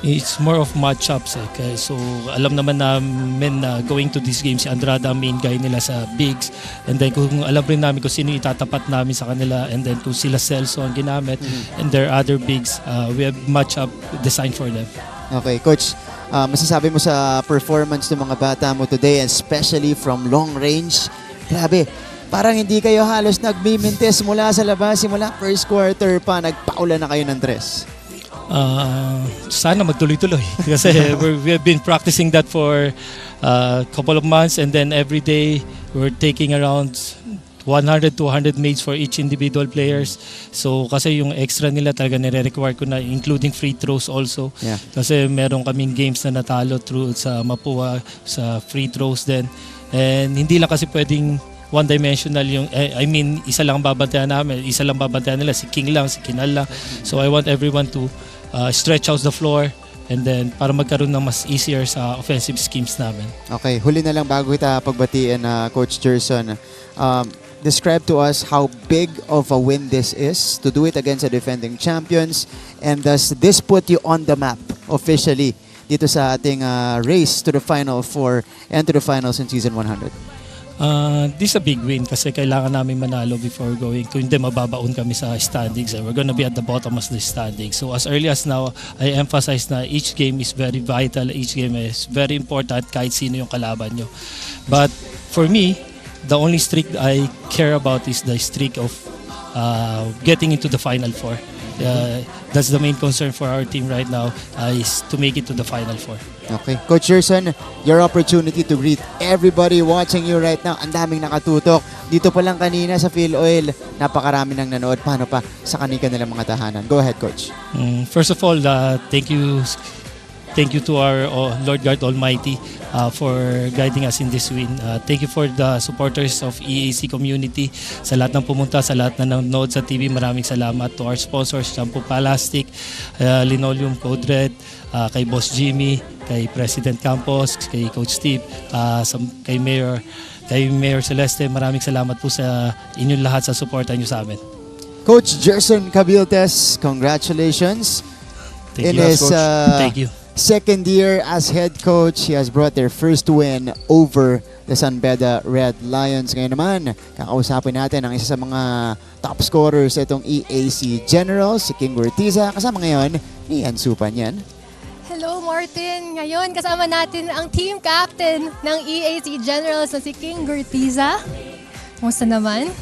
It's more of matchups okay? So alam naman namin na going to this game si Andrada ang main guy nila sa bigs, and then kung alam rin namin kung sino itatapat namin sa kanila, and then kung sila Celso ang ginamit and their other bigs, we have matchup designed for them. Okay, Coach, masasabi mo sa performance ng mga bata mo today, especially from long range, grabe, parang hindi kayo halos nagmimintes mula sa labas, simula first quarter pa, nagpaula na kayo ng tres. Sana magtuloy-tuloy kasi we have been practicing that for a couple of months, and then every day we're taking around 100 to 100 mates for each individual players. So kasi yung extra nila talaga nire-require ko na, including free throws also. Yeah. Kasi meron kaming games na natalo through sa Mapua sa free throws din. And hindi lang kasi pwedeng one-dimensional yung, I mean, isa lang babantayan namin, isa lang babantayan nila, si King lang, si Kinal lang. So I want everyone to stretch out the floor, and then para magkaroon ng mas easier sa offensive schemes namin. Okay, huli na lang bago kita pagbatiin, Coach Gerson. Describe to us how big of a win this is to do it against the defending champions, and does this put you on the map officially dito sa ating race to the Final Four and to the finals in Season 100? This is a big win kasi kailangan namin manalo before going. Kung hindi, mababaon kami sa standings. We're gonna be at the bottom of the standings. So as early as now, I emphasize na each game is very vital. Each game is very important kahit sino yung kalaban nyo. But for me, the only streak I care about is the streak of getting into the Final Four. That's the main concern for our team right now, is to make it to the Final Four. Okay. Coach Gerson, your opportunity to greet everybody watching you right now. Ang daming nakatutok. Dito pa lang kanina sa Phil Oil, napakarami nang nanood. Paano pa sa kanika nilang mga tahanan? Go ahead, Coach. First of all, thank you to our Lord God Almighty for guiding us in this win. Thank you for the supporters of EAC community. Sa lahat ng pumunta, sa lahat na nanonood sa TV, maraming salamat. To our sponsors, Shampoo Palastic, Linoleum Code Red, kay Boss Jimmy, kay President Campos, kay Coach Steve, kay Mayor Celeste. Maraming salamat po sa inyong lahat sa suporta nyo sa amin. Coach Gerson Cabiltes, congratulations. Thank you, Coach. Thank you. Second year as head coach, he has brought their first win over the San Beda Red Lions. Ngayon naman, kakausapin natin ang isa sa mga top scorers itong EAC Generals, si King Gurtiza. Kasama ngayon ni Ansupan yan. Hello Martin! Ngayon kasama natin ang team captain ng EAC Generals na si King Gurtiza. Kumusta naman?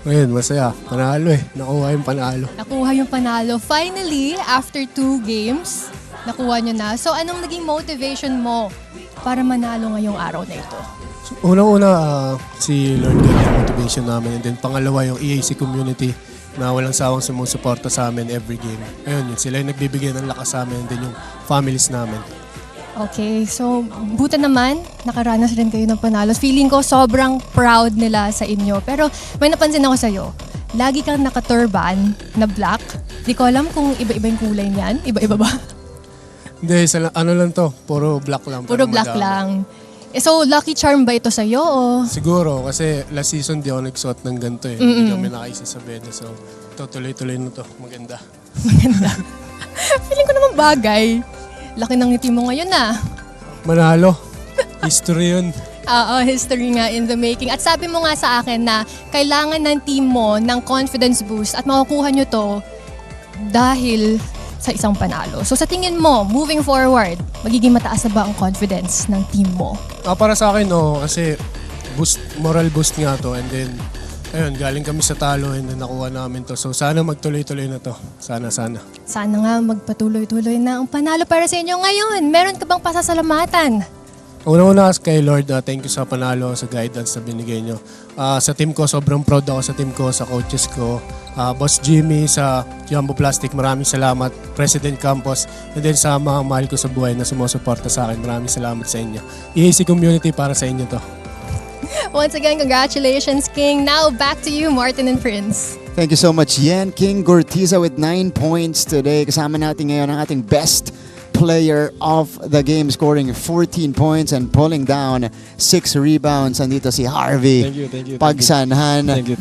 Ngayon, masaya. Panalo eh. Nakuha yung panalo. Nakuha yung panalo. Finally, after 2 games, nakuha nyo na. So anong naging motivation mo para manalo ngayong araw na ito? So, unang-una, si Lord God yung motivation namin. And then pangalawa, yung EAC community na walang sawang sumusuporta sa amin every game. Ayun, yun. Sila yung nagbibigay ng lakas sa amin and then yung families namin. Okay, so buta naman, nakaranas rin kayo ng panalo. Feeling ko sobrang proud nila sa inyo. Pero may napansin ako sa'yo, lagi kang naka-turban na black. Di ko alam kung iba-iba yung kulay niyan. Iba-iba ba? Hindi, ano lang to, puro black lang. Puro black lang. So, lucky charm ba ito sa'yo? O? Siguro, kasi last season di ako nagsuot ng ganito eh. Hindi kami nakaisa sa Beda. So, tuloy-tuloy na to. Maganda. Maganda. Feeling ko naman bagay. Laki ng ngiti mo ngayon ah. Manalo. History yun. Oo, history nga in the making. At sabi mo nga sa akin na kailangan ng team mo ng confidence boost at makukuha nyo to dahil sa isang panalo. So sa tingin mo, moving forward, magiging mataas na ba ang confidence ng team mo? Para sa akin, kasi moral boost nga to. And then, ayun, galing kami sa talo and then nakuha namin to. So sana magtuloy-tuloy na to. Sana. Sana nga magpatuloy-tuloy na ang panalo para sa inyo ngayon. Meron ka bang pasasalamatan? Una-una kay Lord, thank you sa panalo, sa guidance na binigay nyo. Sa team ko, sobrang proud ako sa team ko, sa coaches ko. Boss Jimmy, sa Jumbo Plastic, maraming salamat. President Campos, and then sa mga mahal ko sa buhay na sumusuporta sa akin, maraming salamat sa inyo. EAC community, para sa inyo to. Once again, congratulations, King. Now back to you, Martin and Prince. Thank you so much, Yen. King Gortiza with 9 points today. Kasama natin ngayon ang ating best player of the game, scoring 14 points and pulling down 6 rebounds. Andito si Harvey. Thank you. Pagsanhan. Thank you.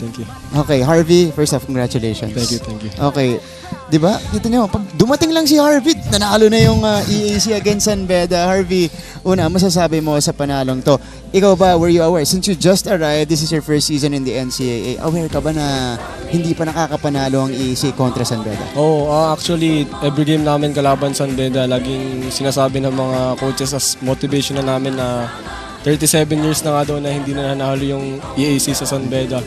Okay, Harvey, first off, congratulations. Thank you. Okay, di ba? Kita nyo, pag dumating lang si Harvey, nanalo na yung EAC against San Beda. Harvey, una, masasabi mo sa panalong to. Ikaw ba, were you aware? Since you just arrived, this is your first season in the NCAA, aware ka ba na hindi pa nakakapanalo ang EAC kontra San Beda? Actually, every game namin kalaban San Beda, laging sinasabi ng mga coaches as motivation na namin na 37 years na nga daw na hindi na nanalo yung EAC sa San Beda.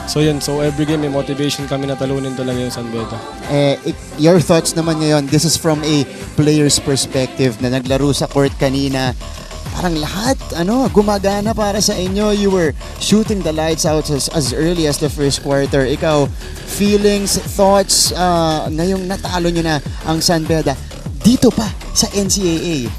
So every game may motivation kami na talunin talaga yung San Beda. Your thoughts naman ngayon, this is from a player's perspective na naglaro sa court kanina. Parang lahat, gumagana para sa inyo. You were shooting the lights out as early as the first quarter. Ikaw, feelings, thoughts, ngayong natalo nyo na ang San Beda, dito pa sa NCAA?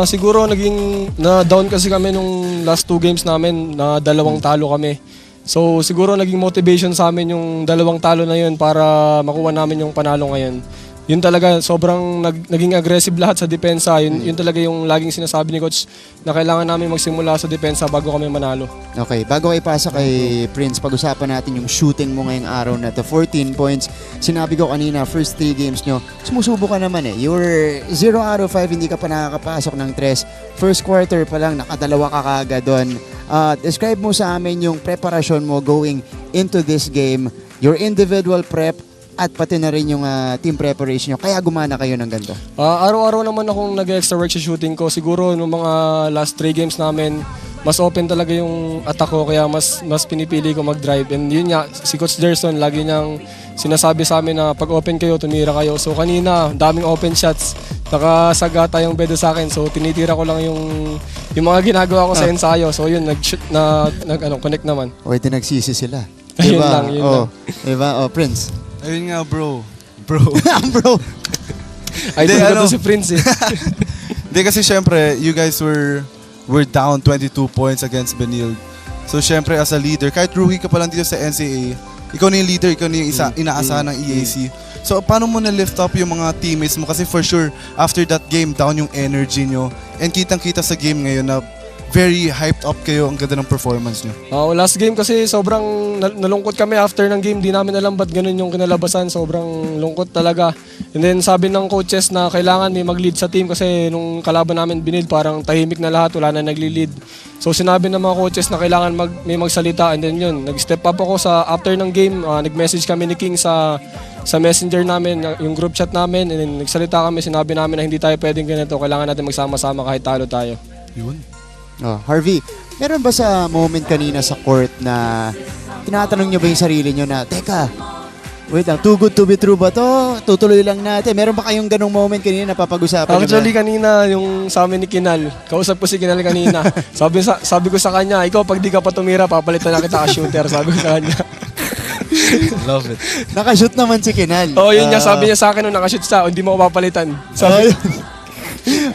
Siguro na-down kasi kami nung last 2 games namin na 2 talo kami. So siguro naging motivation sa amin yung 2 talo na yun para makuha namin yung panalo ngayon. Yun talaga, sobrang naging aggressive lahat sa depensa. Yun talaga yung laging sinasabi ni Coach na kailangan namin magsimula sa depensa bago kami manalo. Okay, bago kayo ipasa kay Prince, pag-usapan natin yung shooting mo ngayong araw na to. 14 points. Sinabi ko kanina, first 3 games nyo, sumusubo ka naman eh. You were 0 out of 5, hindi ka pa nakakapasok ng 3. First quarter pa lang, nakadalawa ka kagad doon. Describe mo sa amin yung preparasyon mo going into this game, your individual prep, at pati na rin yung team preparation nyo. Kaya gumana kayo ng ganito? Araw-araw naman akong nag-extra work sa shooting ko. Siguro nung mga last 3 games namin, mas open talaga yung attack ko, kaya mas pinipili ko mag-drive. And yun nga, si Coach Derson, lagi niyang sinasabi sa amin na pag open kayo, tumira kayo. So kanina, daming open shots. Nakasagata yung bedo sa akin. So tinitira ko lang yung mga ginagawa ko sa ensayo. So yun, connect naman. O, ito nagsisi sila. Diba? Yun lang. Diba? Prince? Ayun nga, bro. Bro. Ay, ano si Prince eh. Hindi kasi syempre, you guys were down 22 points against Benil. So syempre as a leader, kahit rookie ka pa lang dito sa NCAA, ikaw na yung leader, ikaw na yung inaasahan ng EAC. So paano mo na-lift up yung mga teammates mo? Kasi for sure, after that game, down yung energy nyo. And kitang-kita sa game ngayon na very hyped up kayo, ang ganda ng performance nyo. Last game kasi sobrang nalungkot kami after ng game. Di namin alam ba't ganun yung kinalabasan. Sobrang lungkot talaga. And then sabi ng coaches na kailangan may mag-lead sa team kasi nung kalaban namin Benil, parang tahimik na lahat, wala na nagli-lead. So sinabi ng mga coaches na kailangan may magsalita. And then yun, nag-step up ako sa after ng game. Nag-message kami ni King sa messenger namin, yung group chat namin. And then nagsalita kami, sinabi namin na hindi tayo pwedeng ganito. Kailangan natin magsama-sama kahit talo tayo. Yun. Harvey, meron ba sa moment kanina sa court na tinatanong nyo ba yung sarili nyo na, teka, wait lang, too good to be true ba to? Tutuloy lang natin. Meron ba kayong ganong moment kanina na papag-usapan? Actually, kanina yung sa amin ni Kinal, kausap ko si Kinal kanina. sabi ko sa kanya, ikaw pag di ka pa tumira, papalitan na kita ka-shooter. Sabi ko sa kanya. Love it. Nakashoot naman si Kinal. Yun niya, sabi niya sa akin nung nakashoot siya, hindi mo ko papalitan. Sabi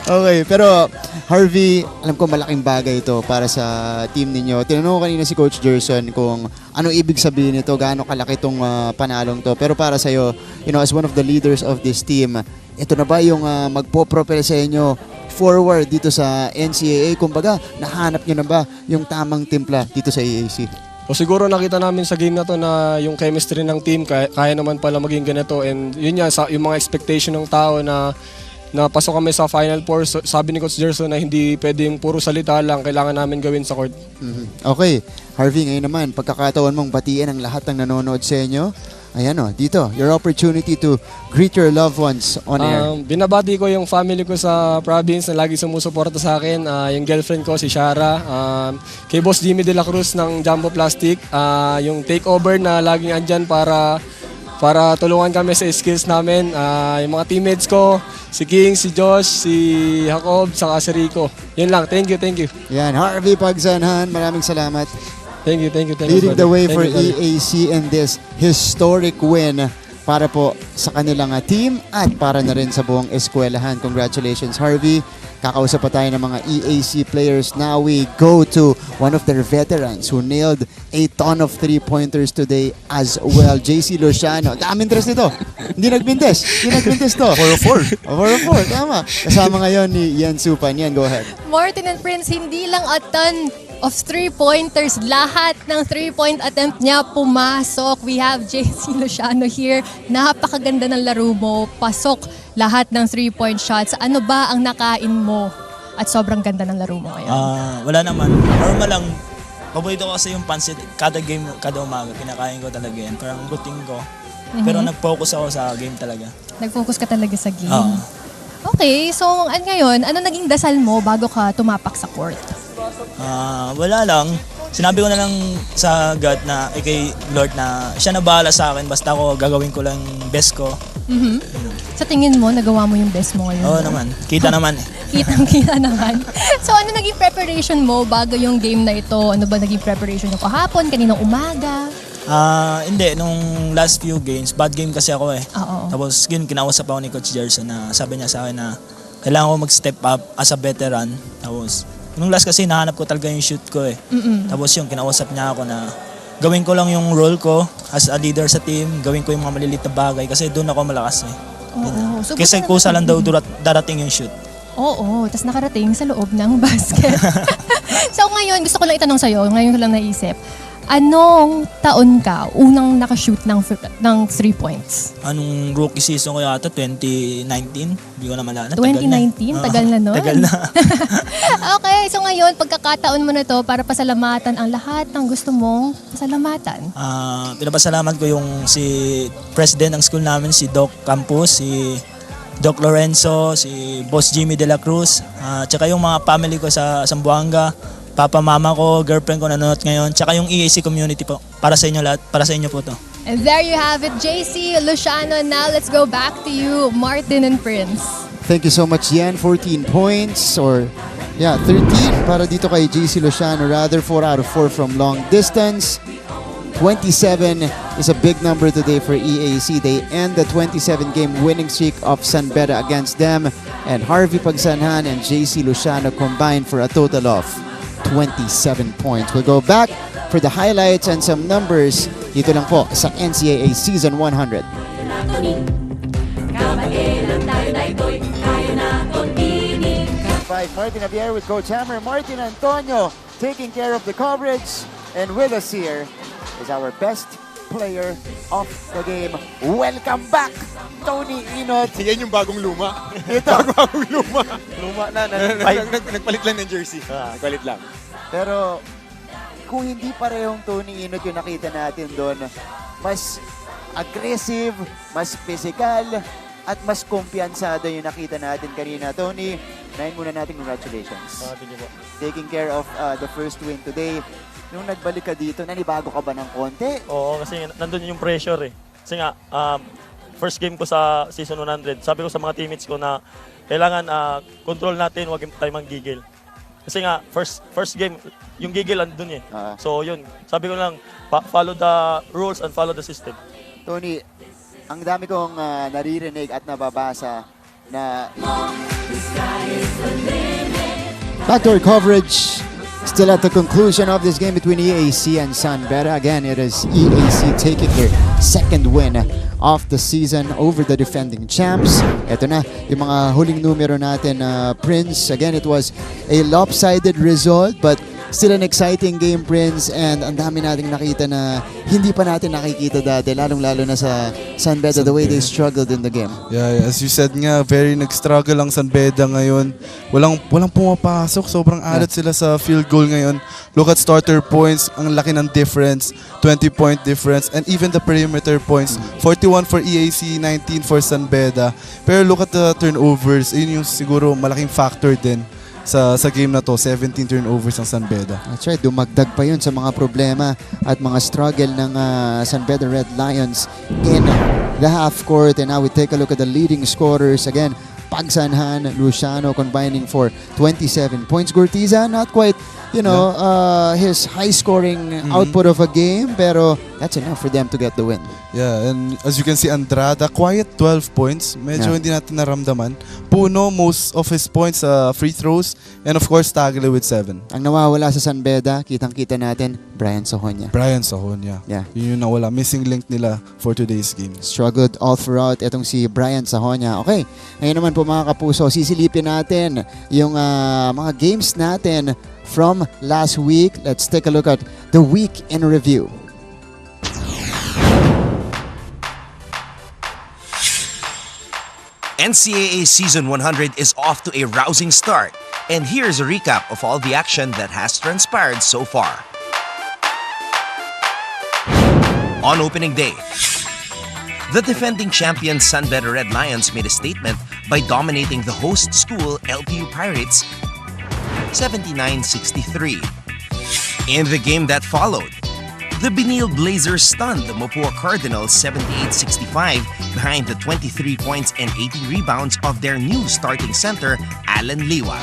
Okay, pero Harvey, alam ko malaking bagay ito para sa team ninyo. Tinanong ko kanina si Coach Gerson kung ano ibig sabihin nito, gaano kalaki itong panalong to. Pero para sa'yo, as one of the leaders of this team, ito na ba yung magpo-propel sa inyo forward dito sa NCAA? Kumbaga, nahanap nyo na ba yung tamang timpla dito sa EAC? O siguro nakita namin sa game na to na yung chemistry ng team, kaya naman pala maging ganito. And yun nga, yung mga expectation ng tao na pasok kami sa Final Four. So, sabi ni Coach Gerson na hindi pwedeng puro salita lang, kailangan namin gawin sa court. Okay, Harvey, ngayon naman, pagkakataon mong batiin ang lahat ng nanonood sa inyo. Ayan dito, your opportunity to greet your loved ones on air. Binabati ko yung family ko sa province na lagi sumusuporta sa akin. Yung girlfriend ko, si Shara. Kay Boss Jimmy De La Cruz ng Jumbo Plastic. Yung takeover na laging andyan para tulungan kami sa skills namin. Yung mga teammates ko, si King, si Josh, si Jacob, saka si Rico. Yun lang. Thank you. Yan, Harvey Pagsanhan, maraming salamat. Thank you. Leading the way for EAC in this historic win para po sa kanilang team at para na rin sa buong eskwelahan. Congratulations, Harvey. Kakausap pa tayo ng mga EAC players. Now we go to one of their veterans who nailed a ton of 3-pointers today as well. JC Luciano. Daming tres nito. Hindi nagbintes to. 4-4. 4-4, tama. Kasama ngayon ni Yan Supan. Yan, go ahead. Martin and Prince, hindi lang a ton of 3-pointers. Lahat ng 3-point attempt niya pumasok. We have JC Luciano here. Napakaganda ng laro mo. Pasok lahat ng 3-point shots. Ano ba ang nakain mo? At sobrang ganda ng laro mo ngayon. Wala naman. Normal lang. Paborito ko kasi yung pansit. Kada game, kada umaga, kinakain ko talaga yan. Parang routine ko. Pero nag-focus ako sa game talaga. Nag-focus ka talaga sa game. Okay, so ngayon, ano naging dasal mo bago ka tumapak sa court? Wala lang. Sinabi ko na lang sa God na kay Lord na siya na bahala sa akin basta ako gagawin ko lang best ko. Sa tingin mo, nagawa mo yung best mo ngayon? Oo naman. Kita naman eh. Kitang-kita naman. So ano naging preparation mo bago yung game na ito? Ano ba naging preparation yung kahapon, kaninang umaga? Hindi. Nung last few games, bad game kasi ako eh. Oo. Tapos yun, kinausap ako ni Coach Gerson na sabi niya sa akin na kailangan ko mag-step up as a veteran. Tapos nung last kasi nahanap ko talaga yung shoot ko eh. Tapos yung kinausap niya ako na gawin ko lang yung role ko as a leader sa team, gawin ko yung mga maliliit na bagay kasi doon ako malakas eh. So, kasi kusa lang daw darating yung shoot. Oo, tas nakarating sa loob ng basket. So ngayon, gusto ko lang itanong sa'yo, ngayon ko lang naisip, anong taon ka unang nakashoot ng 3 points? Anong rookie season ko yata? 2019? Hindi ko na malala. 2019? Tagal na nun? Tagal na. Okay, so ngayon, pagkakataon mo na to para pasalamatan ang lahat ng gusto mong pasalamatan. Pinapasalamat ko yung si president ng school namin, si Doc Campos, si Doc Lorenzo, si Boss Jimmy De La Cruz, tsaka yung mga family ko sa Zamboanga, papa, mama ko, girlfriend ko nanonood ngayon, tsaka yung EAC community po. Para sa inyo lahat, para sa inyo po to. And there you have it, JC Luciano. Now let's go back to you, Martin and Prince. Thank you so much, Yan. 14 points or 13 para dito kay JC Luciano. Rather 4 out of 4 from long distance. 27 is a big number today for EAC. They end the 27-game winning streak of San Beda against them. And Harvey Pagsanhan and JC Luciano combined for a total of 27 points. We'll go back for the highlights and some numbers dito lang po sa NCAA Season 100. Five, Martin Javier with Coach Hammer. Martin Antonio taking care of the coverage. And with us here is our best player of the game. Welcome back, Tony Inot. Yan yung bagong luma. Ito. Bagong luma. Luma na. Nagpalit lang ng jersey. Nagpalit lang. Pero kung hindi parehong Tony Inot yung nakita natin doon, mas aggressive, mas physical, at mas kumpiyansado yung nakita natin kanina. Tony, nahin muna natin congratulations. Taking care of the first win today. Nung nagbalik ka dito, nanibago ka ba ng konti? Oo, kasi nandun yung pressure eh. Kasi nga, first game ko sa season 100, sabi ko sa mga teammates ko na kailangan control natin, huwag tayo manggigil. Kasi nga, first game, yung gigil andun eh. So yun, sabi ko lang, follow the rules and follow the system. Tony, ang dami kong naririnig at nababasa na backdoor coverage. Still at the conclusion of this game between EAC and San Beda. Again, it is EAC taking their second win of the season over the defending champs. Ito na, yung mga huling numero natin, Prince. Again, it was a lopsided result, but still an exciting game, Prince. And ang dami nating nakita na hindi pa natin nakikita dati, lalong-lalo na sa San Beda, the way they struggled in the game. Yeah, as you said nga, very nag-struggle ang San Beda ngayon. Walang pumapasok, sobrang alat sila sa field goal ngayon. Look at starter points, ang laki ng difference, 20-point difference, and even the perimeter points, 41 for EAC, 19 for San Beda. Pero look at the turnovers, yun yung siguro malaking factor din sa game na to, 17 turnovers ng San Beda. That's right, dumagdag pa yun sa mga problema at mga struggle ng San Beda Red Lions in the half court. And now we take a look at the leading scorers. Again, Pagsanhan, Luciano combining for 27 points. Gurtiza, not quite, his high-scoring output of a game, pero that's enough for them to get the win. Yeah, and as you can see, Andrada, quiet 12 points. Medyo hindi natin naramdaman. Puno, most of his points free throws. And of course, Tagle with 7. Ang nawawala sa San Beda, kitang-kita natin, Brian Sahonia. Yeah. Yun yung nawala. Missing link nila for today's game. Struggled all throughout itong si Brian Sahonia. Okay, ngayon naman po mga kapuso, sisilipin natin yung mga games natin from last week. Let's take a look at the week in review. NCAA Season 100 is off to a rousing start, and here's a recap of all the action that has transpired so far. On opening day, the defending champion San Beda Red Lions made a statement by dominating the host school LPU Pirates 79-63. In the game that followed, the Benil Blazers stunned the Mapua Cardinals 78-65 behind the 23 points and 18 rebounds of their new starting center, Alan Liwag.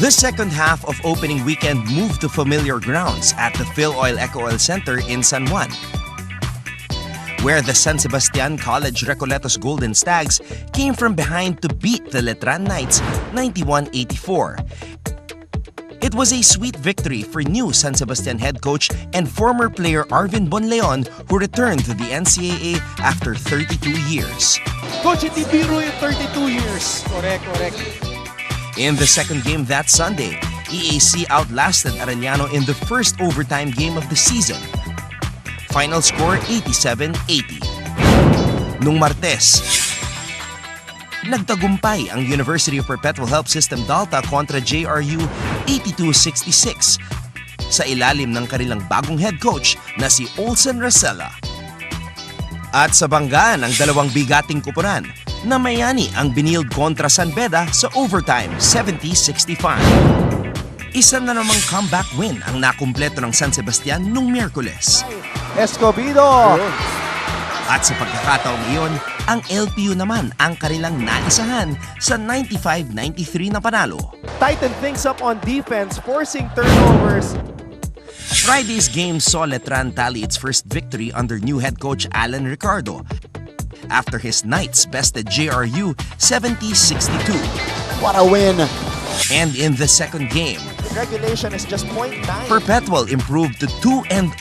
The second half of opening weekend moved to familiar grounds at the Phil Oil Eco Oil Center in San Juan, where the San Sebastian College Recoletos Golden Stags came from behind to beat the Letran Knights 91-84. It was a sweet victory for new San Sebastian head coach and former player Arvin Bonleon, who returned to the NCAA after 32 years. Coach, hindi biro yung 32 years. Correct. In the second game that Sunday, EAC outlasted Arellano in the first overtime game of the season. Final score 87-80. Nung Martes, nagtagumpay ang University of Perpetual Help System Dalta kontra JRU 82-66 sa ilalim ng kanilang bagong head coach na si Olsen Racela. At sa banggaan ng dalawang bigating kupunan, namayani ang Benil kontra San Beda sa overtime 70-65. Isa na namang comeback win ang nakumpleto ng San Sebastian nung Miyerkules. Escobedo! At sa pagkakataong iyon, ang LPU naman ang kanilang naisahan sa 95-93 na panalo. Tighten things up on defense, forcing turnovers. Friday's game saw Letran tally its first victory under new head coach Alan Ricardo after his Knights bested JRU 70-62. What a win! And in the second game, regulation is just 0.9. Perpetual improved to 2-0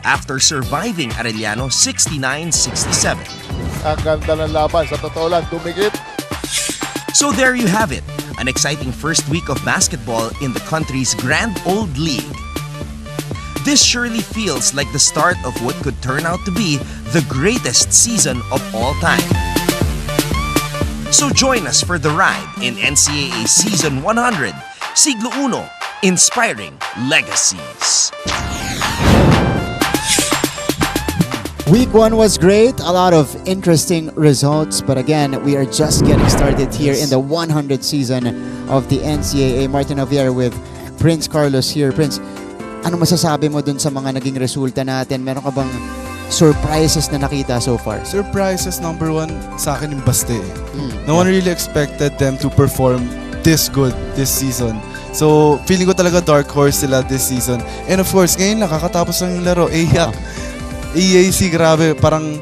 after surviving Arellano 69-67. Ang ganda ng laban, sa totoo lang, dumigit. So there you have it, an exciting first week of basketball in the country's Grand Old League. This surely feels like the start of what could turn out to be the greatest season of all time. So join us for the ride in NCAA Season 100, Siglo Uno, Inspiring Legacies. Week 1 was great, a lot of interesting results, but again, we are just getting started here in the 100th season of the NCAA. Martin Javier with Prince Carlos here. Prince, ano masasabi mo dun sa mga naging resulta natin? Meron ka bang surprises na nakita so far? Surprises, number one, sa akin yung Baste. No one really expected them to perform this good this season. So, feeling ko talaga dark horse sila this season. And of course, ngayon lang, kakatapos lang yung laro, EAC, grabe, parang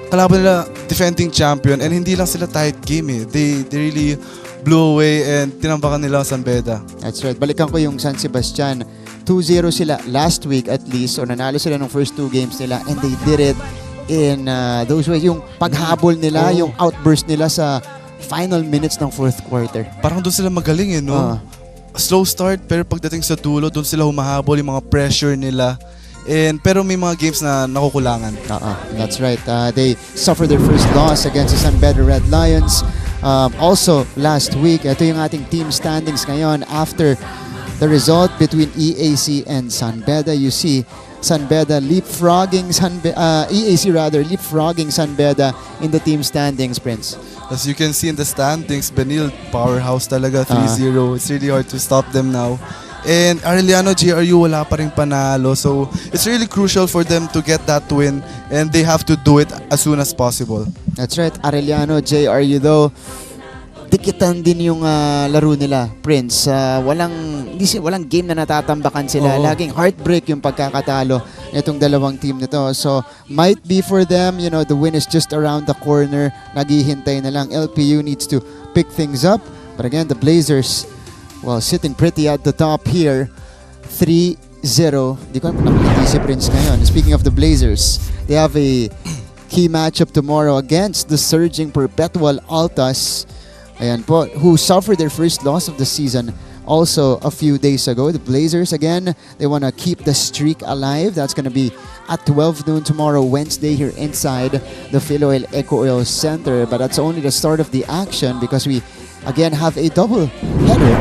kalaban nila defending champion and hindi lang sila tight game eh. They really blew away and tinambakan nila San Beda. That's right. Balikan ko yung San Sebastian. 2-0 sila last week at least, o nanalo sila ng first 2 games nila and they did it in those ways. Yung paghabol nila, yung outburst nila sa final minutes ng fourth quarter. Parang doon sila magaling eh, no? Slow start pero pagdating sa dulo, doon sila humahabol yung mga pressure nila. Pero may mga games na nakukulangan. That's right. They suffered their first loss against the San Beda Red Lions. Also, last week, ito yung ating team standings ngayon after the result between EAC and San Beda. You see San Beda leapfrogging leapfrogging San Beda in the team standings, Prince. As you can see in the standings, Benil powerhouse talaga, 3-0. It's really hard to stop them now. And Arellano, JRU, wala pa rin panalo. So, it's really crucial for them to get that win and they have to do it as soon as possible. That's right. Arellano, JRU though, dikitan din yung laro nila, Prince. Walang game na natatambakan sila. Oo. Laging heartbreak yung pagkakatalo nitong dalawang team nito. So, might be for them, the win is just around the corner. Naghihintay na lang. LPU needs to pick things up. But again, the Blazers, well, sitting pretty at the top here. 3-0. Di ko alam kung si Prince ngayon. Speaking of the Blazers, they have a key matchup tomorrow against the surging Perpetual Altas. Ayan po, who suffered their first loss of the season also a few days ago. The Blazers, again, they want to keep the streak alive. That's going to be at 12 noon tomorrow, Wednesday, here inside the Philoil Eco Oil Center. But that's only the start of the action because we, again, have a double header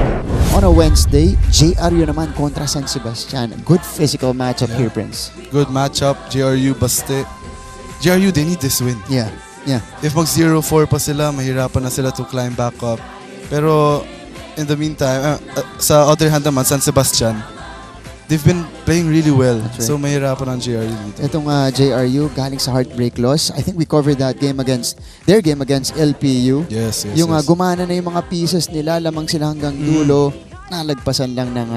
on a Wednesday. JRU naman kontra San Sebastian. Good physical matchup here, Prince. Good matchup. JRU Baste. JRU, they need this win. Yeah. If mag 0-4 pa sila, mahirapan na sila to climb back up. Pero in the meantime, sa other hand naman, San Sebastian, they've been playing really well. Right. So mahirapan ang JRU dito. Itong JRU galing sa heartbreak loss. I think we covered that game against their game against LPU. Yes. Yung gumana na yung mga pieces nila, lamang sila hanggang dulo. Nalagpasan lang ng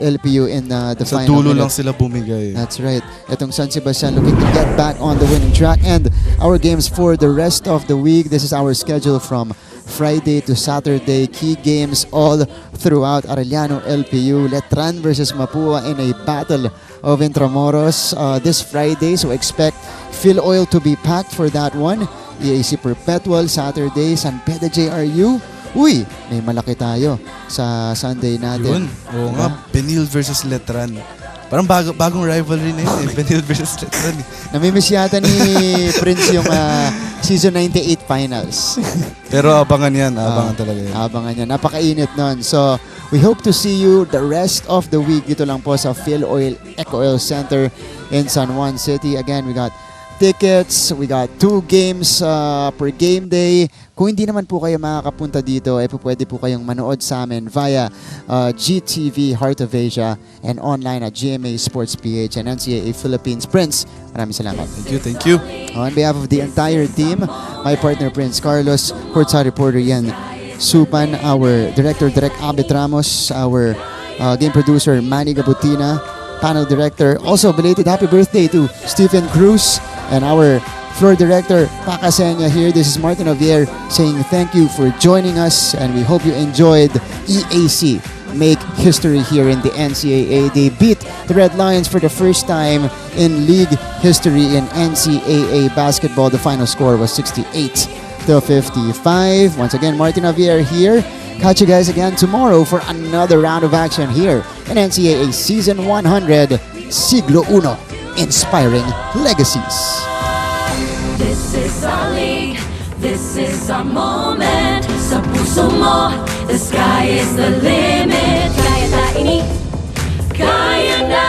LPU in the sa final dulo minute. lang sila bumigay. That's right. Itong San Sebastian looking to get back on the winning track. And our games for the rest of the week. This is our schedule from Friday to Saturday. Key games all throughout Arellano, LPU. Letran versus Mapua in a battle of Intramuros this Friday. So expect Philoil to be packed for that one. EAC Perpetual Saturday. San Beda JRU. Uy, may malaki tayo sa Sunday natin. Yun. Oo nga, Benil versus Letran. Parang bagong rivalry na yun Benil versus Letran. Namimiss yata ni Prince yung season 98 finals. Pero abangan yan, abangan talaga yan. Abangan yan. Napakainit nun. So, we hope to see you the rest of the week dito lang po sa Philoil Eco Oil Center in San Juan City. Again, we got tickets. We got 2 games per game day. Kung hindi naman po kayo makakapunta dito, pwede po kayong manood sa amin via GTV Heart of Asia and online at GMA Sports PH and NCAA Philippines. Prince, maraming salamat. Thank you. On behalf of the entire team, my partner Prince Carlos, courtside reporter Yan Supan, our director Direk Abet Ramos, our game producer Manny Gabutina, panel director, also belated happy birthday to Stephen Cruz, and our floor director, Pakasenya here. This is Martin Javier saying thank you for joining us, and we hope you enjoyed EAC make history here in the NCAA. They beat the Red Lions for the first time in league history in NCAA basketball. The final score was 68-55. Once again, Martin Javier here. Catch you guys again tomorrow for another round of action here in NCAA Season 100, Siglo Uno. Inspiring legacies. This is our league, this is our moment. Sa puso mo, the sky is the limit. Kaya ta ini, kaya na.